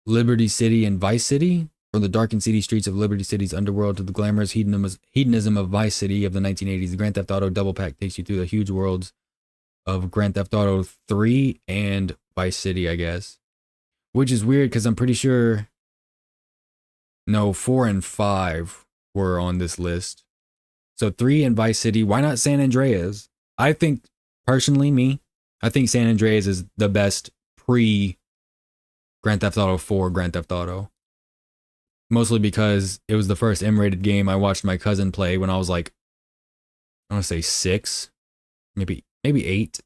Liberty City and Vice City. From the dark and seedy streets of Liberty City's underworld to the glamorous hedonism of Vice City of the 1980s, the Grand Theft Auto Double Pack takes you through the huge worlds of Grand Theft Auto 3 and Vice City, I guess. Which is weird because I'm pretty sure... No, 4 and 5 were on this list. So 3 and Vice City. Why not San Andreas? I think, personally, I think San Andreas is the best pre-Grand Theft Auto 4 Grand Theft Auto. Mostly because it was the first M-rated game I watched my cousin play when I was like, I want to say 6, maybe 8.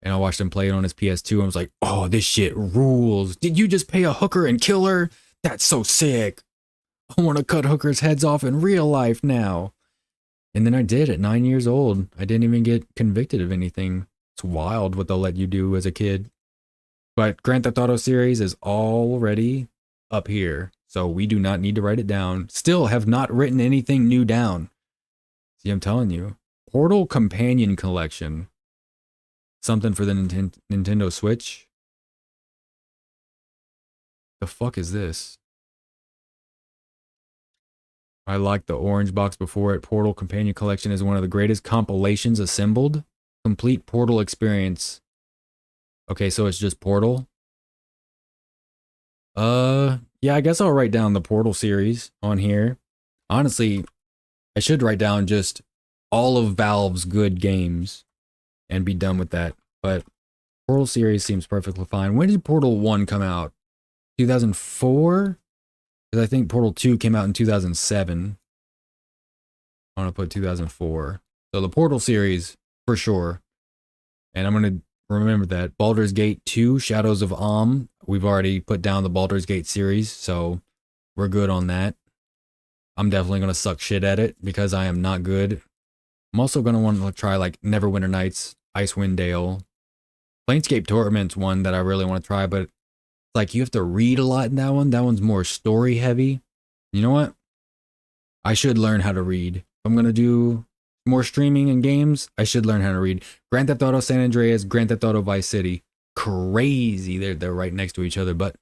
And I watched him play it on his PS2 and was like, oh, this shit rules. Did you just pay a hooker and kill her? That's so sick. I want to cut hookers' heads off in real life now. And then I did at 9 years old. I didn't even get convicted of anything. It's wild what they'll let you do as a kid. But Grand Theft Auto series is already up here. So we do not need to write it down. Still have not written anything new down. See, I'm telling you. Portal Companion Collection. Something for the Nintendo Switch. The fuck is this? I like the orange box before it. Portal Companion Collection is one of the greatest compilations assembled. Complete Portal experience. Okay, so it's just Portal. Yeah, I guess I'll write down the Portal series on here. Honestly, I should write down just all of Valve's good games and be done with that. But Portal series seems perfectly fine. When did Portal 1 come out? 2004? Because I think Portal 2 came out in 2007. I want to put 2004. So the Portal series, for sure. And I'm going to remember that. Baldur's Gate 2, Shadows of Amn. We've already put down the Baldur's Gate series, so we're good on that. I'm definitely going to suck shit at it because I am not good. I'm also going to want to try like Neverwinter Nights, Icewind Dale. Planescape Torment's one that I really want to try, but like you have to read a lot in that one. That one's more story heavy. You know what? I should learn how to read. If I'm going to do more streaming and games, I should learn how to read. Grand Theft Auto San Andreas, Grand Theft Auto Vice City. Crazy. They're right next to each other, but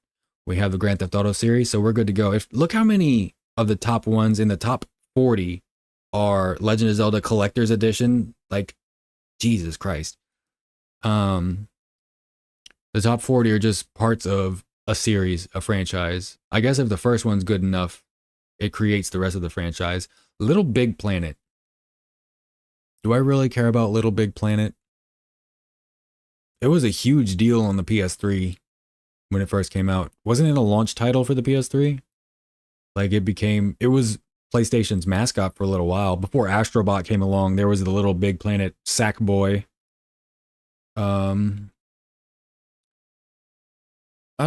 we have the Grand Theft Auto series, so we're good to go. Look how many of the top ones in the top 40 are Legend of Zelda Collector's Edition. Like, Jesus Christ. The top 40 are just parts of a series, a franchise. I guess if the first one's good enough, it creates the rest of the franchise. Little Big Planet. Do I really care about Little Big Planet? It was a huge deal on the PS3 when it first came out. Wasn't it a launch title for the PS3? Like it was PlayStation's mascot for a little while. Before Astrobot came along, there was the Little Big Planet Sackboy. I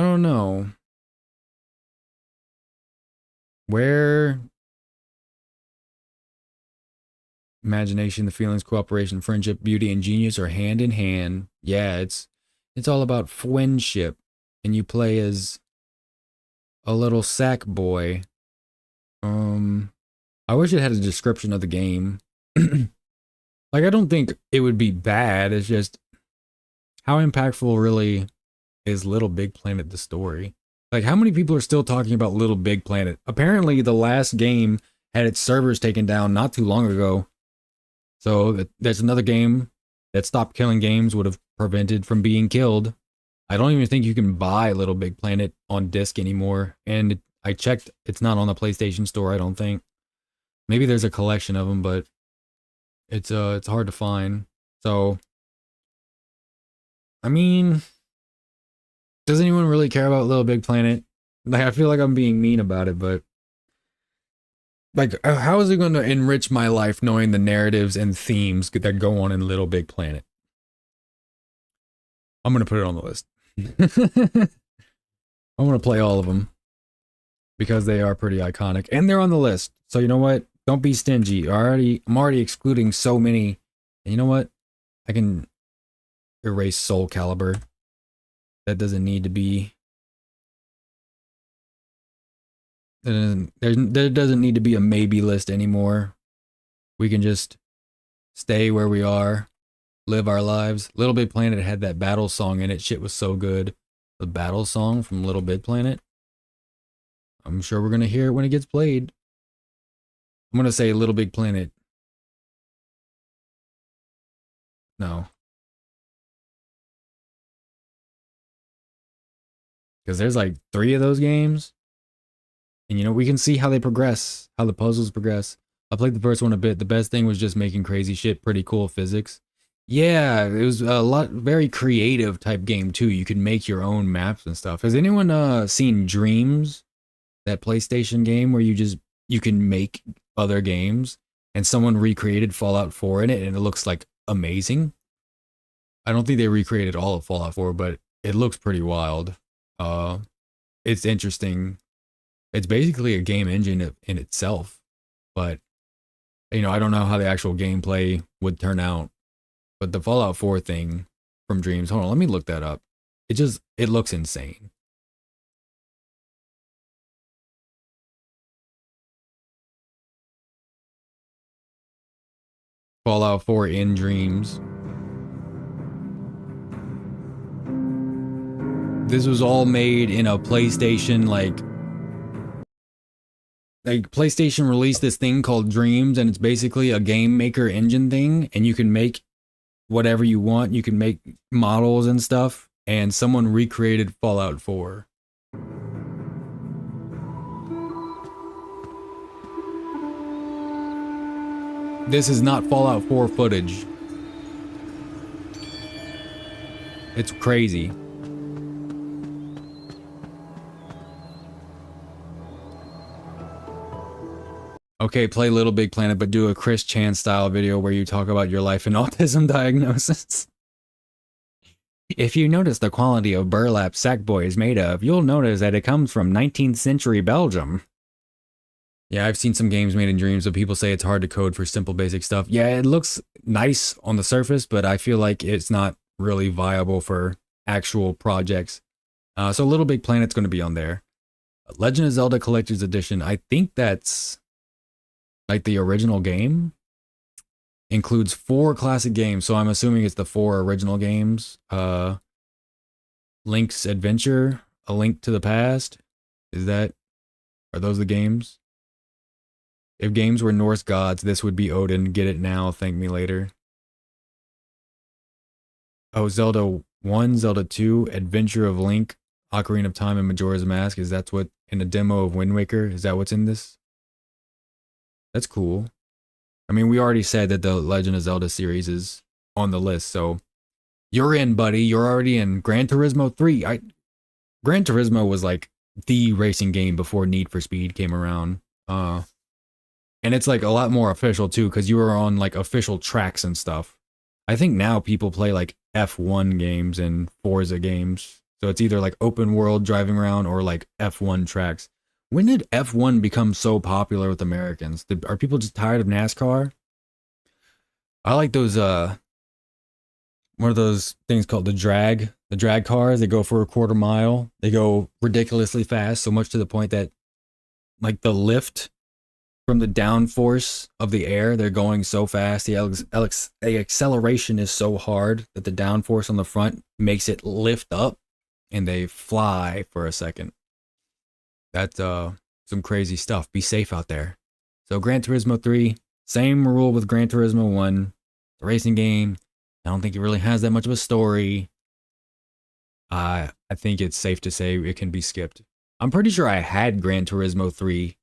don't know. Where imagination, the feelings, cooperation, friendship, beauty, and genius are hand in hand. Yeah, it's all about friendship. And you play as a little sack boy. I wish it had a description of the game. Like, I don't think it would be bad. It's just how impactful really is Little Big Planet the story? Like, how many people are still talking about Little Big Planet? Apparently, the last game had its servers taken down not too long ago. So there's another game that Stop Killing Games would have prevented from being killed. I don't even think you can buy Little Big Planet on disc anymore. And I checked, it's not on the PlayStation Store, I don't think. Maybe there's a collection of them, but it's hard to find. So, I mean, does anyone really care about Little Big Planet? Like, I feel like I'm being mean about it, but like, how is it going to enrich my life knowing the narratives and themes that go on in Little Big Planet? I'm going to put it on the list. I'm going to play all of them because they are pretty iconic and they're on the list. So you know what? Don't be stingy. I'm already excluding so many. And you know what? I can erase Soul Calibur. That doesn't need to be. There doesn't need to be a maybe list anymore. We can just stay where we are, live our lives. Little Big Planet had that battle song in it. Shit was so good. The battle song from Little Big Planet. I'm sure we're going to hear it when it gets played. I'm going to say Little Big Planet. No. Because there's like 3 of those games. And you know, we can see how they progress, how the puzzles progress. I played the first one a bit. The best thing was just making crazy shit, pretty cool physics. Yeah, it was a very creative type game too. You could make your own maps and stuff. Has anyone seen Dreams? That PlayStation game where you can make other games, and someone recreated Fallout 4 in it and it looks like amazing. I don't think they recreated all of Fallout 4, but it looks pretty wild. It's interesting. It's basically a game engine in itself, but you know, I don't know how the actual gameplay would turn out. But the Fallout 4 thing from Dreams, hold on, let me look that up. It looks insane. Fallout 4 in Dreams. This was all made in a PlayStation, like PlayStation released this thing called Dreams, and it's basically a game maker engine thing, and you can make whatever you want. You can make models and stuff, and someone recreated Fallout 4. This is not Fallout 4 footage. It's crazy. Okay, play Little Big Planet, but do a Chris Chan style video where you talk about your life and autism diagnosis. If you notice the quality of burlap Sackboy is made of, you'll notice that it comes from 19th century Belgium. Yeah, I've seen some games made in Dreams, but people say it's hard to code for simple basic stuff. Yeah, it looks nice on the surface, but I feel like it's not really viable for actual projects. So Little Big Planet's going to be on there. Legend of Zelda Collector's Edition, I think that's like the original game. Includes 4 classic games, so I'm assuming it's the 4 original games. Link's Adventure, A Link to the Past. Are those the games? If games were Norse gods, this would be Odin. Get it now, thank me later. Oh, Zelda 1, Zelda 2, Adventure of Link, Ocarina of Time, and Majora's Mask. Is that what in a demo of Wind Waker? Is that what's in this? That's cool. I mean, we already said that the Legend of Zelda series is on the list, so you're in, buddy. You're already in. Gran Turismo 3. Gran Turismo was like the racing game before Need for Speed came around. And it's like a lot more official too, because you were on like official tracks and stuff. I think now people play like F1 games and Forza games. So it's either like open world driving around or like F1 tracks. When did F1 become so popular with Americans? Are people just tired of NASCAR? I like those what are those things called? The drag cars. They go for a quarter mile. They go ridiculously fast, so much to the point that like the lift from the downforce of the air, they're going so fast. The acceleration is so hard that the downforce on the front makes it lift up and they fly for a second. That's some crazy stuff. Be safe out there. So Gran Turismo 3, same rule with Gran Turismo 1. The racing game, I don't think it really has that much of a story. I think it's safe to say it can be skipped. I'm pretty sure I had Gran Turismo 3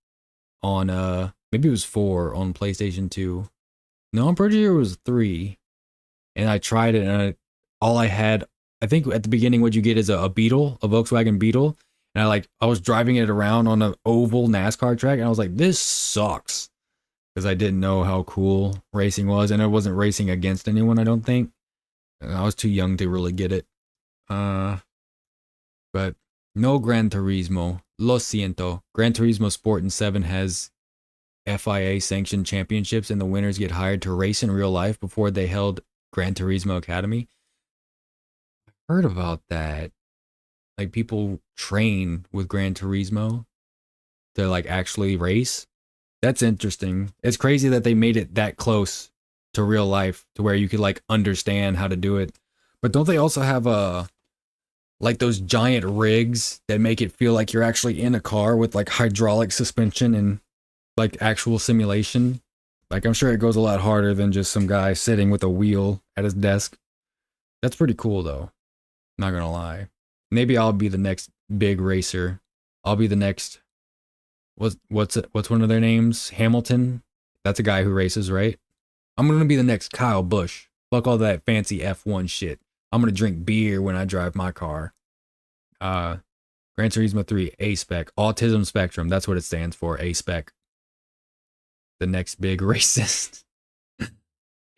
on maybe it was 4 on PlayStation 2. No, I'm pretty sure it was 3. And I tried it, and all I had, I think at the beginning what you get is a Beetle, a Volkswagen Beetle. And I was driving it around on an oval NASCAR track, and I was like, this sucks. Because I didn't know how cool racing was, and I wasn't racing against anyone, I don't think. And I was too young to really get it. But no Gran Turismo. Lo siento. Gran Turismo Sport in 7 has FIA sanctioned championships, and the winners get hired to race in real life before they held Gran Turismo Academy. I heard about that. Like people train with Gran Turismo to like actually race. That's interesting. It's crazy that they made it that close to real life to where you could like understand how to do it. But don't they also have like those giant rigs that make it feel like you're actually in a car with like hydraulic suspension and like actual simulation? Like I'm sure it goes a lot harder than just some guy sitting with a wheel at his desk. That's pretty cool though. Not gonna lie. Maybe I'll be the next big racer. I'll be the next. What's one of their names? Hamilton. That's a guy who races, right? I'm gonna be the next Kyle Busch. Fuck all that fancy F1 shit. I'm gonna drink beer when I drive my car. Gran Turismo 3 A-Spec, Autism Spectrum. That's what it stands for. A-Spec. The next big racist.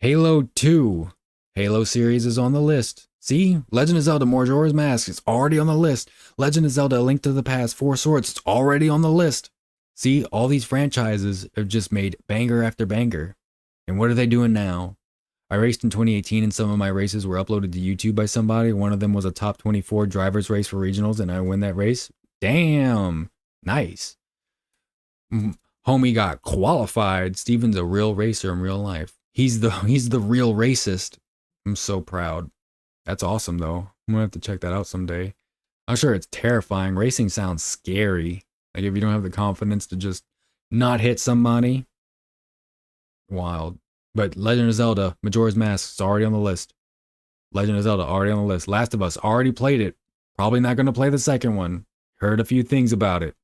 Halo 2. Halo series is on the list. See? Legend of Zelda Majora's Mask is already on the list. Legend of Zelda A Link to the Past 4 Swords is already on the list. See? All these franchises have just made banger after banger. And what are they doing now? I raced in 2018 and some of my races were uploaded to YouTube by somebody. One of them was a top 24 drivers race for regionals and I win that race. Damn. Nice. Homie got qualified. Steven's a real racer in real life. He's the real racist. I'm so proud. That's awesome though. I'm gonna have to check that out someday. I'm sure it's terrifying. Racing sounds scary. Like if you don't have the confidence to just not hit somebody. Wild. But Legend of Zelda, Majora's Mask is already on the list. Legend of Zelda already on the list. Last of Us already played it. Probably not gonna play the second one. Heard a few things about it.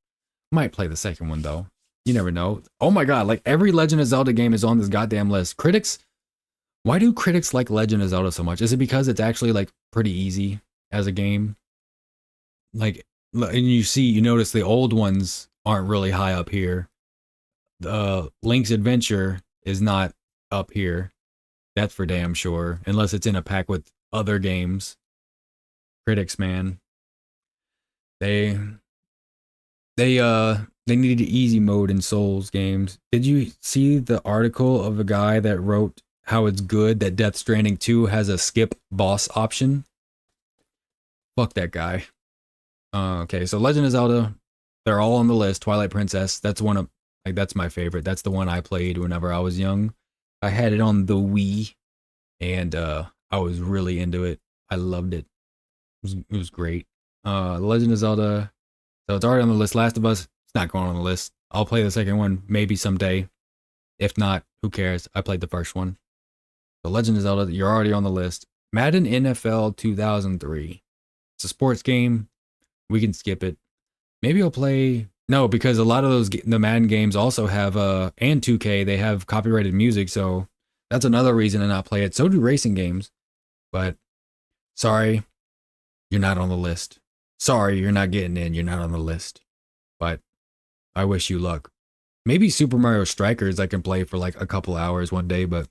Might play the second one though. You never know. Oh my god, like every Legend of Zelda game is on this goddamn list. Why do critics like Legend of Zelda so much? Is it because it's actually like pretty easy as a game? Like, and you notice the old ones aren't really high up here. Link's Adventure is not up here. That's for damn sure. Unless it's in a pack with other games. Critics, man. They needed easy mode in Souls games. Did you see the article of a guy that wrote how it's good that Death Stranding 2 has a skip boss option? Fuck that guy. Okay, so Legend of Zelda, they're all on the list. Twilight Princess, that's my favorite. That's the one I played whenever I was young. I had it on the Wii, and I was really into it. I loved it. It was great. Legend of Zelda, so it's already on the list. Last of Us, it's not going on the list. I'll play the second one maybe someday. If not, who cares? I played the first one. The Legend of Zelda, you're already on the list. Madden NFL 2003. It's a sports game. We can skip it. Maybe I'll play. No, because a lot of the Madden games also have and 2K, they have copyrighted music, so that's another reason to not play it. So do racing games. But sorry, you're not on the list. Sorry, you're not getting in. You're not on the list. But I wish you luck. Maybe Super Mario Strikers I can play for like a couple hours one day, but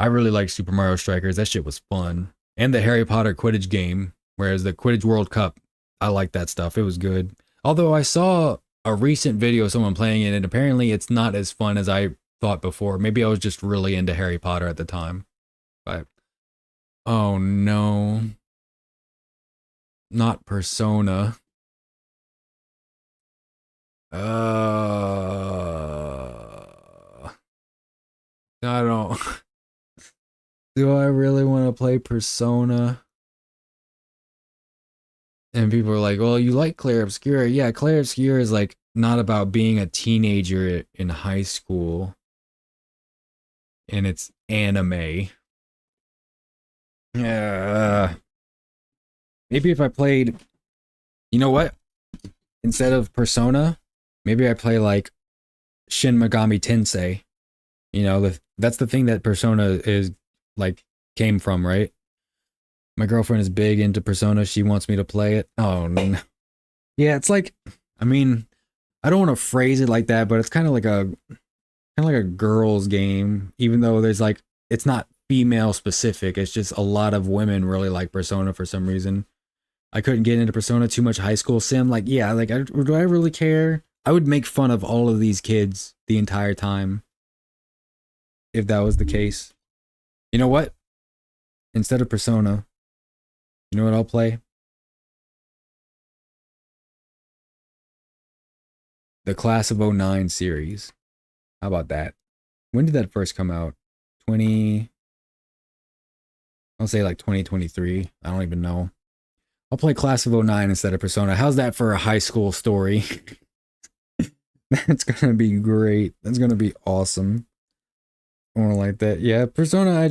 I really like Super Mario Strikers. That shit was fun. And the Harry Potter Quidditch game, whereas the Quidditch World Cup, I like that stuff. It was good. Although I saw a recent video of someone playing it, and apparently it's not as fun as I thought before. Maybe I was just really into Harry Potter at the time. But oh no. Not Persona. I don't. Do I really want to play Persona? And people are like, well, you like Claire Obscura. Yeah, Claire Obscura is like not about being a teenager in high school. And it's anime. Yeah. Maybe if I played, you know what? Instead of Persona, maybe I play like Shin Megami Tensei. You know, that's the thing that Persona is like came from, right? My girlfriend is big into Persona. She wants me to play it. Oh, no. Yeah, it's like, I mean, I don't want to phrase it like that, but it's kind of like a girls game, even though there's like, it's not female specific. It's just a lot of women really like Persona for some reason. I couldn't get into Persona, too much high school sim. Like, yeah, like, do I really care? I would make fun of all of these kids the entire time if that was the case. You know what? Instead of Persona, you know what I'll play? The Class of '09 series. How about that? When did that first come out? I'll say like 2023. I don't even know. I'll play Class of '09 instead of Persona. How's that for a high school story? That's gonna be great. That's gonna be awesome. I wanna like that. Yeah, Persona,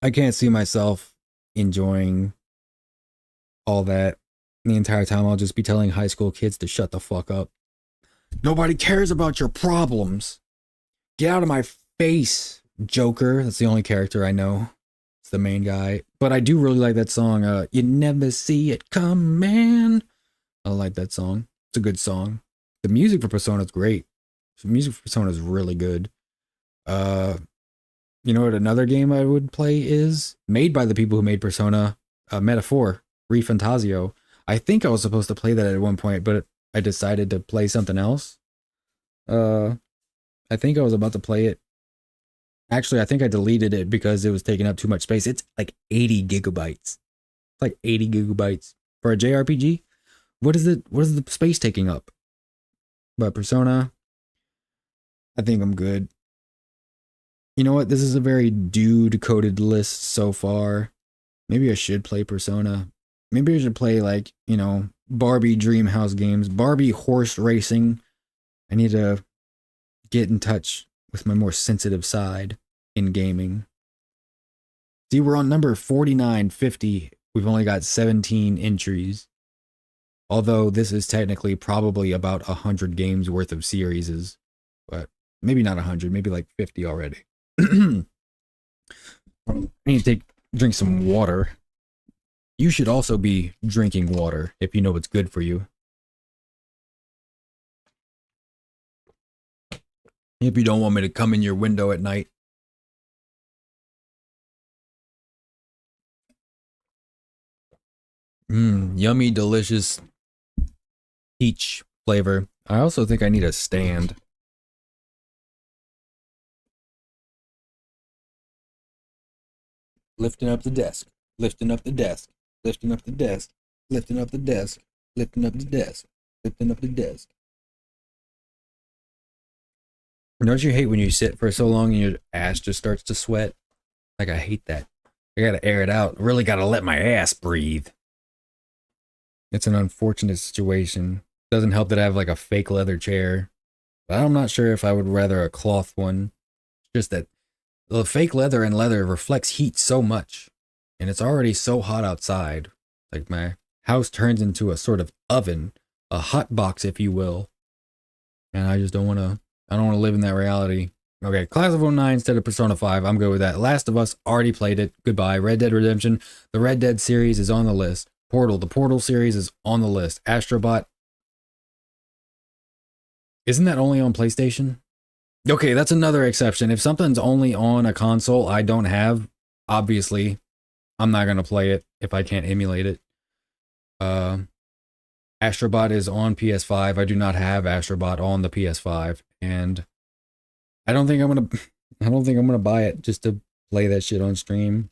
I can't see myself enjoying all that the entire time. I'll just be telling high school kids to shut the fuck up. Nobody cares about your problems. Get out of my face, Joker. That's the only character I know. It's the main guy. But I do really like that song. You never see it coming. I like that song. It's a good song. The music for Persona is great. The music for Persona is really good. You know what another game I would play is? Made by the people who made Persona, Metaphor, ReFantasio. I think I was supposed to play that at one point, but I decided to play something else. I think I was about to play it. Actually, I think I deleted it because it was taking up too much space. It's like 80 gigabytes. It's like 80 gigabytes for a JRPG. What is the space taking up? But Persona, I think I'm good. You know what? This is a very dude-coded list so far. Maybe I should play Persona. Maybe I should play, like, you know, Barbie Dreamhouse games. Barbie horse racing. I need to get in touch with my more sensitive side in gaming. See, we're on number 4950. We've only got 17 entries. Although this is technically probably about 100 games worth of series. But maybe not 100, maybe like 50 already. I need to drink some water. You should also be drinking water if you know what's good for you. If you don't want me to come in your window at night. Yummy, delicious peach flavor. I also think I need a stand. Lifting up the desk, lifting up the desk, lifting up the desk, lifting up the desk, lifting up the desk, lifting up the desk. Don't you hate when you sit for so long and your ass just starts to sweat? Like, I hate that. I gotta air it out. Really gotta let my ass breathe. It's an unfortunate situation. Doesn't help that I have like a fake leather chair. But I'm not sure if I would rather a cloth one. Just that the fake leather and leather reflects heat so much. And it's already so hot outside. Like, my house turns into a sort of oven. A hot box, if you will. And I just don't want to... I don't want to live in that reality. Okay, Class of '09 instead of Persona 5. I'm good with that. Last of Us, already played it. Goodbye. Red Dead Redemption. The Red Dead series is on the list. Portal. The Portal series is on the list. Astrobot. Isn't that only on PlayStation? Okay, that's another exception. If something's only on a console I don't have, obviously, I'm not going to play it if I can't emulate it. Astrobot is on PS5. I do not have Astrobot on the PS5, and I don't think I'm gonna buy it just to play that shit on stream.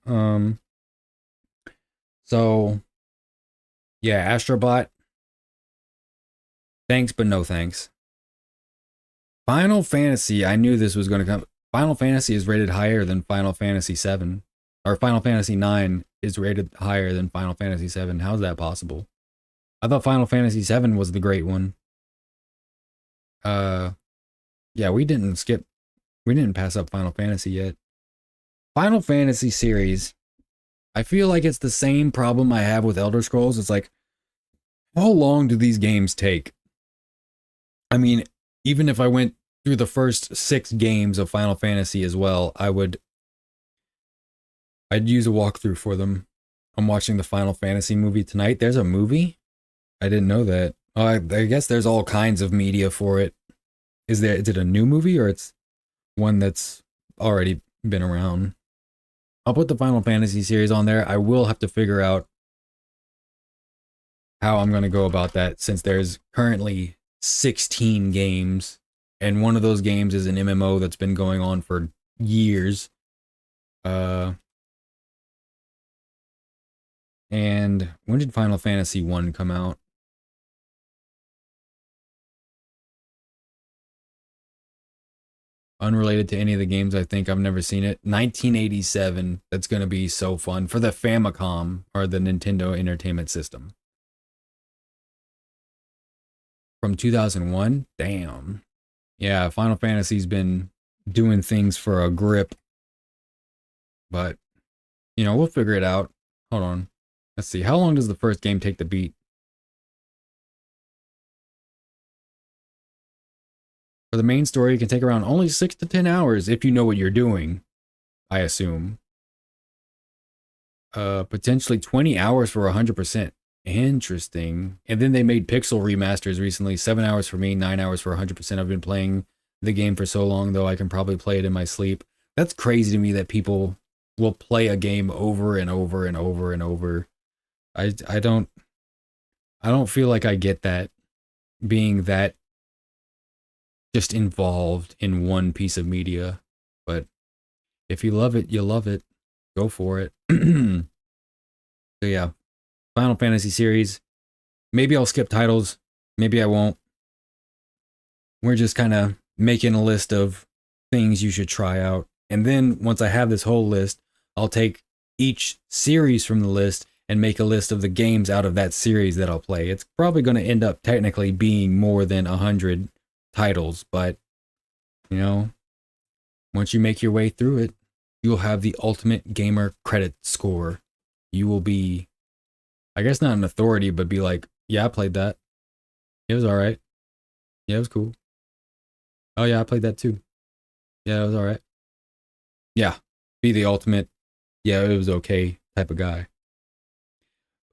So yeah, Astrobot. Thanks, but no thanks. Final Fantasy, I knew this was gonna come. Final Fantasy is rated higher than Final Fantasy 7. Or Final Fantasy 9 is rated higher than Final Fantasy 7. How's that possible? I thought Final Fantasy 7 was the great one. Yeah, we didn't pass up Final Fantasy yet. Final Fantasy series, I feel like it's the same problem I have with Elder Scrolls. It's like, how long do these games take? I mean, even if I went through the first 6 games of Final Fantasy as well, I'd use a walkthrough for them. I'm watching the Final Fantasy movie tonight. There's a movie? I didn't know that. Oh, I guess there's all kinds of media for it. Is it a new movie, or it's one that's already been around? I'll put the Final Fantasy series on there. I will have to figure out how I'm going to go about that, since there's currently 16 games, and one of those games is an MMO that's been going on for years. And when did Final Fantasy 1 come out? Unrelated to any of the games, I think. I've never seen it. 1987. That's going to be so fun for the Famicom, or the Nintendo Entertainment System. From 2001? Damn. Yeah, Final Fantasy's been doing things for a grip. But, you know, we'll figure it out. Hold on. Let's see. How long does the first game take to beat? For the main story, it can take around only 6 to 10 hours if you know what you're doing, I assume. Potentially 20 hours for 100%. Interesting. And then they made pixel remasters recently. 7 hours for me, 9 hours for 100%. I've been playing the game for so long, though I can probably play it in my sleep. That's crazy to me that people will play a game over and over and over and over. I don't feel like I get that, being that just involved in one piece of media. But if you love it, you love it. Go for it. So yeah, Final Fantasy series. Maybe I'll skip titles. Maybe I won't. We're just kind of making a list of things you should try out. And then once I have this whole list, I'll take each series from the list and make a list of the games out of that series that I'll play. It's probably going to end up technically being more than 100 titles, but, you know, once you make your way through it, you'll have the ultimate gamer credit score. You will be, I guess not an authority, but be like, yeah, I played that. It was alright. Yeah, it was cool. Oh yeah, I played that too. Yeah, it was alright. Yeah, be the ultimate, yeah, it was okay type of guy.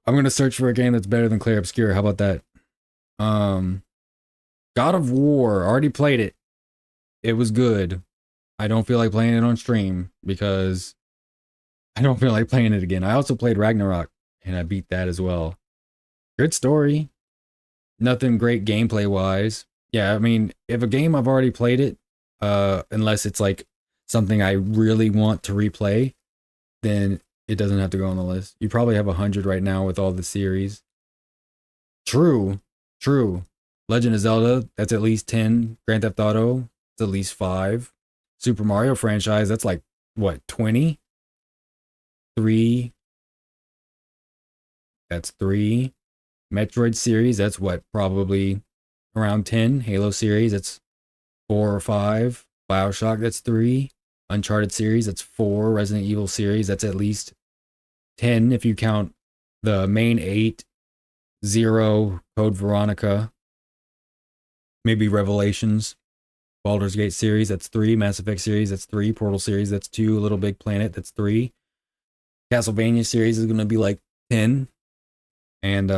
I'm going to search for a game that's better than Clair Obscur. How about that? God of War. Already played it. It was good. I don't feel like playing it on stream because I don't feel like playing it again. I also played Ragnarok and I beat that as well. Good story. Nothing great gameplay wise. Yeah, I mean, if a game I've already played it, unless it's like something I really want to replay, then it doesn't have to go on the list. You probably have 100 right now with all the series. True. Legend of Zelda, that's at least 10. Grand Theft Auto, it's at least 5. Super Mario franchise, that's like, what, 20? 3. That's 3. Metroid series, that's what, probably around 10. Halo series, that's 4 or 5. Bioshock, that's 3. Uncharted series, that's 4. Resident Evil series, that's at least 10 if you count the main 8. 0, Code Veronica, maybe Revelations. Baldur's Gate series, that's 3. Mass Effect series, that's 3. Portal series, that's 2. Little Big Planet, that's 3. Castlevania series is going to be like 10. And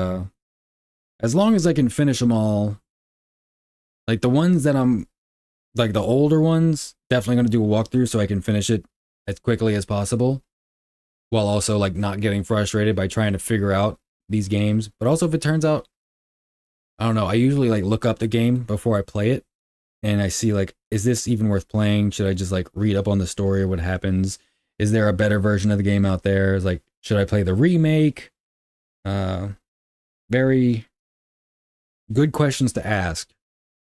as long as I can finish them all, like the ones that I'm, like the older ones, definitely going to do a walkthrough so I can finish it as quickly as possible, while also like not getting frustrated by trying to figure out these games. But also if it turns out I don't know. I usually like look up the game before I play it, and I see like, is this even worth playing? Should I just like read up on the story or what happens? Is there a better version of the game out there? It's like, should I play the remake? Very good questions to ask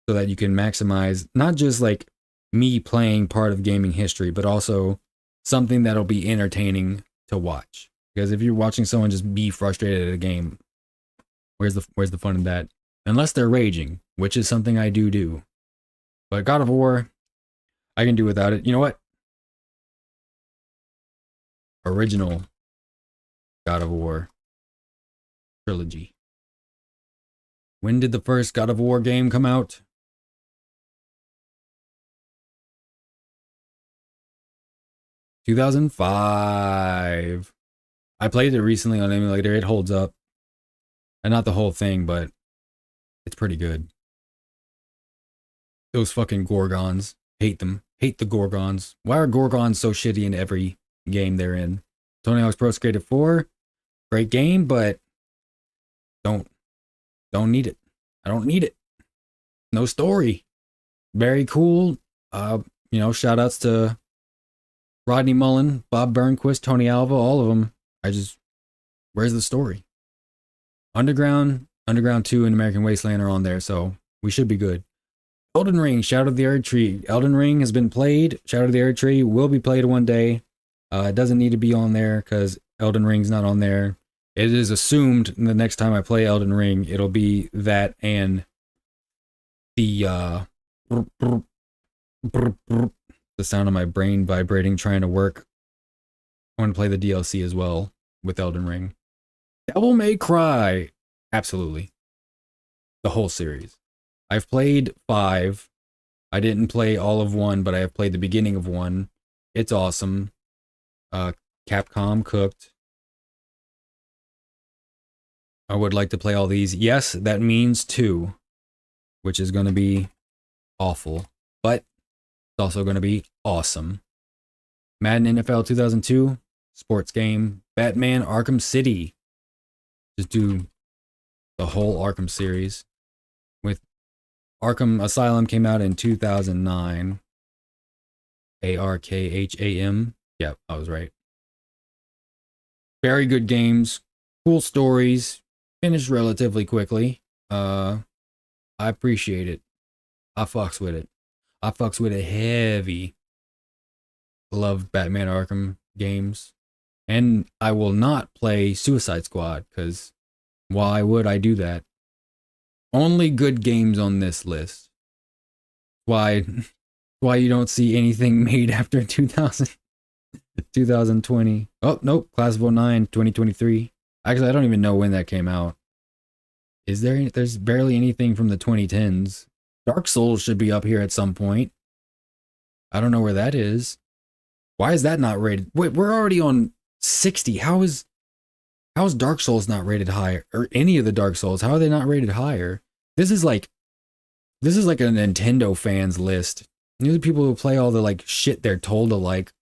so that you can maximize not just like me playing part of gaming history, but also something that'll be entertaining to watch. Because if you're watching someone just be frustrated at a game, where's the fun in that? Unless they're raging, which is something I do. But God of War, I can do without it. You know what? Original God of War trilogy. When did the first God of War game come out? 2005. I played it recently on emulator. It holds up. And not the whole thing, but it's pretty good. Those fucking Gorgons. Hate them. Hate the Gorgons. Why are Gorgons so shitty in every game they're in? Tony Hawk's Pro Skater 4. Great game, but don't need it. I don't need it. No story. Very cool. Shout outs to Rodney Mullen, Bob Burnquist, Tony Alva, all of them. Where's the story? Underground 2 and American Wasteland are on there, so we should be good. Elden Ring, Shadow of the Erdtree. Elden Ring has been played. Shadow of the Erdtree will be played one day. It doesn't need to be on there because Elden Ring's not on there. It is assumed the next time I play Elden Ring, it'll be that and the sound of my brain vibrating trying to work. I want to play the DLC as well with Elden Ring. Devil May Cry. Absolutely. The whole series. I've played 5. I didn't play all of 1, but I have played the beginning of 1. It's awesome. Capcom cooked. I would like to play all these. Yes, that means 2, which is going to be awful, but it's also going to be awesome. Madden NFL 2002, sports game. Batman Arkham City. Just do the whole Arkham series. With Arkham Asylum came out in 2009. Arkham. Yeah, I was right. Very good games. Cool stories. Finished relatively quickly. I appreciate it. I fucks with it. I fucks with it heavy. Love Batman Arkham games. And I will not play Suicide Squad, because why would I do that? Only good games on this list. Why you don't see anything made after 2020. Oh, nope. Class of 09, 2023. Actually, I don't even know when that came out. There's barely anything from the 2010s. Dark Souls should be up here at some point. I don't know where that is. Why is that not rated? Wait, we're already on 60. How is Dark Souls not rated higher? Or any of the Dark Souls, how are they not rated higher? This is like a Nintendo fans list. These are people who play all the like shit they're told to like.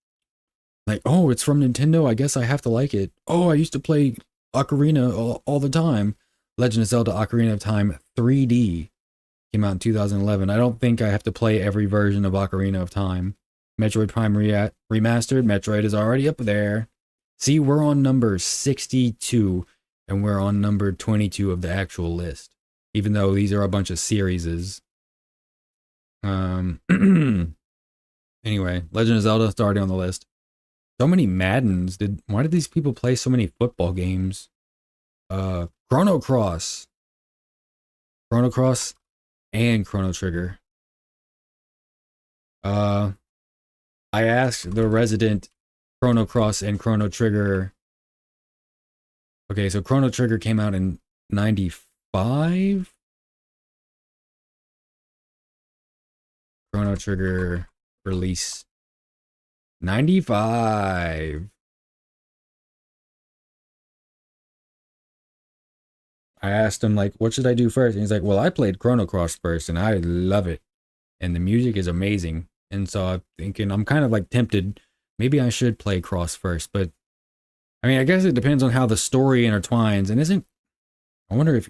Like, oh, it's from Nintendo, I guess I have to like it. Oh, I used to play Ocarina all the time. Legend of Zelda Ocarina of Time 3D came out in 2011. I don't think I have to play every version of Ocarina of Time. Metroid Prime Remastered. Metroid is already up there. See, we're on number 62, and we're on number 22 of the actual list. Even though these are a bunch of series. Anyway, Legend of Zelda is already on the list. So many Maddens. Why did these people play so many football games? Chrono Cross and Chrono Trigger. I asked the resident Chrono Cross and Chrono Trigger. Okay, so Chrono Trigger came out in 95. Chrono Trigger release 95. I asked him, like, what should I do first? And he's like, well, I played Chrono Cross first, and I love it. And the music is amazing. And so I'm thinking, I'm kind of like tempted. Maybe I should play Cross first. But, I mean, I guess it depends on how the story intertwines. And I wonder if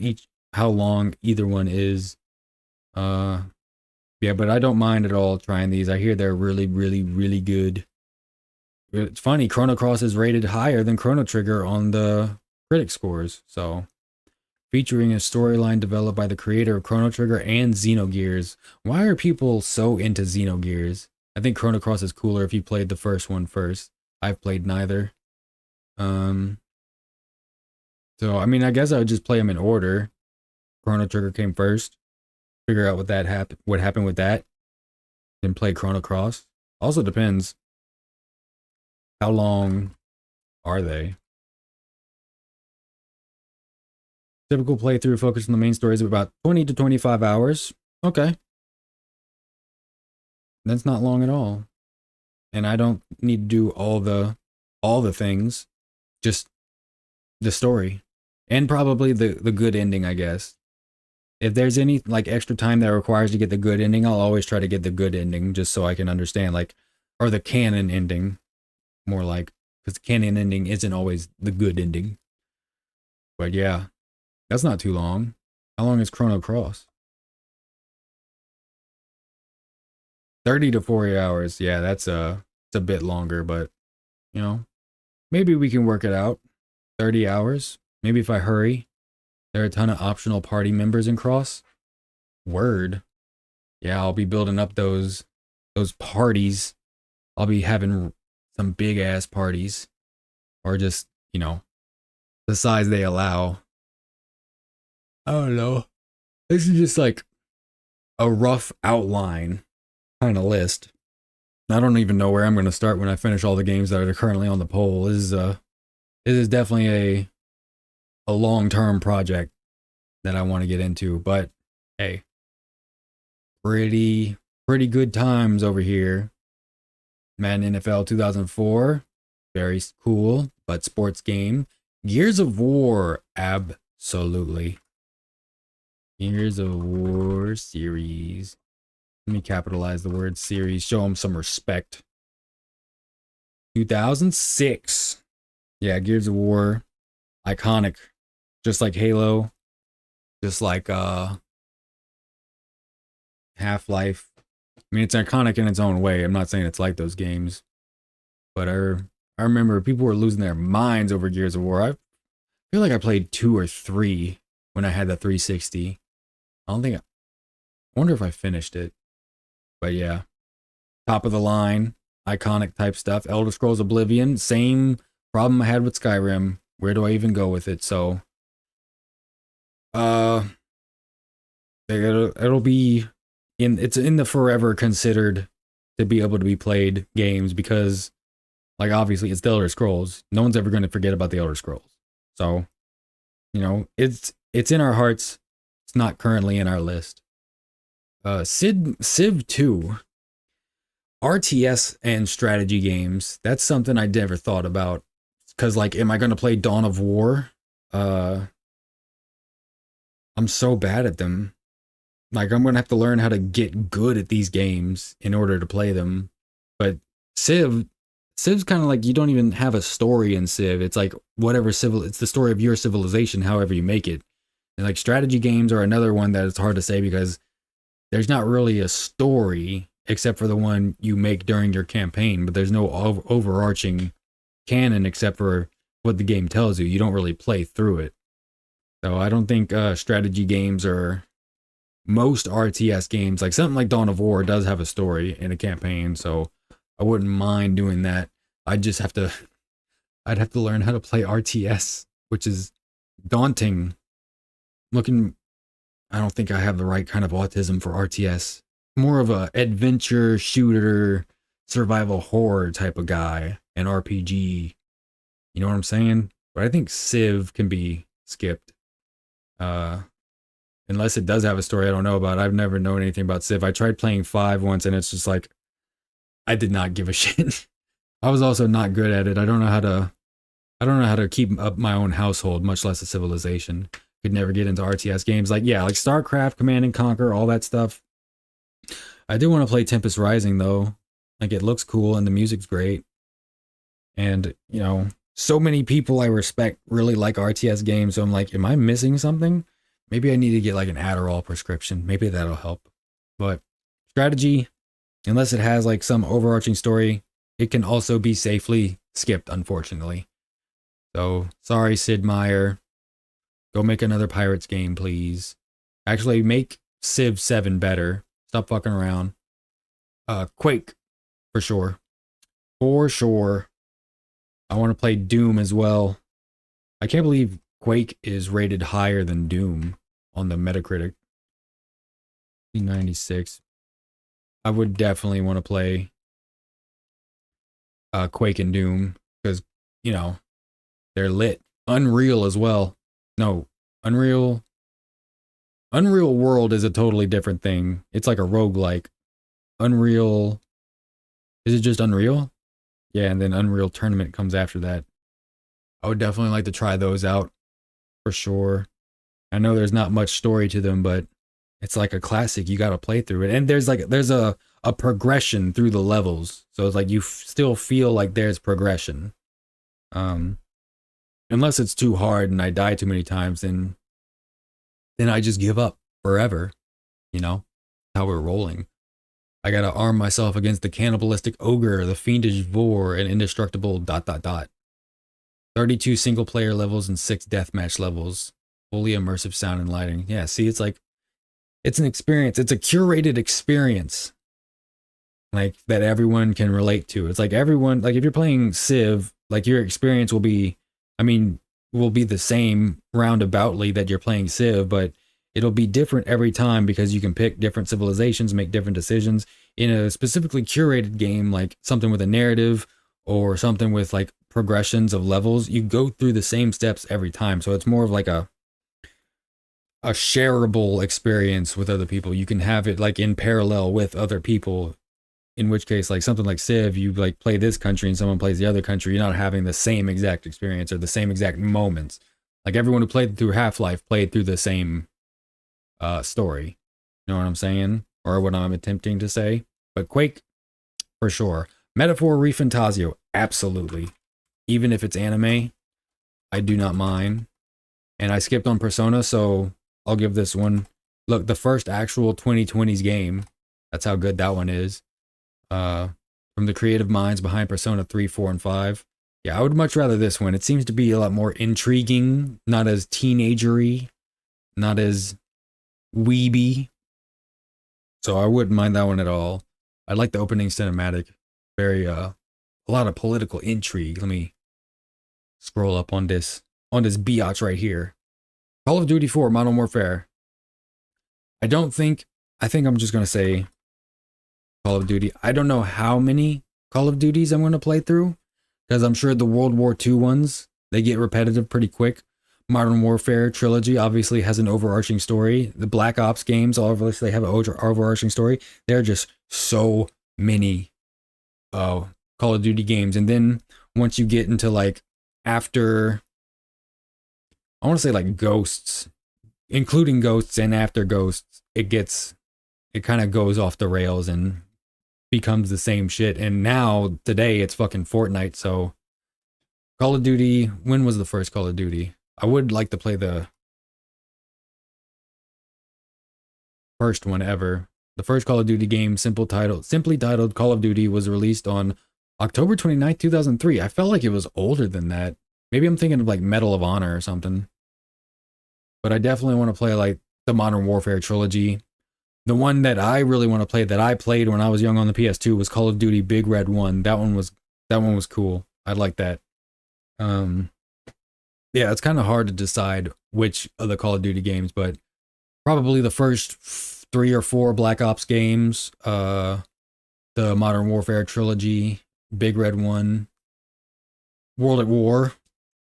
how long either one is. Yeah, but I don't mind at all trying these. I hear they're really, really, really good. It's funny, Chrono Cross is rated higher than Chrono Trigger on the critic scores. So, featuring a storyline developed by the creator of Chrono Trigger and Xenogears. Why are people so into Xenogears? I think Chrono Cross is cooler if you played the first one first. I've played neither. So I mean, I guess I would just play them in order. Chrono Trigger came first. Figure out what happened with that. Then play Chrono Cross. Also depends. How long are they? Typical playthrough focused on the main stories of about 20 to 25 hours. Okay. That's not long at all. And I don't need to do all the things. Just the story. And probably the good ending, I guess. If there's any like extra time that requires to get the good ending, I'll always try to get the good ending just so I can understand, like, or the canon ending, more like, because the canon ending isn't always the good ending. But yeah, that's not too long. How long is Chrono Cross? 30 to 40 hours. Yeah, it's a bit longer, but you know, maybe we can work it out. 30 hours. Maybe if I hurry. There are a ton of optional party members in Cross. Word. Yeah, I'll be building up those parties. I'll be having some big ass parties. Or just, you know, the size they allow. I don't know. This is just like a rough outline kind of list. I don't even know where I'm going to start when I finish all the games that are currently on the poll. This is definitely a long-term project that I want to get into, but hey, pretty good times over here. Madden NFL 2004, very cool, but sports game. Gears of War, absolutely. Gears of War series. Let me capitalize the word series, show them some respect. 2006. Yeah, Gears of War, iconic. Just like Halo, just like Half-Life. I mean, it's iconic in its own way. I'm not saying it's like those games, but I remember people were losing their minds over Gears of War. I feel like I played 2 or 3 when I had the 360. I wonder if I finished it. But yeah, top of the line, iconic type stuff. Elder Scrolls Oblivion, same problem I had with Skyrim. Where do I even go with it? So it'll be it's in the forever considered to be able to be played games, because like obviously it's the Elder Scrolls. No one's ever going to forget about the Elder Scrolls. So, you know, it's in our hearts. It's not currently in our list. Civ 2, RTS and strategy games. That's something I never thought about, because like, am I going to play Dawn of War? I'm so bad at them. Like, I'm going to have to learn how to get good at these games in order to play them. But Civ's kind of like, you don't even have a story in Civ. It's like it's the story of your civilization, however you make it. And like strategy games are another one that it's hard to say, because there's not really a story except for the one you make during your campaign, but there's no overarching canon except for what the game tells you. You don't really play through it. So I don't think strategy games are most RTS games. Like something like Dawn of War does have a story and a campaign, so I wouldn't mind doing that. I'd have to learn how to play RTS, which is daunting. I don't think I have the right kind of autism for RTS. More of a adventure shooter, survival horror type of guy, an RPG. You know what I'm saying? But I think Civ can be skipped. Unless it does have a story I don't know about. I've never known anything about Civ. I tried playing 5 once and it's just like, I did not give a shit. I was also not good at it. I don't know how to keep up my own household, much less a civilization. Could never get into RTS games. Like StarCraft, Command and Conquer, all that stuff. I do want to play Tempest Rising though. Like, it looks cool and the music's great. And, you know, so many people I respect really like RTS games. So I'm like, am I missing something? Maybe I need to get like an Adderall prescription. Maybe that'll help. But strategy, unless it has like some overarching story, it can also be safely skipped, unfortunately. So sorry, Sid Meier. Go make another Pirates game, please. Actually, make Civ 7 better. Stop fucking around. Quake, for sure. For sure. I want to play Doom as well. I can't believe Quake is rated higher than Doom on the Metacritic. 96. I would definitely want to play Quake and Doom because, you know, they're lit. Unreal as well. No, Unreal World is a totally different thing. It's like a roguelike. Unreal, is it just Unreal? Yeah, and then Unreal Tournament comes after that. I would definitely like to try those out for sure. I know there's not much story to them, but it's like a classic. You got to play through it. And there's a progression through the levels. So it's like you still feel like there's progression. Unless it's too hard and I die too many times, then I just give up forever. You know, how we're rolling. I gotta arm myself against the cannibalistic ogre, the fiendish vor, and indestructible ... 32 single player levels and 6 deathmatch levels. Fully immersive sound and lighting. Yeah, see, it's like, it's an experience. It's a curated experience. Like, that everyone can relate to. It's like everyone, like if you're playing Civ, like your experience will be, will be the same roundaboutly that you're playing Civ, but it'll be different every time because you can pick different civilizations, make different decisions. In a specifically curated game, like something with a narrative or something with like progressions of levels, you go through the same steps every time. So it's more of like a shareable experience with other people. You can have it like in parallel with other people, in which case like something like Civ, you like play this country and someone plays the other country, you're not having the same exact experience or the same exact moments. Like everyone who played through Half-Life played through the same story. You know what I'm saying? Or what I'm attempting to say? But Quake, for sure. Metaphor Refantasio, absolutely. Even if it's anime, I do not mind. And I skipped on Persona, so I'll give this one. Look, the first actual 2020s game, that's how good that one is. From the creative minds behind Persona 3, 4, and 5. Yeah, I would much rather this one. It seems to be a lot more intriguing, not as teenagery, not as weeby. So I wouldn't mind that one at all. I like the opening cinematic. Very a lot of political intrigue. Let me scroll up on this biatch right here. Call of Duty 4 Modern Warfare. I think I'm just gonna say Call of Duty. I don't know how many Call of Duties I'm gonna play through, because I'm sure the World War II ones, they get repetitive pretty quick. Modern Warfare trilogy obviously has an overarching story. The Black Ops games obviously have an overarching story. There are just so many Call of Duty games. And then once you get into like after, I want to say like Ghosts, including Ghosts and after Ghosts, it kind of goes off the rails and becomes the same shit. And now today it's fucking Fortnite. So Call of Duty, when was the first Call of Duty? I would like to play the first one ever. The first Call of Duty game, simply titled Call of Duty, was released on October 29th, 2003. I felt like it was older than that. Maybe I'm thinking of like Medal of Honor or something. But I definitely want to play like the Modern Warfare trilogy. The one that I really want to play, that I played when I was young on the PS2, was Call of Duty Big Red 1. That one was cool. I like that. Yeah, it's kind of hard to decide which of the Call of Duty games, but probably the first 3 or 4 Black Ops games, the Modern Warfare trilogy, Big Red 1, World at War,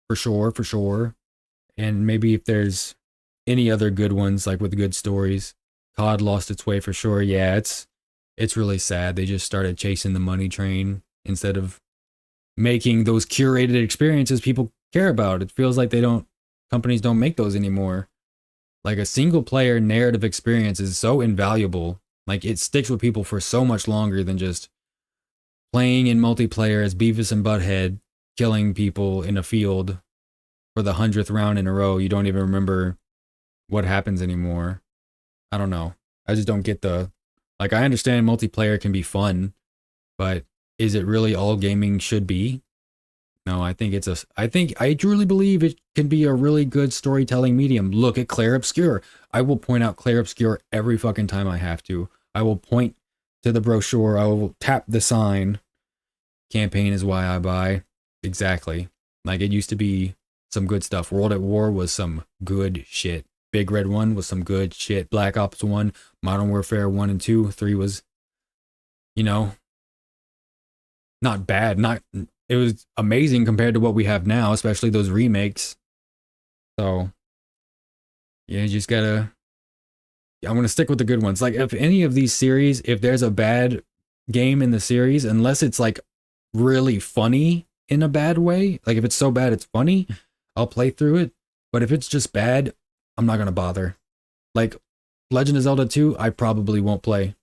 for sure. And maybe if there's any other good ones, like with good stories. COD lost its way for sure. Yeah, it's really sad. They just started chasing the money train instead of making those curated experiences people care about. It feels like companies don't make those anymore. Like a single player narrative experience is so invaluable. Like it sticks with people for so much longer than just playing in multiplayer as Beavis and Butthead, killing people in a field for the 100th round in a row. You don't even remember what happens anymore. I don't know. I just don't get the, like, I understand multiplayer can be fun, but is it really all gaming should be? No, I think I truly believe it can be a really good storytelling medium. Look at Clair Obscur. I will point out Clair Obscur every fucking time I have to. I will point to the brochure. I will tap the sign. Campaign is why I buy. Exactly. Like, it used to be some good stuff. World at War was some good shit. Big Red 1 was some good shit. Black Ops 1, Modern Warfare 1 and 2, 3 was, you know, not bad. It was amazing compared to what we have now, especially those remakes. So, yeah, you just gotta, I'm gonna stick with the good ones. Like, if any of these series, if there's a bad game in the series, unless it's like really funny in a bad way, like if it's so bad it's funny, I'll play through it. But if it's just bad, I'm not gonna bother. Like Legend of Zelda 2, I probably won't play,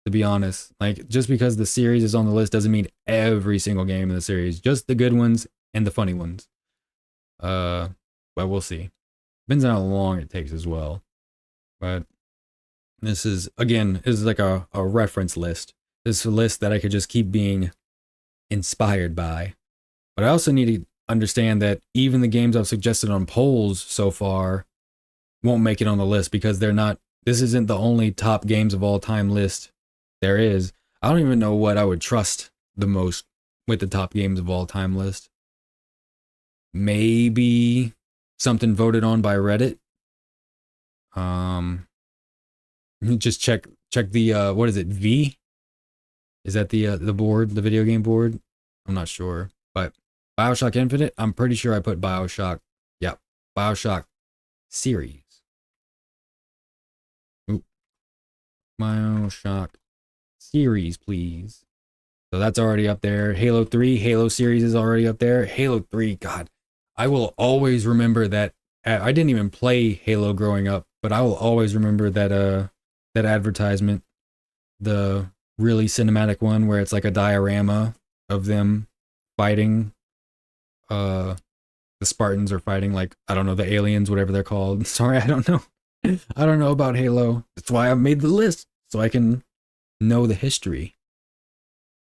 to be honest. Like, just because the series is on the list doesn't mean every single game in the series, just the good ones and the funny ones. But we'll see. Depends on how long it takes as well. But this is, again, is like a reference list. This is a list that I could just keep being inspired by. But I also need to understand that even the games I've suggested on polls so far won't make it on the list because they're not, this isn't the only top games of all time list there is. I don't even know what I would trust the most with the top games of all time list. Maybe something voted on by Reddit. Just check the what is it, V? Is that the board, the video game board? I'm not sure, but BioShock Infinite, I'm pretty sure I put BioShock. Yep, BioShock series. Oop. BioShock series, please. So that's already up there. Halo 3, Halo series is already up there. Halo 3, God, I will always remember that. I didn't even play Halo growing up, but I will always remember that that advertisement, the really cinematic one where it's like a diorama of them fighting. The Spartans are fighting, like, I don't know, the aliens, whatever they're called. Sorry, I don't know. I don't know about Halo. That's why I made the list, so I can know the history.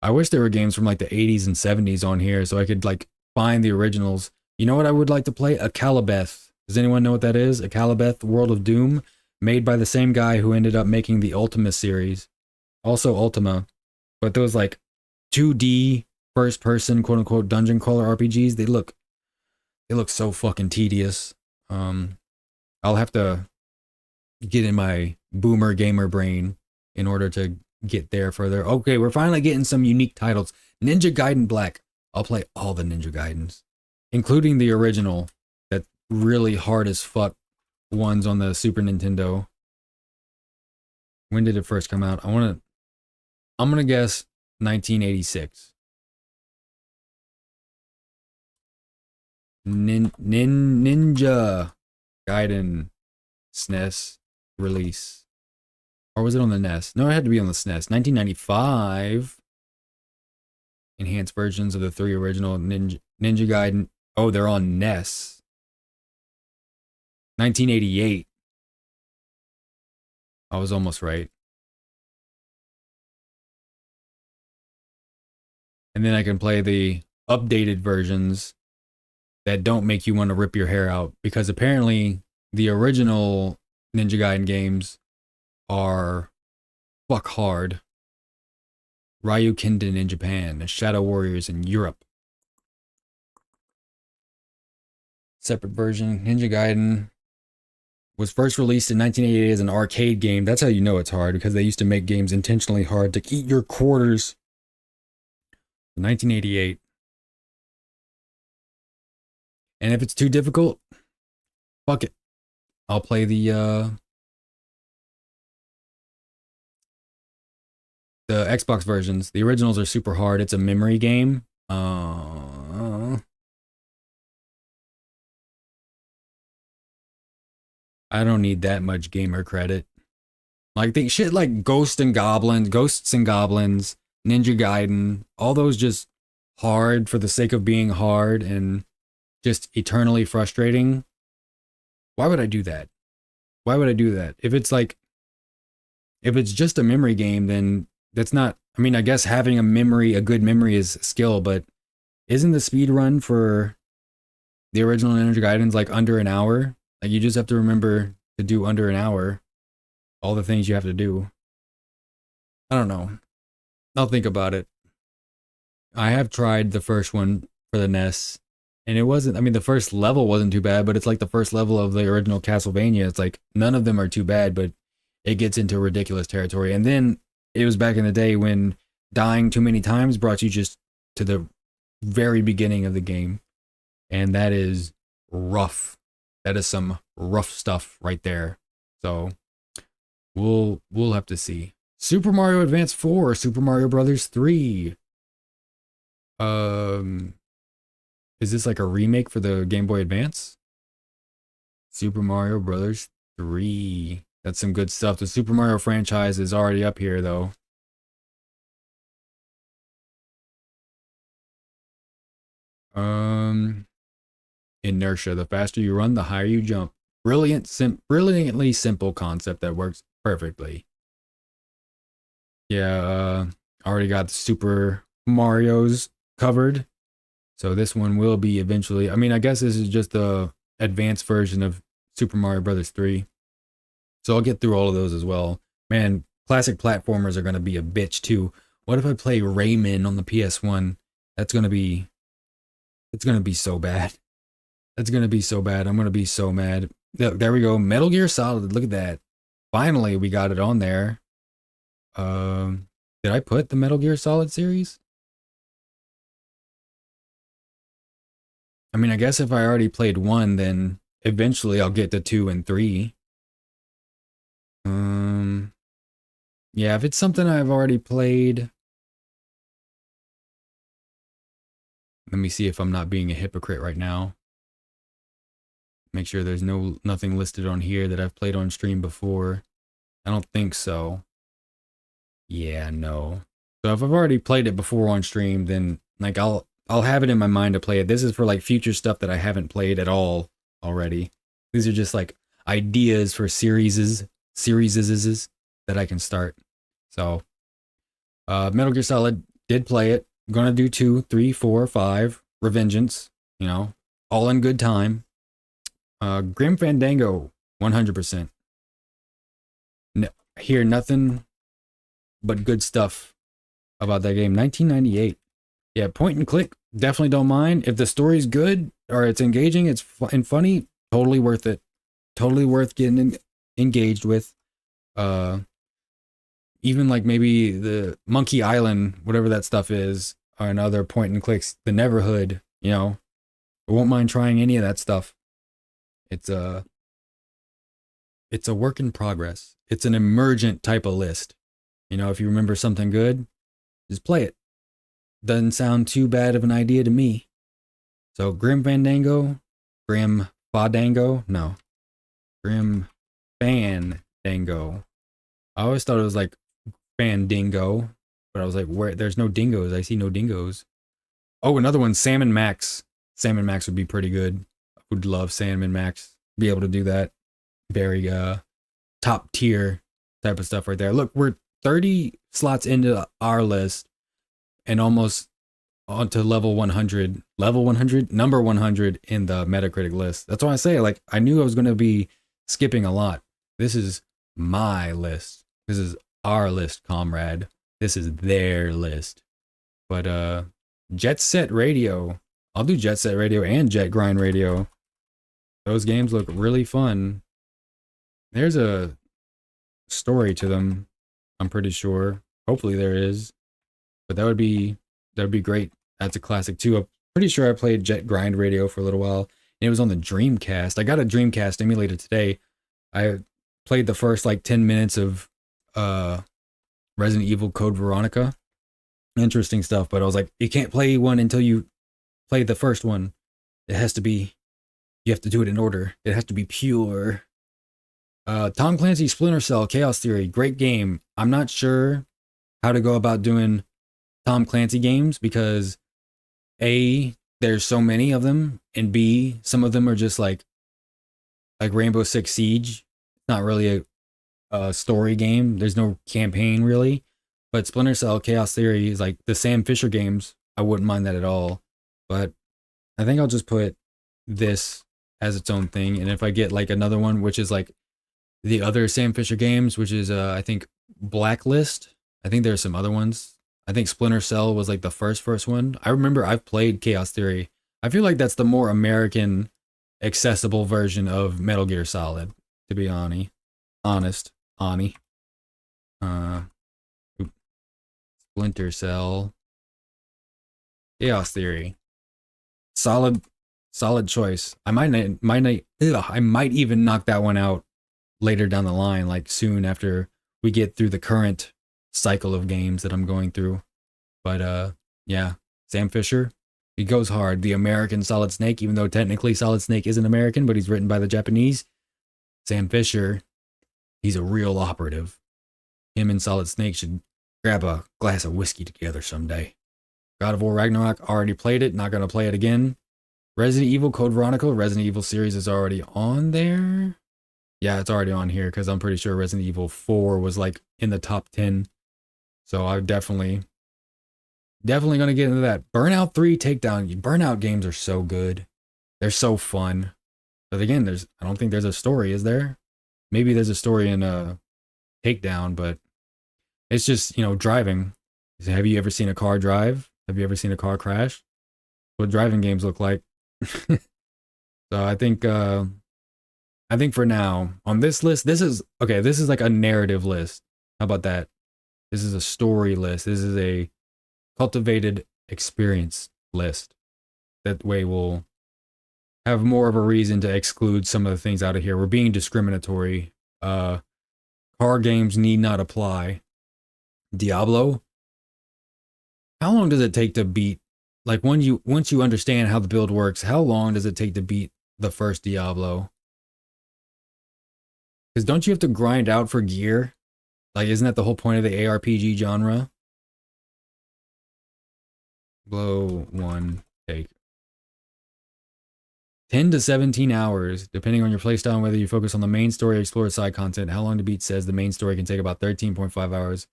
I wish there were games from like the 80s and 70s on here so I could like find the originals. You know what I would like to play? A Calibeth. Does anyone know what that is? A Calibeth World of Doom, made by the same guy who ended up making the Ultima series. Also Ultima. But those like 2D first person quote unquote dungeon crawler RPGs, they look so fucking tedious. I'll have to get in my boomer gamer brain in order to get there further. Okay, we're finally getting some unique titles. Ninja Gaiden Black. I'll play all the Ninja Gaidens, including the original, that really hard as fuck ones on the Super Nintendo. When did it first come out? I'm gonna guess 1986. Ninja Gaiden SNES release. Or was it on the NES? No, it had to be on the SNES. 1995. Enhanced versions of the 3 original Ninja Gaiden. Oh, they're on NES. 1988. I was almost right. And then I can play the updated versions that don't make you want to rip your hair out, because apparently the original Ninja Gaiden games are fuck hard. Ryu Kenden in Japan, Shadow Warriors in Europe. Separate version. Ninja Gaiden was first released in 1988 as an arcade game. That's how you know it's hard, because they used to make games intentionally hard to eat your quarters. 1988. And if it's too difficult, fuck it. I'll play the Xbox versions. The originals are super hard. It's a memory game. I don't need that much gamer credit. Like shit like Ghosts and Goblins, Ninja Gaiden, all those just hard for the sake of being hard and just eternally frustrating. Why would I do that? Why would I do that? If it's just a memory game, then that's not, I mean, I guess having a good memory is skill, but isn't the speed run for the original Ninja Gaidens like under an hour? Like you just have to remember to do under an hour all the things you have to do. I don't know. I'll think about it. I have tried the first one for the NES, and it wasn't, I mean, the first level wasn't too bad, but it's like the first level of the original Castlevania. It's like none of them are too bad, but it gets into ridiculous territory. And then it was back in the day when dying too many times brought you just to the very beginning of the game. And that is rough. That is some rough stuff right there. So we'll have to see. Super Mario Advance 4, Super Mario Brothers 3. Is this like a remake for the Game Boy Advance? Super Mario Brothers 3. That's some good stuff. The Super Mario franchise is already up here though. Inertia. The faster you run, the higher you jump. Brilliantly simple concept that works perfectly. Yeah, already got the Super Mario's covered. So this one will be eventually, I mean, I guess this is just the advanced version of Super Mario Brothers 3. So I'll get through all of those as well. Man, classic platformers are going to be a bitch too. What if I play Rayman on the PS1? It's going to be so bad. That's going to be so bad. I'm going to be so mad. There we go. Metal Gear Solid. Look at that. Finally, we got it on there. Did I put the Metal Gear Solid series? I mean, I guess if I already played 1, then eventually I'll get to 2 and 3. Yeah, if it's something I've already played. Let me see if I'm not being a hypocrite right now. Make sure there's nothing listed on here that I've played on stream before. I don't think so. Yeah, no. So if I've already played it before on stream, then like I'll have it in my mind to play it. This is for like future stuff that I haven't played at all already. These are just like ideas for series that I can start. So Metal Gear Solid, did play it. I'm gonna do 2, 3, 4, 5. Revengeance, you know, all in good time. Grim Fandango, 100%. Hear nothing but good stuff about that game. 1998. Yeah, point and click. Definitely don't mind. If the story's good or it's engaging, it's and funny, totally worth it. Totally worth getting engaged with. Even like maybe the Monkey Island, whatever that stuff is, or another point and clicks, the Neverhood, you know, I won't mind trying any of that stuff. It's a work in progress. It's an emergent type of list. You know, if you remember something good, just play it. Doesn't sound too bad of an idea to me. So Grim Fandango. I always thought it was like Fandingo, but I was like, where? There's no dingoes. I see no dingoes. Oh, another one, Sam and Max. Sam and Max would be pretty good. I would love Sam and Max. Be able to do that. Very top tier type of stuff right there. Look, we're 30 slots into our list and almost onto level 100. Level 100, number 100 in the Metacritic list. That's why I say, like, I knew I was going to be skipping a lot. This is my list. This is our list, comrade. This is their list. But Jet Set Radio. I'll do Jet Set Radio and Jet Grind Radio. Those games look really fun. There's a story to them, I'm pretty sure. Hopefully there is. But that would be great. That's a classic too. I'm pretty sure I played Jet Grind Radio for a little while. And it was on the Dreamcast. I got a Dreamcast emulator today. I played the first like 10 minutes of Resident Evil Code Veronica. Interesting stuff, but I was like, you can't play one until you play the first one. It has to be, you have to do it in order. It has to be pure. Tom Clancy's Splinter Cell Chaos Theory, great game. I'm not sure how to go about doing Tom Clancy games because A, there's so many of them, and B, some of them are just like Rainbow Six Siege. not really a story game. There's no campaign really. But Splinter Cell Chaos Theory is like the Sam Fisher games. I wouldn't mind that at all. But I think I'll just put this as its own thing. And if I get like another one, which is like the other Sam Fisher games, which is I think Blacklist. I think there's some other ones. I think Splinter Cell was like the first one. I remember I've played Chaos Theory. I feel like that's the more American accessible version of Metal Gear Solid, to be honest. Splinter Cell. Chaos Theory. Solid choice. I might even knock that one out later down the line, like soon after we get through the current cycle of games that I'm going through. But yeah, Sam Fisher, he goes hard. The American Solid Snake, even though technically Solid Snake isn't American, but he's written by the Japanese. Sam Fisher, he's a real operative. Him and Solid Snake should grab a glass of whiskey together someday. God of War Ragnarok, already played it, not gonna play it again. Resident Evil Code Veronica, Resident Evil series is already on there. Yeah, it's already on here because I'm pretty sure Resident Evil 4 was like in the top 10. So I'm definitely gonna get into that. Burnout 3 Takedown. Burnout games are so good. They're so fun. But again, I don't think there's a story, is there? Maybe there's a story in Takedown, but it's just, driving. Have you ever seen a car drive? Have you ever seen a car crash? What driving games look like. So I think for now on this list, this is like a narrative list. How about that? This is a story list. This is a cultivated experience list. That way we'll have more of a reason to exclude some of the things out of here. We're being discriminatory. Car games need not apply. Diablo. How long does it take to beat? Like once you understand how the build works, how long does it take to beat the first Diablo? Because don't you have to grind out for gear? Like, isn't that the whole point of the ARPG genre? Blow one take. 10 to 17 hours, depending on your playstyle and whether you focus on the main story or explore side content. How long to beat says the main story can take about 13.5 hours,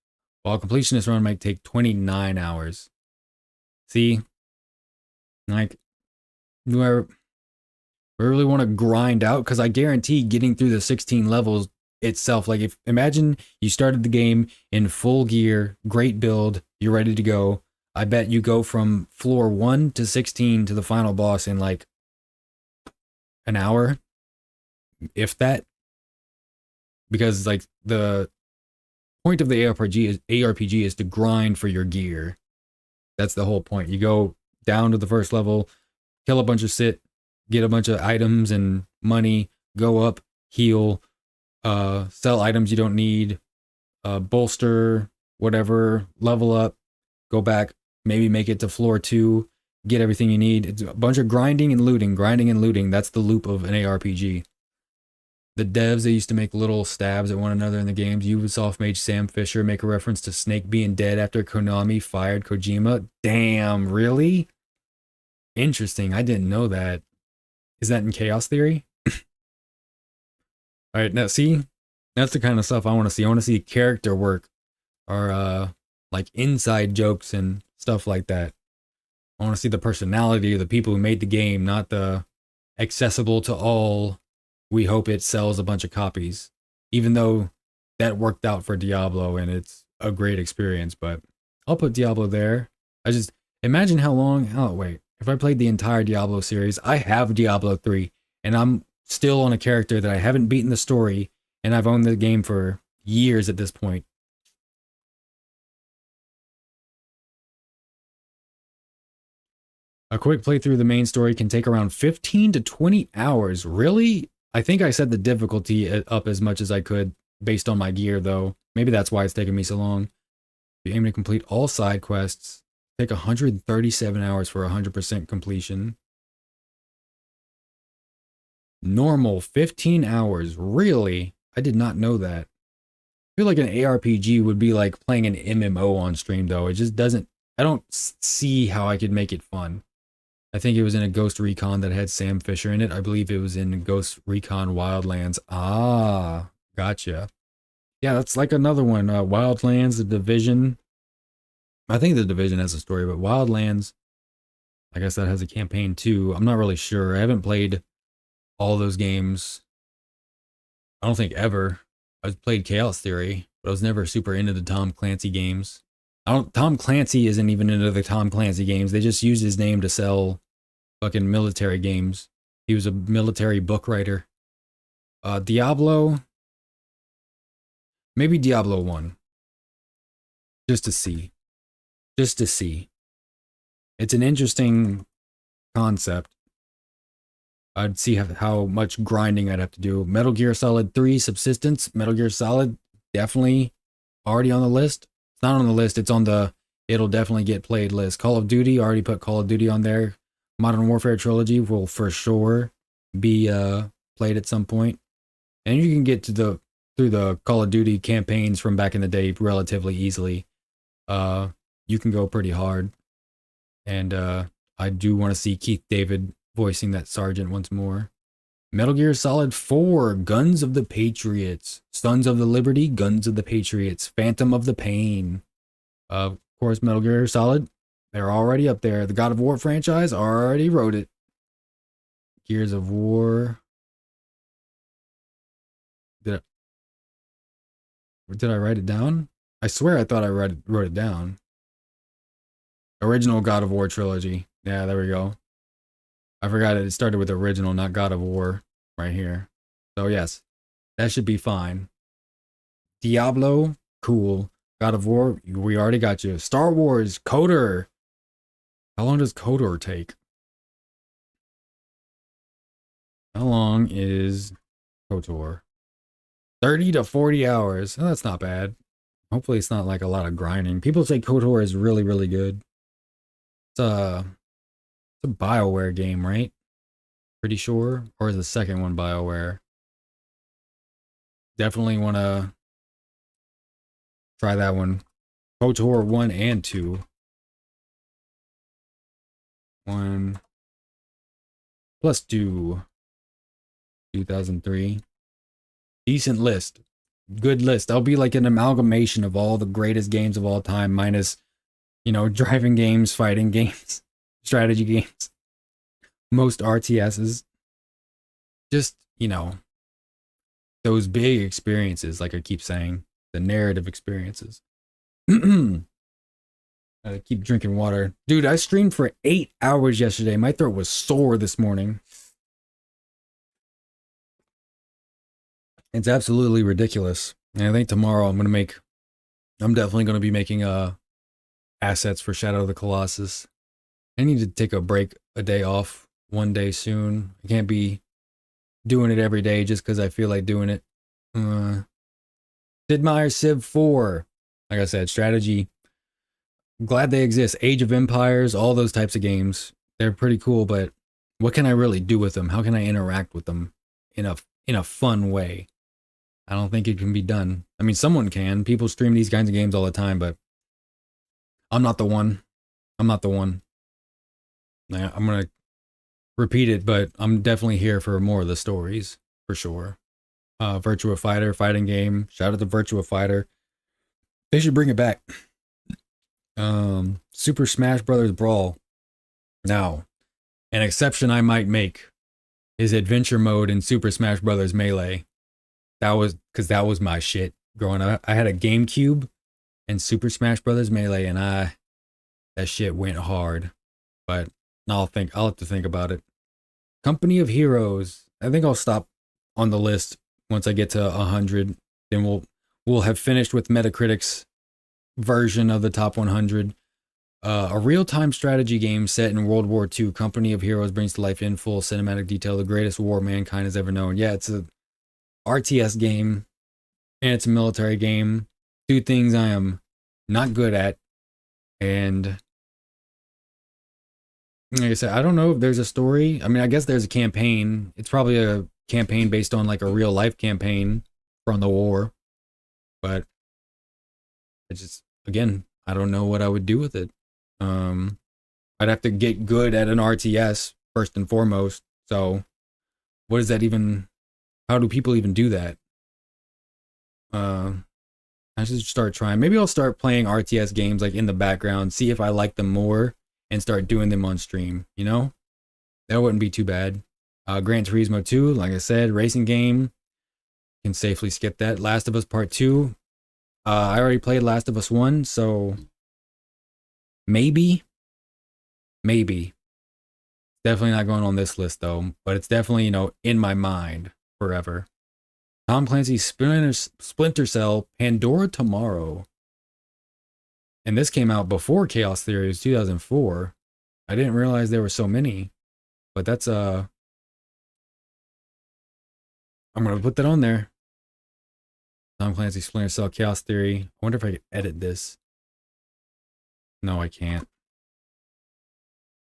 while a completionist run might take 29 hours. See? Like, do I really want to grind out? Because I guarantee getting through the 16 levels itself, like imagine you started the game in full gear, great build, you're ready to go. I bet you go from floor 1 to 16 to the final boss in like an hour, if that. Because like the point of the ARPG is to grind for your gear. That's the whole point. You go down to the first level, kill a bunch of shit, get a bunch of items and money, go up, heal, sell items you don't need, bolster, whatever, level up, go back, maybe make it to floor 2, get everything you need. It's a bunch of grinding and looting. That's the loop of an ARPG. The devs, they used to make little stabs at one another in the games. Ubisoft made Sam Fisher make a reference to Snake being dead after Konami fired Kojima. Damn, really? Interesting. I didn't know that. Is that in Chaos Theory? All right, now see, that's the kind of stuff I want to see. I want to see character work or like inside jokes and stuff like that. I want to see the personality of the people who made the game, not the accessible to all. We hope it sells a bunch of copies, even though that worked out for Diablo and it's a great experience. But I'll put Diablo there. I just imagine how long. Oh wait, if I played the entire Diablo series, I have Diablo 3, and I'm still on a character that I haven't beaten the story, and I've owned the game for years at this point. A quick playthrough of the main story can take around 15 to 20 hours. Really? I think I set the difficulty up as much as I could based on my gear, though. Maybe that's why it's taking me so long. If you aim to complete all side quests, take 137 hours for 100% completion. Normal, 15 hours. Really? I did not know that. I feel like an ARPG would be like playing an MMO on stream, though. It just doesn't... I don't see how I could make it fun. I think it was in a Ghost Recon that had Sam Fisher in it. I believe it was in Ghost Recon Wildlands. Ah, Gotcha. Yeah, that's like another one. Wildlands, The Division. I think The Division has a story, but Wildlands, I guess that has a campaign too. I'm not really sure. I haven't played all those games. I don't think ever. I've played Chaos Theory, but I was never super into the Tom Clancy games. Tom Clancy isn't even into the Tom Clancy games. They just used his name to sell fucking military games. He was a military book writer. Diablo. Maybe Diablo 1. Just to see. Just to see. It's an interesting concept. I'd see how much grinding I'd have to do. Metal Gear Solid 3 Subsistence. Metal Gear Solid, definitely already on the list. It's not on the list, it's on the it'll definitely get played list. Call of Duty, already put Call of Duty on there. Modern Warfare Trilogy will for sure be played at some point. And you can get to through the Call of Duty campaigns from back in the day relatively easily. You can go pretty hard. And I do want to see Keith David voicing that sergeant once more. Metal Gear Solid 4, Guns of the Patriots. Sons of the Liberty, Guns of the Patriots. Phantom of the Pain. Of course, Metal Gear Solid, they're already up there. The God of War franchise already wrote it. Gears of War. Did I write it down? I swear I thought I wrote it down. Original God of War trilogy. Yeah, there we go. I forgot it started with original, not God of War, right here. So yes, that should be fine. Diablo, cool. God of War, we already got you. Star Wars, KOTOR. How long does KOTOR take? How long is KOTOR? 30 to 40 hours. Oh, that's not bad. Hopefully it's not like a lot of grinding. People say KOTOR is really, really good. It's a BioWare game, right? Pretty sure. Or is the second one BioWare? Definitely want to try that one. KOTOR 1 and 2. 1 plus 2. 2003. Decent list. Good list. That'll be like an amalgamation of all the greatest games of all time, minus, driving games, fighting games, strategy games, most RTSs. Just, those big experiences, like I keep saying, the narrative experiences. I keep drinking water. Dude, I streamed for 8 hours yesterday. My throat was sore this morning. It's absolutely ridiculous. And I think tomorrow I'm definitely going to be making assets for Shadow of the Colossus. I need to take a break, a day off one day soon. I can't be doing it every day just because I feel like doing it. Sid Meier's Civ 4. Like I said, strategy. Glad they exist. Age of Empires, all those types of games. They're pretty cool, but what can I really do with them? How can I interact with them in a fun way? I don't think it can be done. I mean, someone can. People stream these kinds of games all the time, but I'm not the one. I'm not the one. I'm going to repeat it, but I'm definitely here for more of the stories, for sure. Virtua Fighter, fighting game. Shout out to Virtua Fighter. They should bring it back. Super Smash Brothers Brawl. Now, an exception I might make is adventure mode in Super Smash Brothers Melee. That was my shit growing up. I had a GameCube and Super Smash Brothers Melee, and that shit went hard. But I'll have to think about it. Company of Heroes. I think I'll stop on the list once I get to 100. Then we'll have finished with Metacritic's version of the top 100. A real-time strategy game set in World War II. Company of Heroes brings to life in full cinematic detail the greatest war mankind has ever known. Yeah, it's a RTS game, and it's a military game. Two things I am not good at. And like I said, I don't know if there's a story. I mean, I guess there's a campaign. It's probably a campaign based on like a real life campaign from the war. But it's just, again, I don't know what I would do with it. I'd have to get good at an RTS first and foremost. So what is that even? How do people even do that? I should start trying. Maybe I'll start playing RTS games like in the background, see if I like them more, and start doing them on stream. You know, that wouldn't be too bad. Gran Turismo 2, like I said, racing game. Can safely skip that. Last of Us Part 2. I already played Last of Us 1, so maybe. Definitely not going on this list though, but it's definitely, you know, in my mind forever. Tom Clancy's Splinter Cell, Pandora Tomorrow. And this came out before Chaos Theory, it was 2004. I didn't realize there were so many, but that's I'm gonna put that on there. Tom Clancy's Splinter Cell, Chaos Theory. I wonder if I could edit this. No, I can't.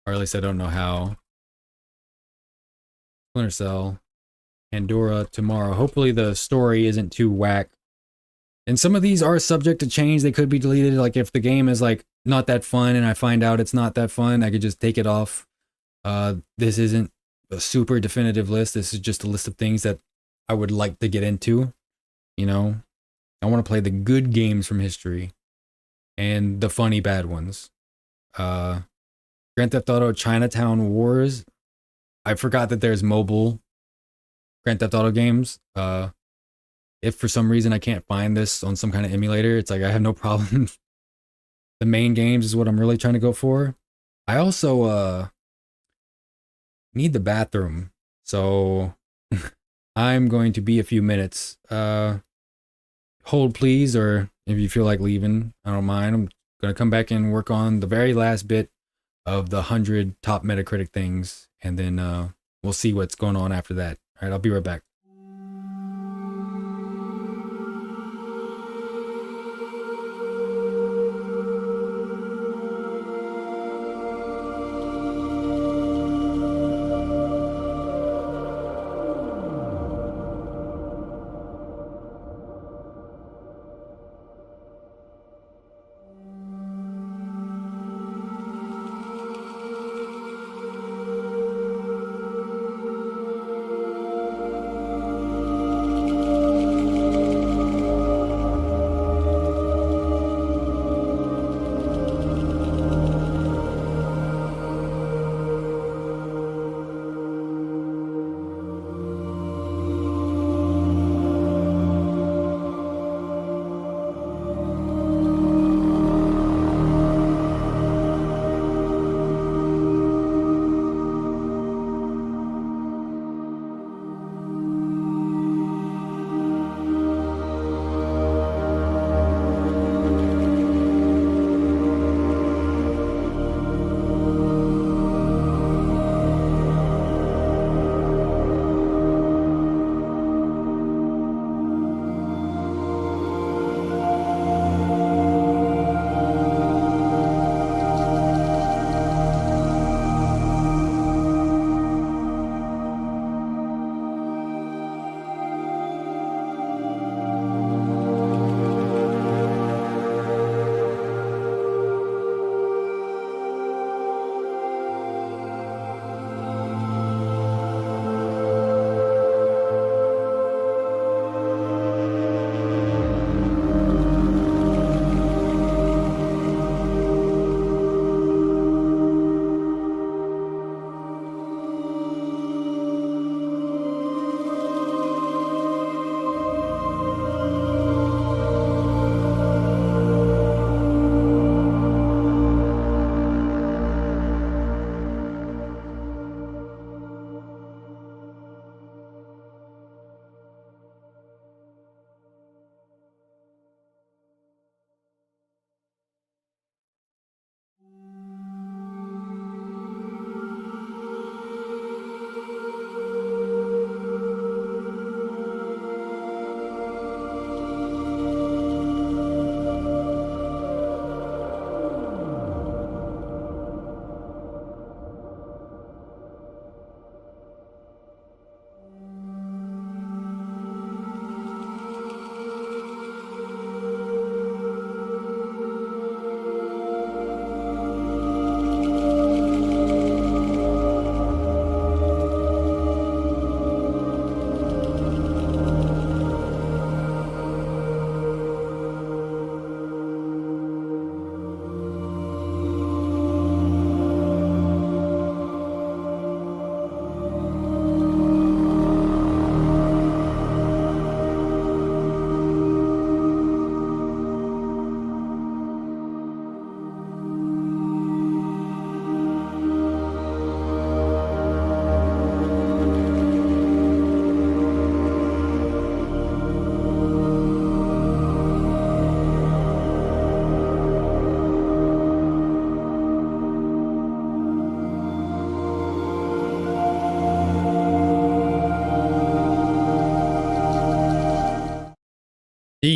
Or at least I don't know how. Splinter Cell, Pandora Tomorrow. Hopefully the story isn't too whack. And some of these are subject to change. They could be deleted. Like if the game is like not that fun and I find out it's not that fun, I could just take it off. This isn't a super definitive list. This is just a list of things that I would like to get into. You know, I want to play the good games from history and the funny bad ones. Grand Theft Auto Chinatown Wars. I forgot that there's mobile Grand Theft Auto games. If for some reason I can't find this on some kind of emulator, it's like I have no problem. The main games is what I'm really trying to go for. I also need the bathroom, so I'm going to be a few minutes. Hold please, or if you feel like leaving, I don't mind. I'm gonna come back and work on the very last bit of the 100 top Metacritic things, and then we'll see what's going on after that. All right, I'll be right back.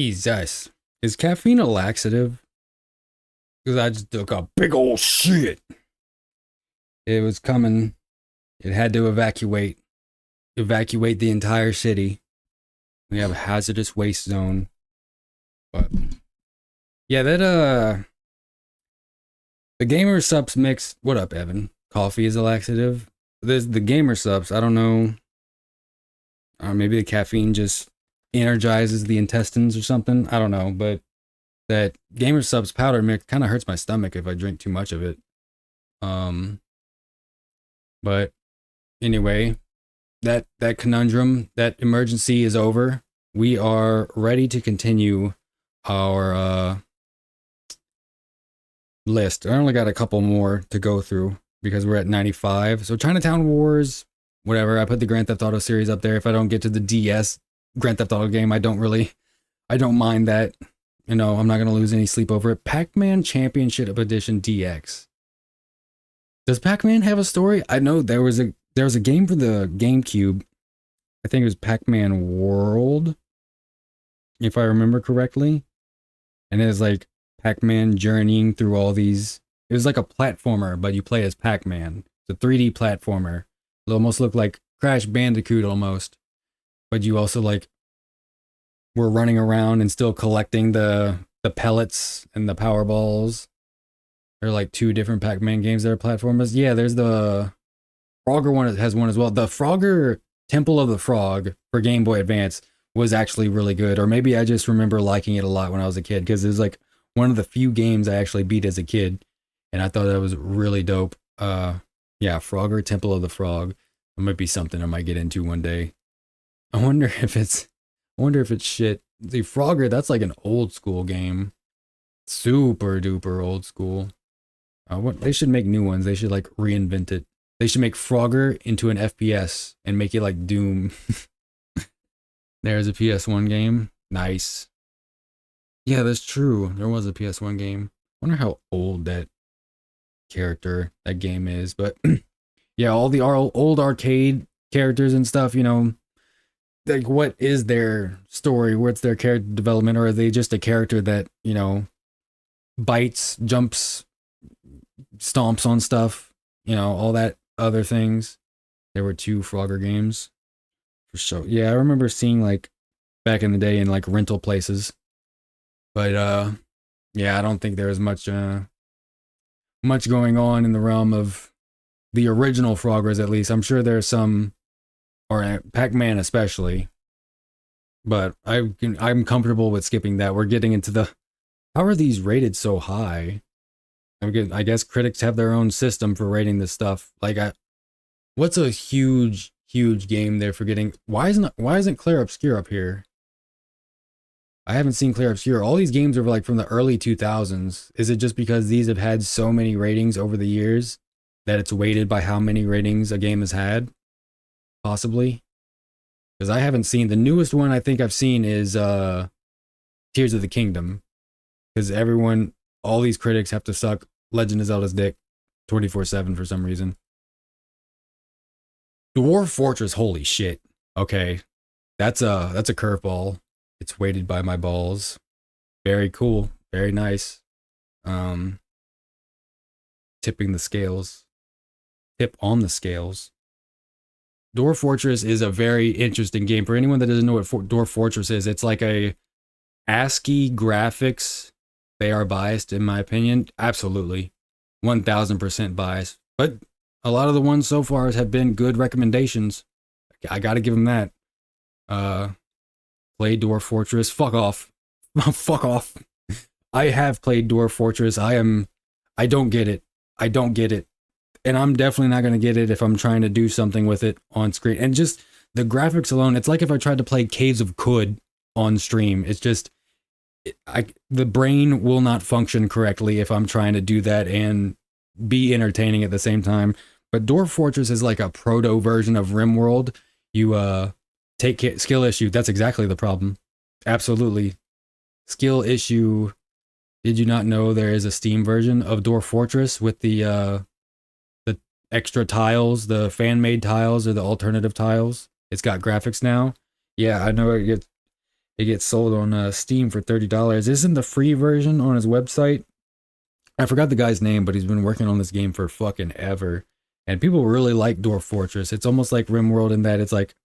Jesus. Is caffeine a laxative? Because I just took a big old shit. It was coming. It had to evacuate the entire city. We have a hazardous waste zone. But yeah, that the Gamer Sups mix. What up, Evan? Coffee is a laxative. There's the Gamer Sups. I don't know. Maybe the caffeine just energizes the intestines or something. I don't know, but that Gamer Subs powder mix kind of hurts my stomach if I drink too much of it. But anyway, that conundrum, that emergency is over. We are ready to continue our list. I only got a couple more to go through because we're at 95. So Chinatown Wars, whatever. I put the Grand Theft Auto series up there. If I don't get to the DS Grand Theft Auto game, I don't mind that. You know, I'm not going to lose any sleep over it. Pac-Man Championship Edition DX. Does Pac-Man have a story? I know there was a game for the GameCube. I think it was Pac-Man World, if I remember correctly. And it was like Pac-Man journeying through all these. It was like a platformer, but you play as Pac-Man. It's a 3D platformer. It almost looked like Crash Bandicoot almost. But you also like were running around and still collecting the pellets and the power balls. There are like two different Pac-Man games that are platformers. Yeah, there's the Frogger one has one as well. The Frogger Temple of the Frog for Game Boy Advance was actually really good. Or maybe I just remember liking it a lot when I was a kid because it was like one of the few games I actually beat as a kid. And I thought that was really dope. Yeah, Frogger Temple of the Frog. It might be something I might get into one day. I wonder if it's shit. The Frogger, that's like an old school game. Super duper old school. They should make new ones. They should like reinvent it. They should make Frogger into an FPS and make it like Doom. There's a PS1 game. Nice. Yeah, that's true. There was a PS1 game. I wonder how old that game is. But yeah, all the old arcade characters and stuff, you know, like what is their story? What's their character development? Or are they just a character that, you know, bites, jumps, stomps on stuff, you know, all that other things? There were 2 Frogger games for sure. Yeah, I remember seeing like back in the day in like rental places. But yeah, I don't think there was much going on in the realm of the original Froggers, at least. I'm sure there's some, or Pac-Man especially. But I'm comfortable with skipping that. We're getting into the, how are these rated so high? I guess critics have their own system for rating this stuff. Like, what's a huge game they're forgetting? Why isn't Clair Obscur up here? I haven't seen Clair Obscur. All these games are like from the early 2000s. Is it just because these have had so many ratings over the years that it's weighted by how many ratings a game has had? Possibly. Because I haven't seen, the newest one I think I've seen is Tears of the Kingdom. Because all these critics have to suck Legend of Zelda's dick 24/7 for some reason. Dwarf Fortress, holy shit. Okay. That's a curveball. It's weighted by my balls. Very cool. Very nice. Tipping the scales. Tip on the scales. Dwarf Fortress is a very interesting game. For anyone that doesn't know what Dwarf Fortress is, it's like a ASCII graphics. They are biased, in my opinion. Absolutely. 1000% biased. But a lot of the ones so far have been good recommendations. I gotta give them that. Play Dwarf Fortress. Fuck off. Fuck off. I have played Dwarf Fortress. I don't get it. I don't get it. And I'm definitely not going to get it if I'm trying to do something with it on screen. And just the graphics alone, it's like if I tried to play Caves of Qud on stream. It's just, the brain will not function correctly if I'm trying to do that and be entertaining at the same time. But Dwarf Fortress is like a proto version of RimWorld. You take skill issue. That's exactly the problem. Absolutely. Skill issue. Did you not know there is a Steam version of Dwarf Fortress with the extra tiles, the fan-made tiles or the alternative tiles? It's got graphics now. Yeah, I know It gets sold on Steam for $30. Isn't the free version on his website? I forgot the guy's name, but he's been working on this game for fucking ever. And people really like Dwarf Fortress. It's almost like RimWorld in that it's like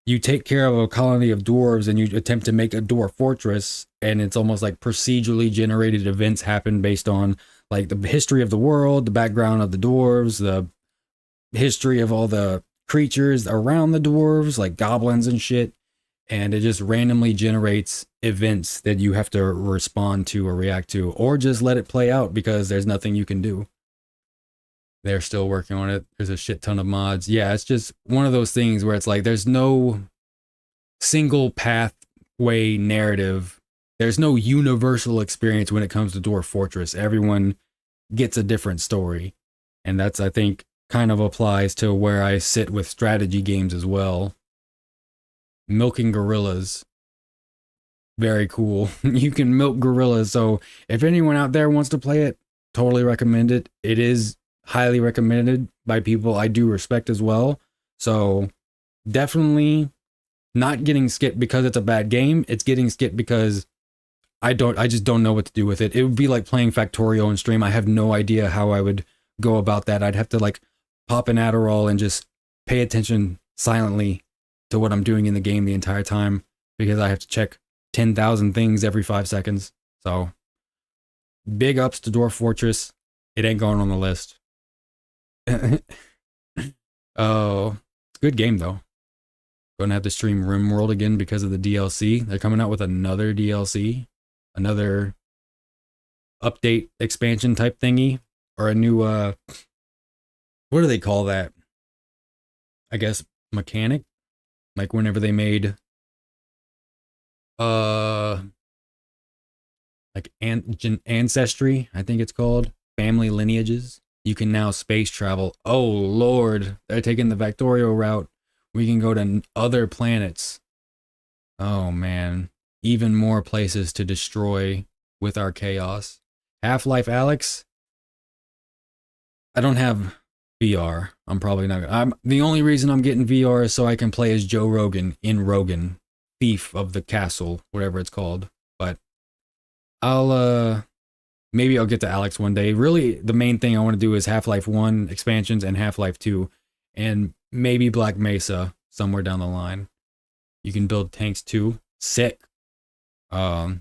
you take care of a colony of dwarves and you attempt to make a dwarf fortress, and it's almost like procedurally generated events happen based on like the history of the world, the background of the dwarves, the history of all the creatures around the dwarves, like goblins and shit. And it just randomly generates events that you have to respond to or react to, or just let it play out because there's nothing you can do. They're still working on it. There's a shit ton of mods. Yeah, it's just one of those things where it's like there's no single pathway narrative. There's no universal experience when it comes to Dwarf Fortress. Everyone gets a different story. And that's, I think, kind of applies to where I sit with strategy games as well. Milking gorillas. Very cool. You can milk gorillas. So if anyone out there wants to play it, totally recommend it. It is highly recommended by people I do respect as well. So definitely not getting skipped because it's a bad game. It's getting skipped because I just don't know what to do with it. It would be like playing Factorio on stream. I have no idea how I would go about that. I'd have to like pop an Adderall and just pay attention silently to what I'm doing in the game the entire time because I have to check 10,000 things every 5 seconds. So big ups to Dwarf Fortress. It ain't going on the list. Oh, it's a good game though. Gonna have to stream RimWorld again because of the DLC. They're coming out with another DLC, another update expansion type thingy, or a new what do they call that? I guess mechanic. Like whenever they made like ancestry, I think it's called, family lineages. You can now space travel. Oh Lord, they're taking the Factorio route. We can go to other planets. Oh man, even more places to destroy with our chaos. Half-Life Alyx. I don't have VR. I'm probably not gonna. The only reason I'm getting VR is so I can play as Joe Rogan in Rogan, Thief of the Castle, whatever it's called. But I'll maybe I'll get to Alyx one day. Really, the main thing I want to do is Half-Life 1 expansions and Half-Life 2, and maybe Black Mesa somewhere down the line. You can build tanks too. Sick. Yeah,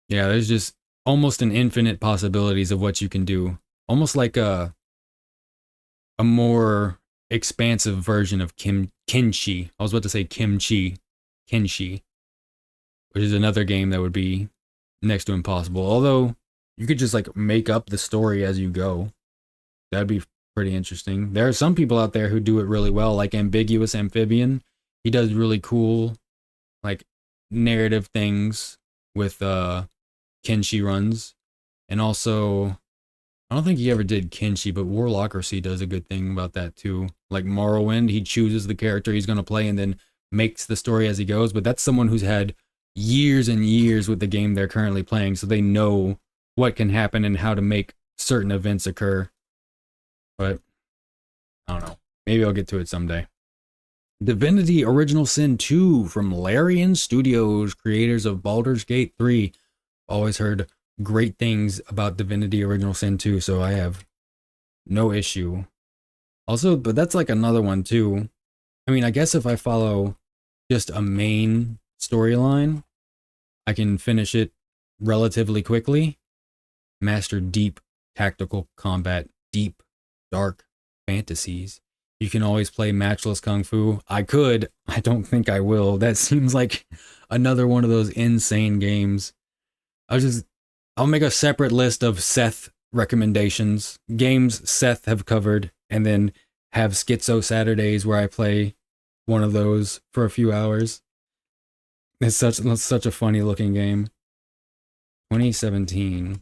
there's just almost an infinite possibilities of what you can do. Almost like a more expansive version of Kenshi. I was about to say Kenshi, which is another game that would be next to impossible. Although you could just like make up the story as you go. That'd be pretty interesting. There are some people out there who do it really well, like Ambiguous Amphibian. He does really cool like narrative things with Kenshi runs. And also, I don't think he ever did Kenshi, but Warlocracy does a good thing about that too. Like Morrowind, he chooses the character he's going to play and then makes the story as he goes. But that's someone who's had years and years with the game they're currently playing, so they know what can happen and how to make certain events occur. But I don't know. Maybe I'll get to it someday. Divinity Original Sin 2 from Larian Studios, creators of Baldur's Gate 3. Always heard great things about Divinity Original Sin 2, so I have no issue. Also, but that's like another one too. I mean, I guess if I follow just a main storyline, I can finish it relatively quickly. Master deep tactical combat, deep, dark fantasies. You can always play Matchless Kung Fu. I could. I don't think I will. That seems like another one of those insane games. I'll make a separate list of Seth recommendations. Games Seth have covered, and then have Schizo Saturdays where I play one of those for a few hours. It's such a funny looking game. 2017.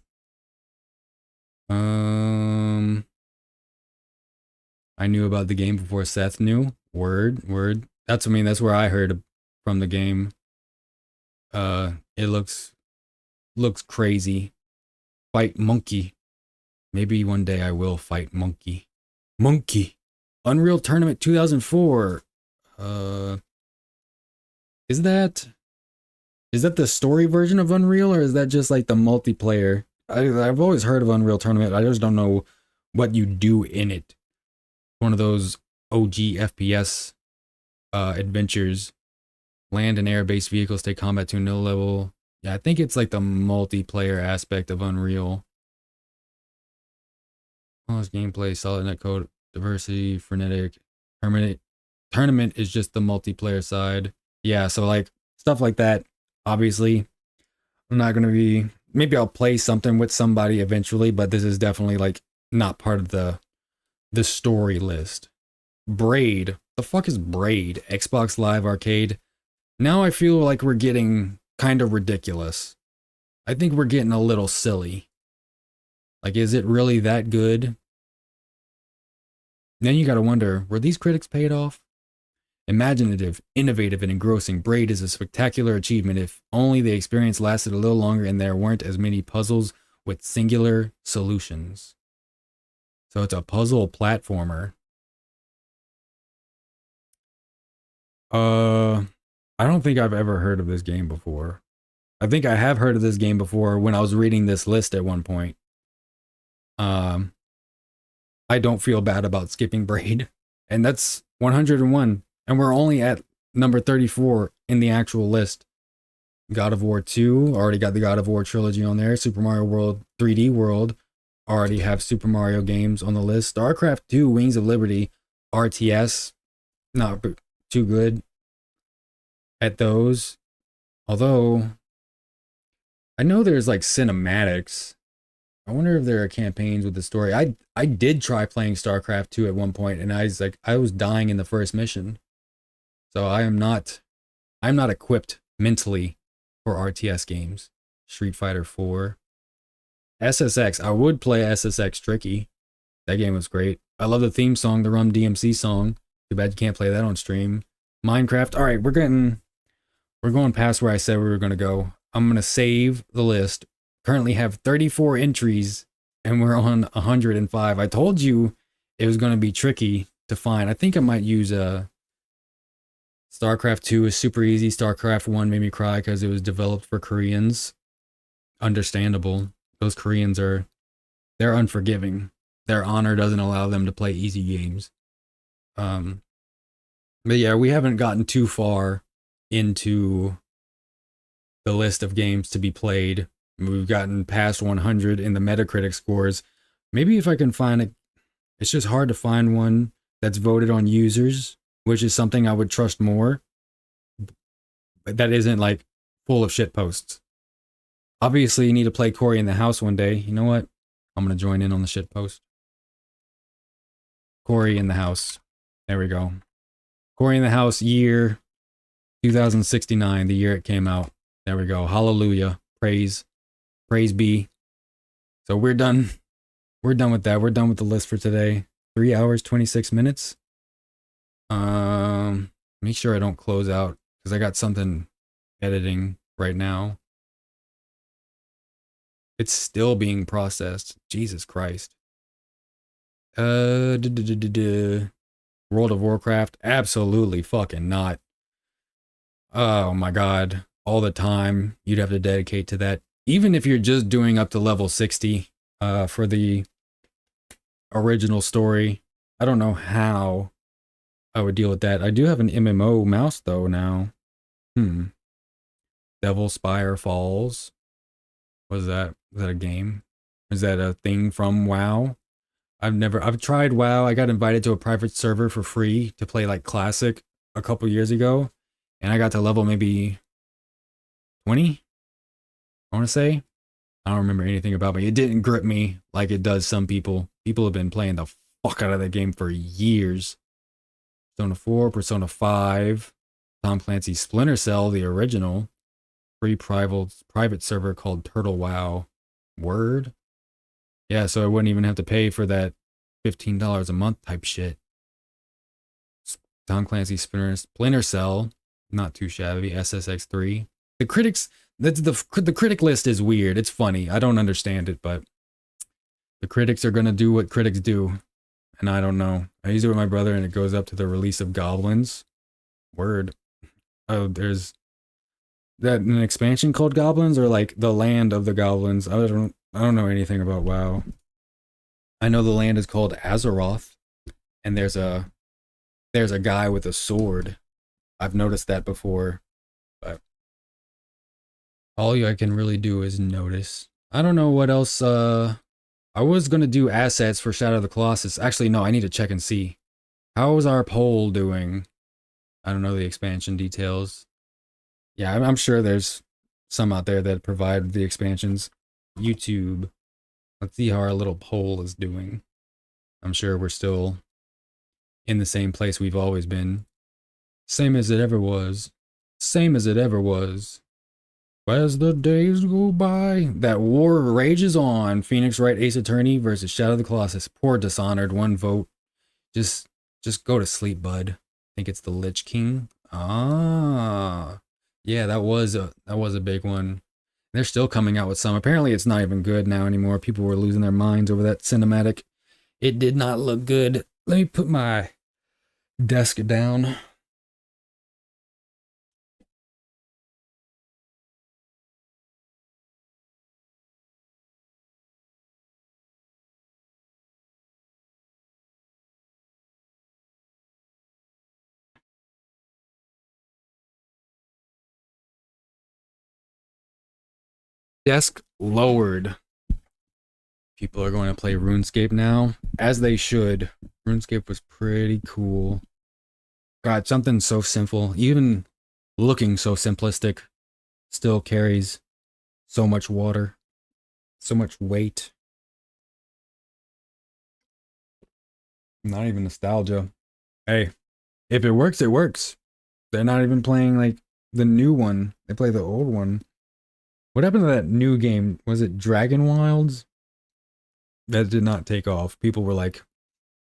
I knew about the game before Seth knew. Word. That's where I heard from the game. It looks crazy. Fight monkey. Maybe one day I will fight monkey. Unreal Tournament 2004. Is that Is that the story version of Unreal, or is that just like the multiplayer? I've always heard of Unreal Tournament. I just don't know what you do in it. One of those OG FPS adventures. Land and air-based vehicles take combat to no level. Yeah, I think it's like the multiplayer aspect of Unreal. Flawless gameplay, solid netcode, diversity, frenetic. Tournament is just the multiplayer side. Yeah, so like stuff like that. Obviously, I'm not gonna be. Maybe I'll play something with somebody eventually, but this is definitely like not part of the story list. Braid. The fuck is Braid? Xbox Live Arcade. Now I feel like we're getting kind of ridiculous. I think we're getting a little silly. Like, is it really that good? Then you gotta wonder, were these critics paid off? Imaginative, innovative, and engrossing, Braid is a spectacular achievement if only the experience lasted a little longer and there weren't as many puzzles with singular solutions. So it's a puzzle platformer. I don't think I've ever heard of this game before. I think I have heard of this game before when I was reading this list at one point. I don't feel bad about skipping Braid. And that's 101. And we're only at number 34 in the actual list. God of War 2, already got the God of War trilogy on there. Super Mario World 3D World, already have Super Mario games on the list. StarCraft 2, Wings of Liberty, RTS, not too good at those. Although, I know there's like cinematics. I wonder if there are campaigns with the story. I did try playing StarCraft 2 at one point, and I was dying in the first mission. So I'm not equipped mentally for RTS games. Street Fighter 4. SSX. I would play SSX Tricky. That game was great. I love the theme song, the Rum DMC song. Too bad you can't play that on stream. Minecraft. All right, we're going past where I said we were going to go. I'm going to save the list. Currently have 34 entries and we're on 105. I told you it was going to be tricky to find. I think I might use StarCraft 2 is super easy. StarCraft 1 made me cry because it was developed for Koreans. Understandable. Those Koreans they're unforgiving. Their honor doesn't allow them to play easy games. But yeah, we haven't gotten too far into the list of games to be played. We've gotten past 100 in the Metacritic scores. Maybe if I can find it, it's just hard to find one that's voted on users, which is something I would trust more. But that isn't like full of shit posts. Obviously, you need to play Cory in the House one day. You know what? I'm going to join in on the shit post. Cory in the House. There we go. Cory in the House, year 2069, the year it came out. There we go. Hallelujah. Praise be. So we're done. We're done with that. We're done with the list for today. 3 hours, 26 minutes. Make sure I don't close out because I got something editing right now. It's still being processed. Jesus Christ. World of Warcraft? Absolutely fucking not. Oh my god. All the time you'd have to dedicate to that. Even if you're just doing up to level 60 for the original story. I don't know how I would deal with that. I do have an MMO mouse though now. Devil Spire Falls. What is that? Is that a game? Is that a thing from WoW? I've tried WoW. I got invited to a private server for free to play like Classic a couple years ago. And I got to level maybe 20? I want to say. I don't remember anything about it. It didn't grip me like it does some people. People have been playing the fuck out of that game for years. Persona 4, Persona 5, Tom Clancy's Splinter Cell, the original. Free private server called Turtle WoW. Word? Yeah, so I wouldn't even have to pay for that $15 a month type shit. Tom Clancy's Splinter Cell, not too shabby. SSX3. The critics, the critic list is weird. It's funny. I don't understand it, but the critics are gonna do what critics do, and I don't know. I use it with my brother, and it goes up to the release of Goblins. Word. Oh, there's that an expansion called Goblins or like the land of the goblins? I don't know anything about WoW. I know the land is called Azeroth, and there's a guy with a sword. I've noticed that before, but all I can really do is notice. I don't know what else. I was gonna do assets for Shadow of the Colossus. Actually, no, I need to check and see. How is our poll doing? I don't know the expansion details. Yeah, I'm sure there's some out there that provide the expansions. YouTube. Let's see how our little poll is doing. I'm sure we're still in the same place we've always been. Same as it ever was. Same as it ever was. As the days go by, that war rages on. Phoenix Wright Ace Attorney versus Shadow of the Colossus. Poor Dishonored, 1 vote. Just go to sleep, bud. I think it's the Lich King. Ah, yeah, that was a big one. They're still coming out with some. Apparently, it's not even good now anymore. People were losing their minds over that cinematic. It did not look good. Let me put my desk down. Desk lowered. People are going to play RuneScape now, as they should. RuneScape was pretty cool. God, something so simple, even looking so simplistic, still carries so much water, so much weight. Not even nostalgia. Hey, if it works, it works. They're not even playing like the new one. They play the old one. What happened to that new game? Was it Dragon Wilds? That did not take off. People were like,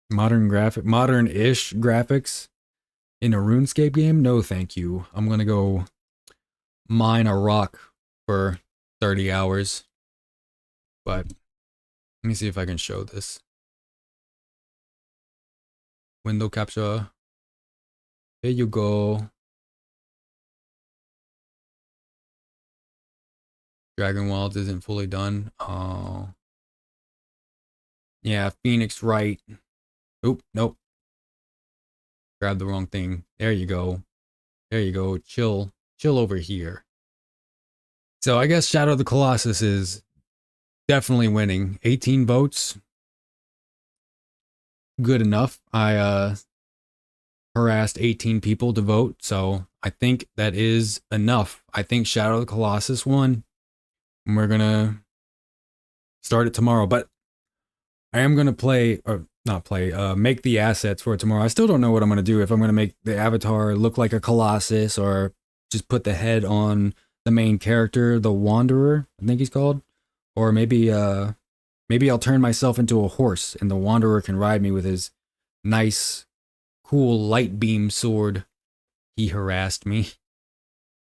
modern-ish graphics in a RuneScape game? No, thank you. I'm gonna go mine a rock for 30 hours. But let me see if I can show this. Window capture. There you go. Dragon Wilds isn't fully done. Oh. Yeah, Phoenix Wright. Oop, nope. Grabbed the wrong thing. There you go. There you go. Chill over here. So I guess Shadow of the Colossus is definitely winning. 18 votes. Good enough. I harassed 18 people to vote, so I think that is enough. I think Shadow of the Colossus won. And we're gonna start it tomorrow, but I am gonna make the assets for it tomorrow. I still don't know what I'm gonna do, if I'm gonna make the avatar look like a Colossus or just put the head on the main character, the Wanderer, I think he's called. Or maybe I'll turn myself into a horse and the Wanderer can ride me with his nice, cool light beam sword. He harassed me.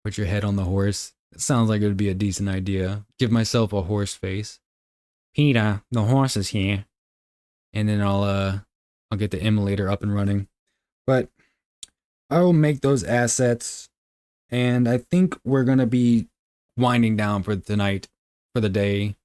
Put your head on the horse. It sounds like it would be a decent idea. Give myself a horse face. Peter, the horse is here. And then I'll get the emulator up and running. But I will make those assets, and I think we're gonna be winding down for tonight, for the day.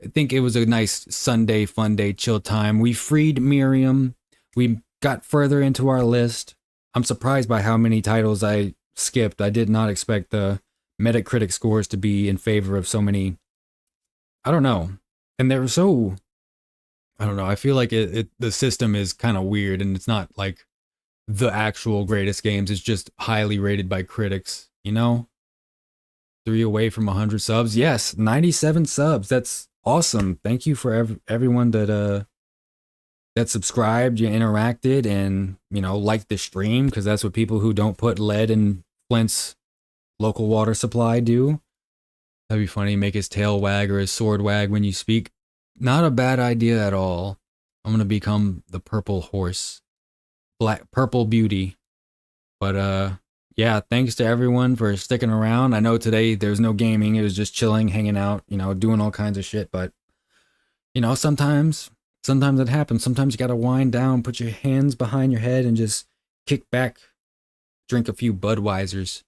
I think it was a nice Sunday, fun day, chill time. We freed Miriam. We got further into our list. I'm surprised by how many titles I skipped. I did not expect the Metacritic scores to be in favor of so many. I don't know. And they're so, I don't know. I feel like the system is kind of weird, and it's not like the actual greatest games. It's just highly rated by critics, you know? 3 away from 100 subs. Yes, 97 subs. That's awesome. Thank you for everyone that subscribed, you interacted, and liked the stream, because that's what people who don't put lead in Flint's local water supply do. That'd be funny. Make his tail wag or his sword wag when you speak. Not a bad idea at all. I'm gonna become the purple horse, purple beauty. But yeah, thanks to everyone for sticking around. I know today there's no gaming. It was just chilling, hanging out, doing all kinds of shit. But sometimes it happens. Sometimes you gotta wind down, put your hands behind your head, and just kick back, drink a few Budweisers.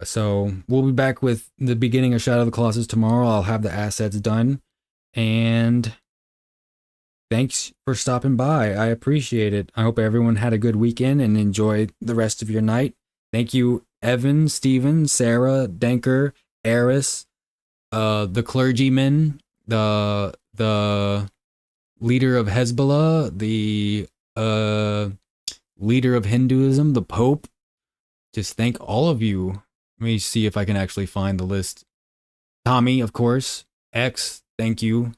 So we'll be back with the beginning of Shadow of the Colossus tomorrow. I'll have the assets done. And thanks for stopping by. I appreciate it. I hope everyone had a good weekend and enjoy the rest of your night. Thank you, Evan, Steven, Sarah, Denker, Eris, the clergyman, the leader of Hezbollah, the leader of Hinduism, the Pope. Just thank all of you. Let me see if I can actually find the list. Tommy, of course. X, thank you.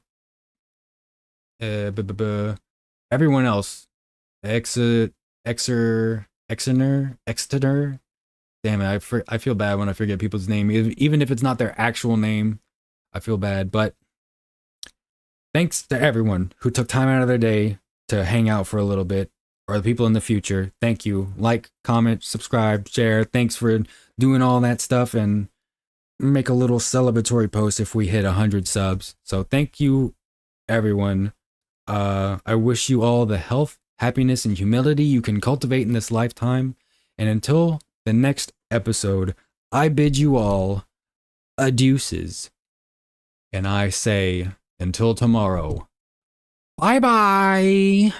Everyone else. Exeter. Damn it, I feel bad when I forget people's name. Even if it's not their actual name, I feel bad. But thanks to everyone who took time out of their day to hang out for a little bit, or the people in the future. Thank you. Like, comment, subscribe, share. Thanks for doing all that stuff, and make a little celebratory post if we hit 100 subs. So thank you, everyone. I wish you all the health, happiness, and humility you can cultivate in this lifetime. And until the next episode, I bid you all adeuces. And I say, until tomorrow, bye-bye.